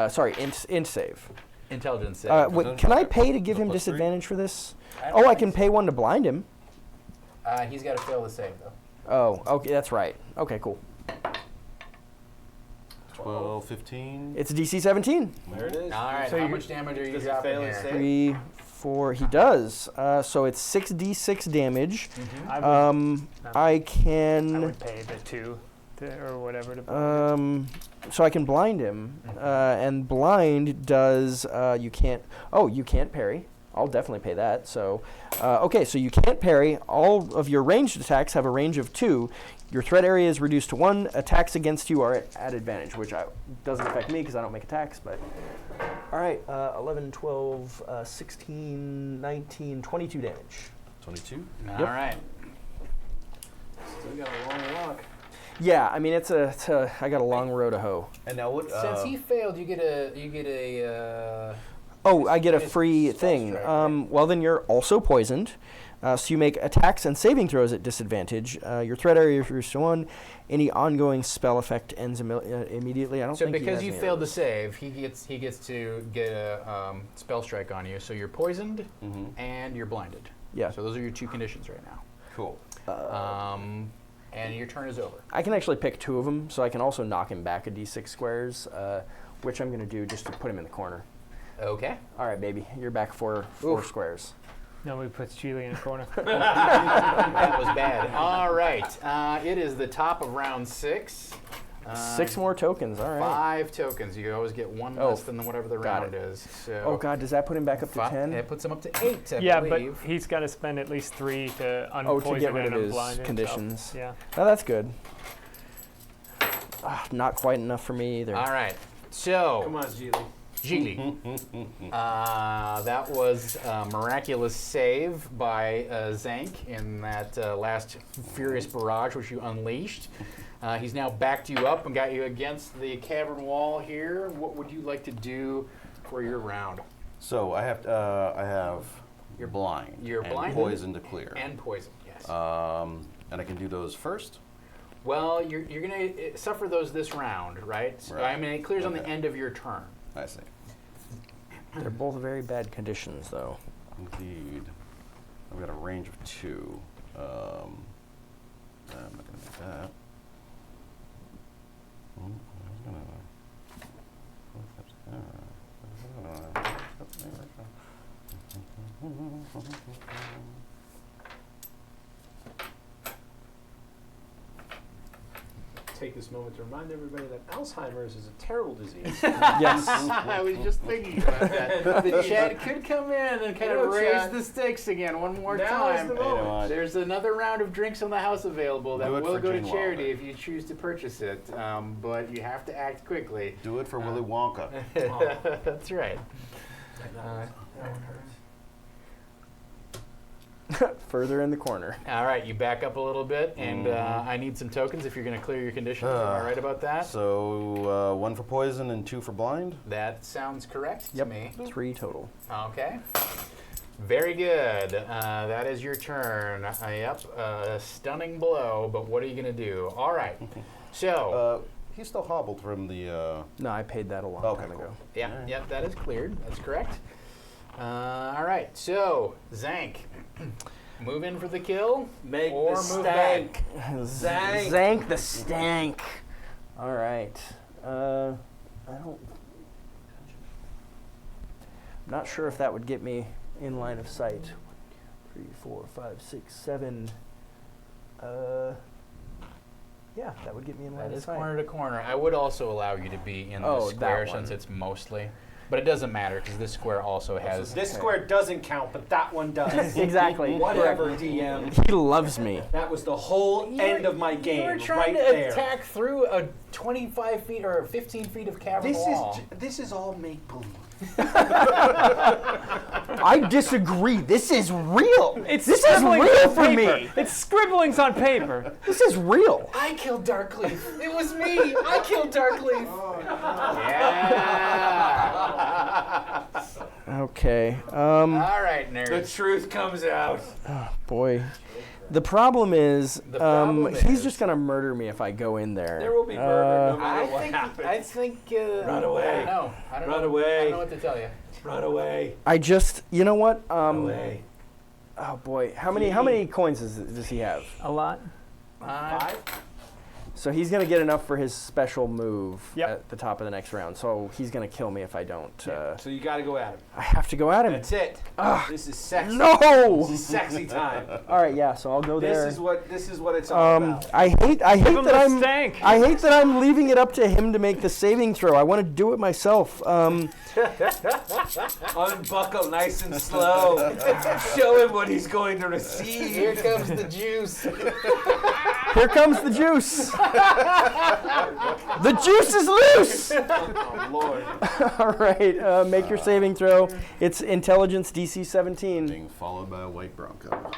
Sorry, int save. Intelligence save. Wait, can I pay to give him +3? disadvantage for this? Oh, I can pay one to blind him. He's got to fail the save, though. Oh, okay, that's right. Okay, cool. 12, 15. It's DC 17. There it is. All right, So how you- much damage are you Does he dropping fail his here? save? 3, 4. He does. So it's 6d6 damage. I would, I I can. would pay the 2 or whatever to blind it. So I can blind him, and blind does you can't. Oh, you can't parry. I'll definitely pay that. So, okay, so you can't parry. All of your ranged attacks have a range of 2. Your threat area is reduced to 1. Attacks against you are at advantage, which doesn't affect me because I don't make attacks. But all right, 11, 12, 16, 19, 22 damage. 22. All right. Still got a long walk. Yeah, I mean it's a I got a long road to hoe. And now what? Since he failed, you get a. Oh, I get a It's free spell thing. strike, right? Well, then you're also poisoned. So you make attacks and saving throws at disadvantage. Your threat area is reduced to 1. Any ongoing spell effect ends immediately. I don't So think he because has you any of failed to those. save, he gets to get a spell strike on you. So you're poisoned and you're blinded. Yeah. So those are your 2 conditions right now. Cool. And your turn is over. I can actually pick 2 of them, so I can also knock him back a d6 squares, which I'm going to do just to put him in the corner. Okay. All right, baby, you're back 4 squares. Nobody puts GIGLI in a corner. That was bad. All right. It is the top of round 6. 6 more tokens. All right. 5 tokens. You always get 1 Oh, less than whatever the got round it. is. So Oh God, does that put him back up to 10? It puts him up to 8, I Yeah, believe. but he's got to spend at least 3 to unpoison Oh, to get rid and of his unblind him, so, conditions. yeah. Oh, that's good. Not quite enough for me either. All right. So, Come on, Geely. Gigli. That was a miraculous save by ZANK in that last furious barrage which you unleashed. He's now backed you up and got you against the cavern wall here. What would you like to do for your round? So I have your blind. You're and blind poison to clear. And poison, yes. And I can do those first. Well, you're going to suffer those this round, right? So, Right. I mean, it clears on the Okay. end of your turn. I see. They're both very bad conditions, though. Indeed. I've got a range of 2. I'm not going to make that. Take this moment to remind everybody that Alzheimer's is a terrible disease. Yes. I was just thinking about that. The chat could come in and kind of Hello, raise chat. the stakes again one more Now is time. the You know moment. what? There's another round of drinks on the house available that Do it will for go to Gene charity Wilder. if you choose to purchase it, but you have to act quickly. Do it for Willy Wonka. That's right. Further in the corner. All right, you back up a little bit, and I need some tokens if you're going to clear your conditions. Am I right about that? So 1 for poison and 2 for blind. That sounds correct Yep. to me. 3 total. Okay. Very good. That is your turn. Yep. Stunning blow, but what are you going to do? All right. So, He's still hobbled from the. No, I paid that a long Okay, time cool. ago. yep, that is cleared. That's correct. All right. So, ZANK, move in for the kill Make or the move stank. back. Zank. Zank the stank. All right. I don't. Not sure if that would get me in line of sight. 3, 4, 5, 6, 7. Yeah, that would get me in line That of is sight. corner to corner. I would also allow you to be in the Oh, that square one. since it's mostly. but it doesn't matter because this square also has. This square doesn't count, but that one does. Exactly. Whatever, DM. He loves me. That was the whole end of my game, You were trying right to there. attack through a 25 feet or 15 feet of cavern wall. This is all make believe. I disagree. This is real. It's this is scribblings real on for paper. me. It's scribblings on paper. This is real. I killed Darkleaf. It was me. I killed Darkleaf. Yeah. Okay. All right, The nerds. truth comes out. Boy. The problem is, The problem he's is- just gonna murder me if I go in there. There will be murder no matter what I happens. think. Run away. I don't know. Run I away. don't know what to tell you. Run away. I just, you know what? Run away. Oh boy, how many coins does he have? A lot. 5? So he's gonna get enough for his special move Yep. at the top of the next round. So he's gonna kill me if I don't. So you got to go at him. I have to go at him. That's it. This is sexy. No. This is sexy time. All right, yeah. So I'll go there. This is what it's all about. I hate Give him that the I'm. stank. I hate that I'm leaving it up to him to make the saving throw. I want to do it myself. Unbuckle nice and slow. Show him what he's going to receive. Here comes the juice. Here comes the juice. The juice is loose. Oh, Lord. All right, make your saving throw. It's intelligence DC 17. Being followed by a white Bronco.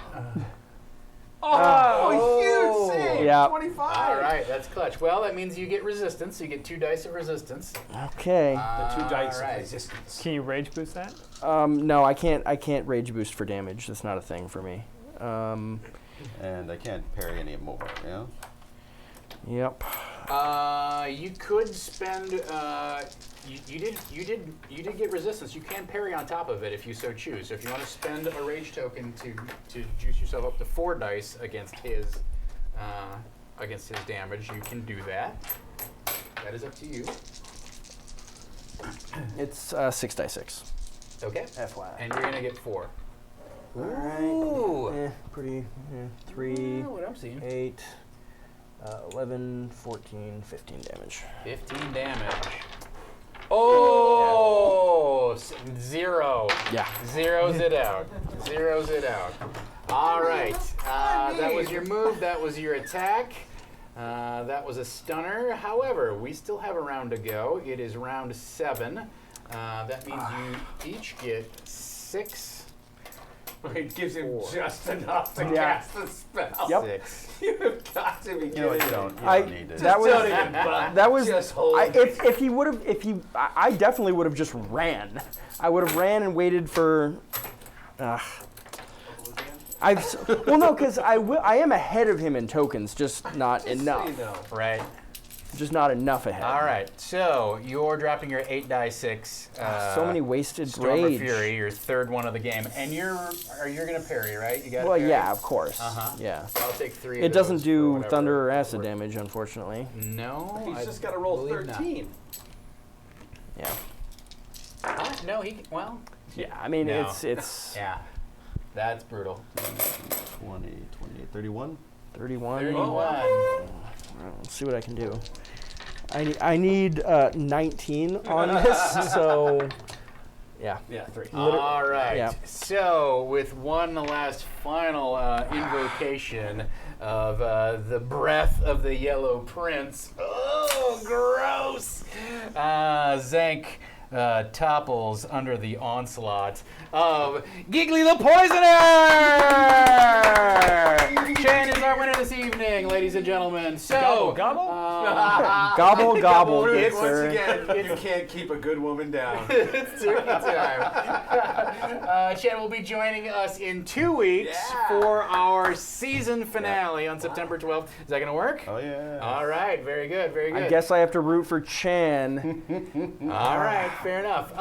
Oh, huge save. Yeah. 25. All right, that's clutch. Well, that means you get resistance. You get 2 dice of resistance. Okay. The 2 dice All right. of resistance. Can you rage boost that? No, I can't. I can't rage boost for damage. That's not a thing for me. And I can't parry any more, yeah? Yep. You could spend. You did get resistance. You can parry on top of it if you so choose. So if you want to spend a rage token to juice yourself up to 4 dice against his damage, you can do that. That is up to you. It's 6 die 6. Okay. FYI. And you're gonna get 4. Ooh. Pretty. 3, What I'm seeing. 8, 11, 14, 15 damage. 15 damage. Oh, 0. Yeah. Zeros it out. Zeros it out. All right. That was your move. That was your attack. That was a stunner. However, we still have a round to go. It is round 7. That means you each get 6. It gives him just enough to Yeah. cast the spell. Yep. 6. You have got to be kidding You know what, you me. don't need to. That was. Don't even bother. That was. Just hold it. If he would have, I definitely would have just ran. I would have ran and waited for. Well, no, because I am ahead of him in tokens, just not enough. You know. Right. Just not enough ahead. All right. So you're dropping your 8 die 6. So many wasted Storm rage. of Fury, your 3rd one of the game, and you're gonna parry, right? You got. Well, yeah, of course. Uh-huh. Yeah. I'll take 3. of It doesn't those for do whatever. thunder or acid damage, unfortunately. No. He's I just got to roll believe not. 13. Yeah. No, he. Well. Yeah. I mean, No. it's Yeah. That's brutal. 20, 28, 31. 31. 31. Let's see what I can do. I need 19 on this, so yeah. Yeah, 3. All right. Yeah. So, with one last final invocation of the breath of the Yellow Prince. Oh, gross! ZANK topples under the onslaught of GIGLI the Poisoner! Shawn is our winner this evening, ladies and gentlemen. So, Gobble? Gobble gobble, good Once sir. again, you can't keep a good woman down. it's turkey time. Shawn will be joining us in 2 weeks for our season finale on September 12th. Is that going to work? Oh, yeah. All right, very good, very good. I guess I have to root for Chan. All right, fair enough.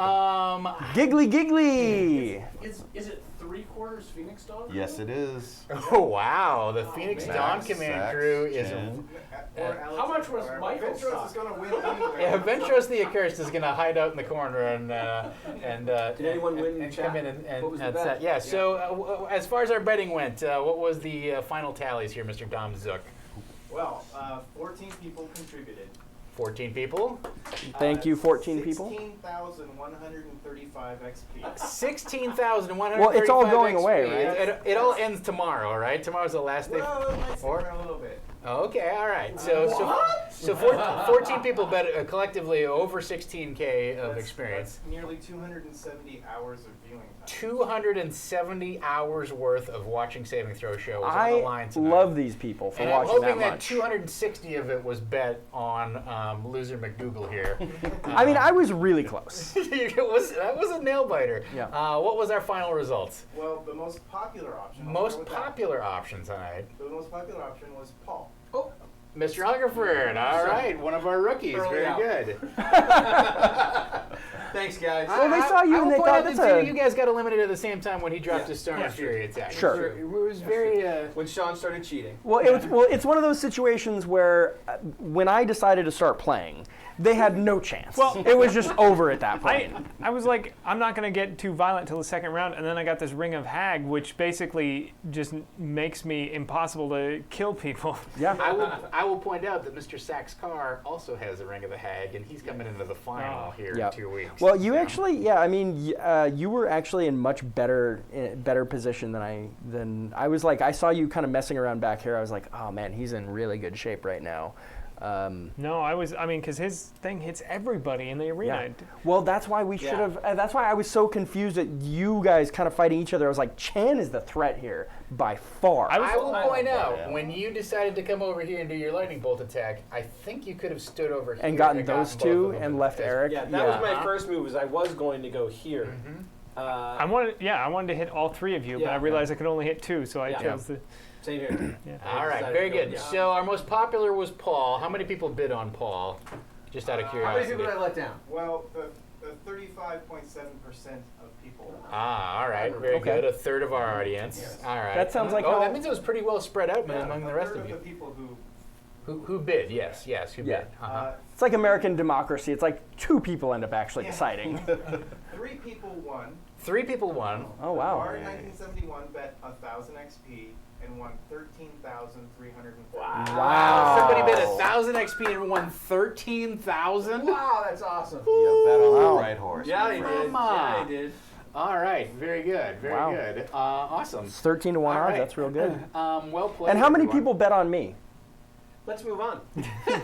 Giggly giggly! Is it 3/4 Phoenix Dog? Yes, it is. Oh, wow, the Phoenix Max, Dawn Command Sax, crew is... Chen. How much was Michael's Ventros stock? is going to win anyway. Yeah, Ventros the Accursed is going to hide out in the corner and Did anyone win and chat? come in and What was the set. bet? Yeah, so as far as our betting went, what was the final tallies here, Mr. Dom Zook? Well, 14 people contributed. 14 people. Thank you, 14 people. 16,135 XP. 16,135. Well, it's all going XP. away, right? It all ends tomorrow, right? Tomorrow's the last day. Well, it might Or- sit for a little bit. Okay, all right. So 14 people bet collectively over 16K of experience. That's nearly 270 hours of viewing time. 270 hours worth of watching Saving Throw show was on the I line tonight. love these people for And I'm watching hoping that that much. 260 of it was bet on Loser McDougal here. I mean, I was really close. That was a nail biter. Yeah. What was our final results? Well, the most popular option. I'll Most start with that. popular option tonight. The most popular option was Paul. Mr. Hungerford. All right, one of our rookies. Early Very out. good. Thanks, guys. Well, they saw you I and will they point thought out that's that a... you guys got eliminated at the same time when he dropped Yeah. his Stone and Fury attack. Sure. It was very. When Shawn started cheating. Well, it's one of those situations where when I decided to start playing, they had no chance. Well- It was just over at that point. I was like, I'm not going to get too violent till the second round, and then I got this Ring of Hag, which basically just makes me impossible to kill people. Yeah. I will point out that Mr. Sack's car also has a Ring of the Hag, and he's coming into the final here Yeah. in 2 weeks. Well, you So- actually, yeah, I mean, you were actually in much better position than I was. Like, I saw you kind of messing around back here. I was like, oh man, he's in really good shape right now. No, I mean, because his thing hits everybody in the arena. Yeah. Well, that's why we should have. That's why I was so confused at you guys kind of fighting each other. I was like, Chan is the threat here by far. I will point out, when you decided to come over here and do your lightning bolt attack, I think you could have stood over here and gotten those both two of them and left as- Eric. Yeah, that was my first move. Was I was going to go here. I wanted to hit all three of you, but Yeah. I realized I could only hit two, so I Yeah. chose the. Same here. All right, very good. So our most popular was Paul. How many people bid on Paul? Just out of How many curiosity. people did I let down? Well, the 35.7% of people. all right, very Okay. good. A third of our audience. Yes. All right. That sounds like Oh, how- that means it was pretty well spread out among the rest third of you. the people who Who bid? Yes, who Yeah. bid? Uh-huh. It's like American democracy. It's like two people end up actually deciding. 3 people won. 3 people won. Oh wow. Bar in 1971 bet 1,000 XP and won 13,350. Wow. Somebody bid 1,000 XP and won 13,000. Wow, that's awesome. You bet on Wow. the right horse. Yeah, he did. Come on. Yeah, he did. All right, very good, very Wow. good. Awesome. It's 13 to 1 All odds. right. That's real good. Well played. And how many everyone. people bet on me? Let's move on. Yeah,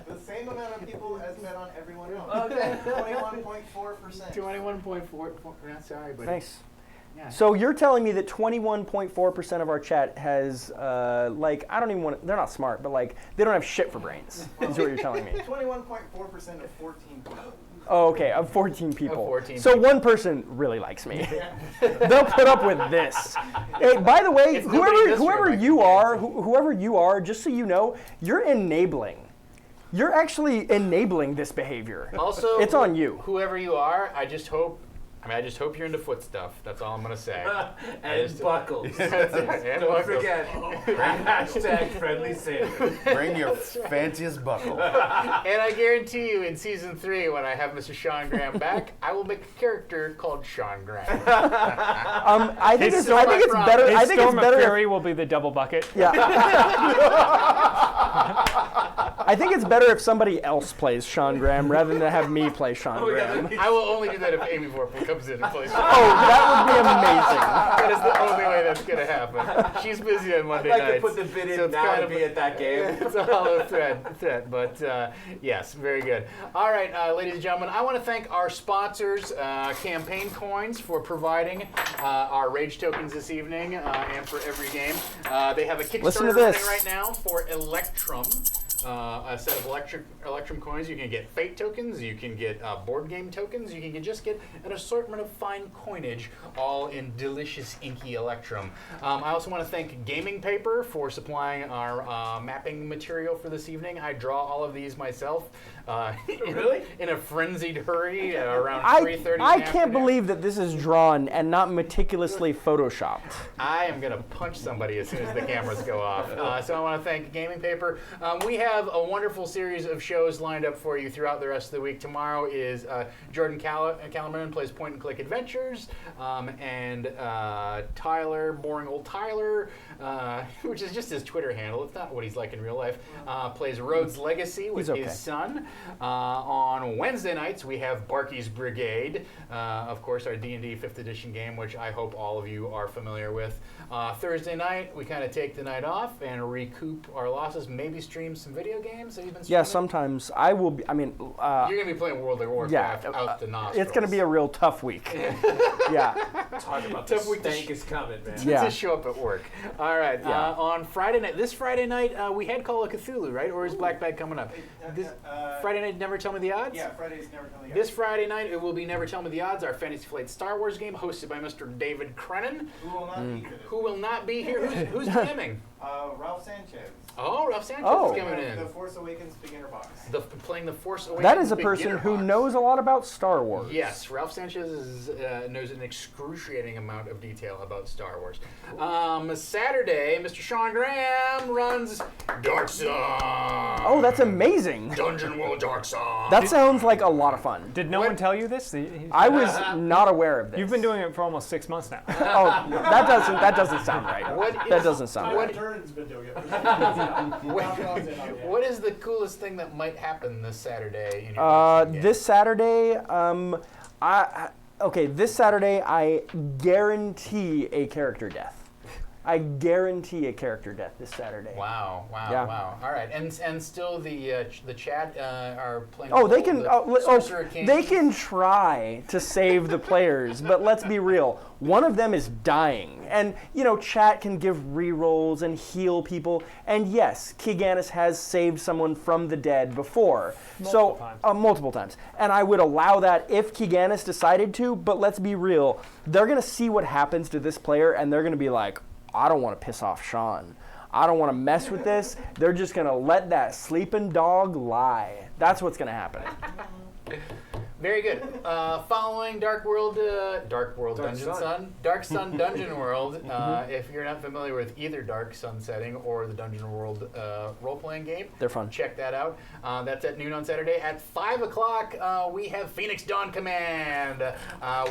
the same amount of people as bet on everyone else. Okay. 21.4%. 21.4. Sorry, buddy. Nice. Yeah. So you're telling me that 21.4% of our chat has, like, I don't even want. They're not smart, but like, they don't have shit for brains. Is what you're telling me. 21.4% of 14 people. Oh, okay, of 14 people. 14 so people. one person really likes me. They'll put up with this. Hey, by the way, If nobody in this room whoever likes you me, are, whoever you are, just so you know, you're enabling. You're actually enabling this behavior. Also, It's on you. Whoever you are, I just hope you're into foot stuff. That's all I'm gonna say. And buckles. And Don't buckles. forget. Hashtag friendly sailor. Bring your fanciest buckle. And I guarantee you, in season 3, when I have Mr. Sean Graham back, I will make a character called Sean Graham. I think His it's better. His I think it's Storm of better. Fury will be the double bucket. Yeah. I think it's better if somebody else plays Sean Graham rather than to have me play Sean Graham. I will only do that if Amy Vorpal comes in and plays. Oh, that would be amazing. That is the only way that's gonna happen. She's busy on I'd Monday like nights. to put the bid in so it's now kind to of be at that game. It's a hollow thread, but yes, very good. All right, ladies and gentlemen, I want to thank our sponsors, Campaign Coins, for providing our Rage tokens this evening and for every game. They have a Listen to Kickstarter running this. right now for Electrum. A set of Electrum coins. You can get Fate tokens, you can get board game tokens, you can just get an assortment of fine coinage, all in delicious inky Electrum. I also want to thank Gaming Paper for supplying our mapping material for this evening. I draw all of these myself. Really? In a frenzied hurry around I 3:30. I can't believe that this is drawn and not meticulously photoshopped. I am going to punch somebody as soon as the cameras go off. So I want to thank Gaming Paper. We have have a wonderful series of shows lined up for you throughout the rest of the week. Tomorrow is Jordan Callaman plays Point and Click Adventures, and Tyler, boring old Tyler, which is just his Twitter handle. It's not what he's like in real life. Plays Rhodes Legacy with his son. On Wednesday nights, we have Barky's Brigade, of course, our D&D 5th edition game, which I hope all of you are familiar with. Thursday night, we kind of take the night off and recoup our losses, maybe stream some video games. Have you been streaming? Yeah, sometimes I will be, you're going to be playing World of Warcraft out the nostrils. It's going to be a real tough week. Yeah. Talk about tough the week stank is coming, man. To show up at work. All right. On Friday night, this Friday night, we had Call of Cthulhu, right? Or is Black Bag coming up? This Friday night, Never Tell Me the Odds? Yeah, Friday's Never Tell Me the Odds. This Friday night, it will be Never Tell Me the Odds, our Fantasy Flight Star Wars game, hosted by Mr. David Crennan. Who will not be here. Who will not be here? Who's DMing? Ralph Sanchez. Oh, Ralph Sanchez is coming in. The Force Awakens beginner box. Playing the Force Awakens. That is a person who knows a lot about Star Wars. Yes, Ralph Sanchez knows an excruciating amount of detail about Star Wars. Saturday, Mr. Shawn Graham runs Dark Sun. Oh, that's amazing. Dungeon World Dark Sun. That sounds like a lot of fun. Did no one tell you this? I was not aware of this. You've been doing it for almost 6 months now. Oh, that doesn't sound right. That doesn't sound right. Turn's been doing it. What is the coolest thing that might happen this Saturday? In your this Saturday, this Saturday, I guarantee a character death. I guarantee a character death this Saturday. Wow! All right, and still the chat are playing. Oh, they can. They can try to save the players, but let's be real. One of them is dying, and chat can give rerolls and heal people. And yes, Kiganis has saved someone from the dead before, multiple times. And I would allow that if Kiganis decided to. But let's be real. They're gonna see what happens to this player, and they're gonna be like, I don't want to piss off Shawn. I don't want to mess with this. They're just going to let that sleeping dog lie. That's what's going to happen. Very good. Following Dark Sun Dungeon World. If you're not familiar with either Dark Sun setting or the Dungeon World role-playing game, they're fun. Check that out. That's at noon on Saturday. At 5 o'clock, we have Phoenix Dawn Command.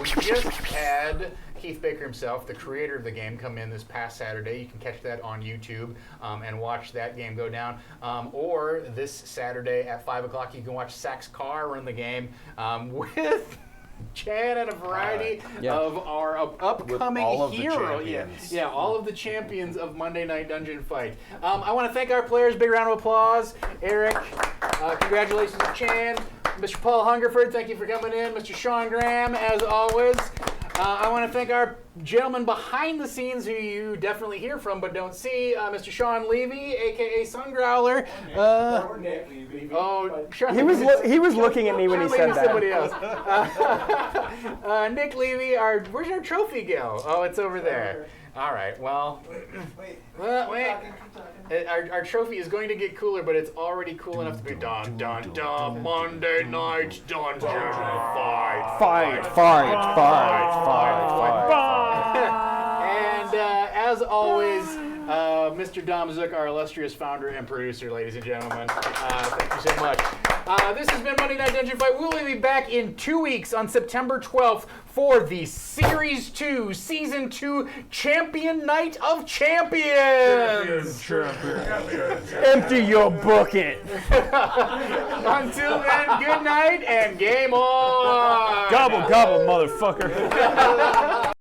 We just had Keith Baker himself, the creator of the game, come in this past Saturday. You can catch that on YouTube and watch that game go down. Or this Saturday at 5 o'clock, you can watch Sax Carr run the game with Chan and a variety of our upcoming heroes. Yeah, all of the champions of Monday Night Dungeon Fight. I want to thank our players. Big round of applause. Eric, congratulations to Chan. Mr. Paul Hungerford, thank you for coming in. Mr. Shawn Graham, as always. I want to thank our gentleman behind the scenes who you definitely hear from but don't see, Mr. Shawn Levy, a.k.a. Sungrowler. He was looking at me when he said that. Somebody else. Nick Levy, where's our trophy go? Oh, it's over there. All right, well, wait. Our trophy is going to get cooler, but it's already cool enough to be dun dun dun Monday Night Dungeon Fight. And as always, Mr. Dom Zook, our illustrious founder and producer, ladies and gentlemen. Thank you so much. This has been Monday Night Dungeon Fight. We will be back in 2 weeks on September 12th for the Series 2, Season 2 Champion Night of Champions. Empty your bucket. Until then, good night and game on. Gobble, gobble, motherfucker.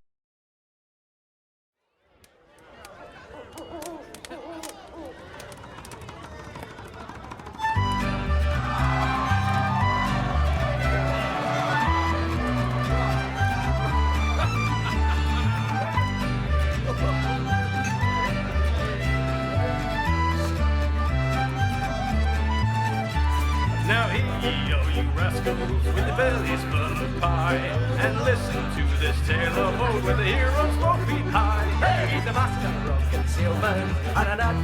Now hear ye, oh you rascals, with the bellies full of pie, and listen to this tale of old where the heroes 12 feet high. Hey, the master of concealment and an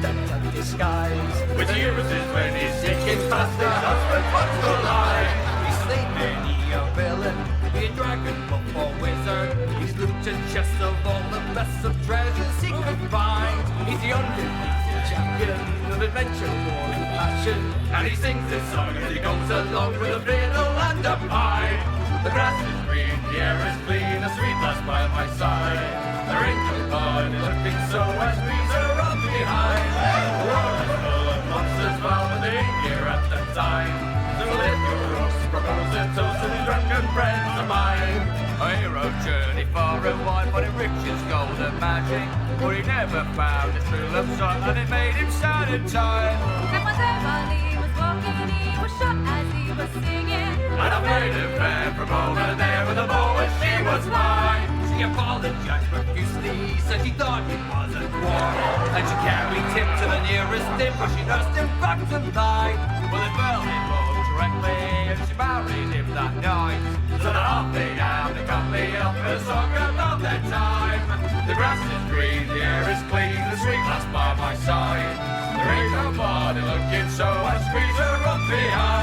disguise. With heroes is when he's seeking faster, husband wants to lie. He's slain many a villain, be a dragon, buff or wizard. He's looted chests of all the best of treasures he could find. He's the underneath champion of adventure, war and passion. And he sings this song as he goes along with a fiddle and a pipe. The grass is green, the air is clean, a sweet lass by my side. There ain't no body looking so I squeeze her up behind. The world is full of monsters, well, but they ain't here at the time. So let your roast, propose a toast to the drunken friends of mine. A hero journey far and wide, but it riches, gold and magic. For he never found his true love sight, and it made him sad and tired. And one day while he was walking, he was shot as he was singing. And I made a fair from over there with a bow, and she was mine. She apologized profusely, said she thought he was a quarrel. And she carried him to the nearest inn, where she nursed him back to life. Well, it fell in love directly, and she married him that night. So they're off they down, they cut me up for a song about their time. The grass is green, the air is clean, the sweet lass by my side. There ain't nobody looking so I squeeze her up behind.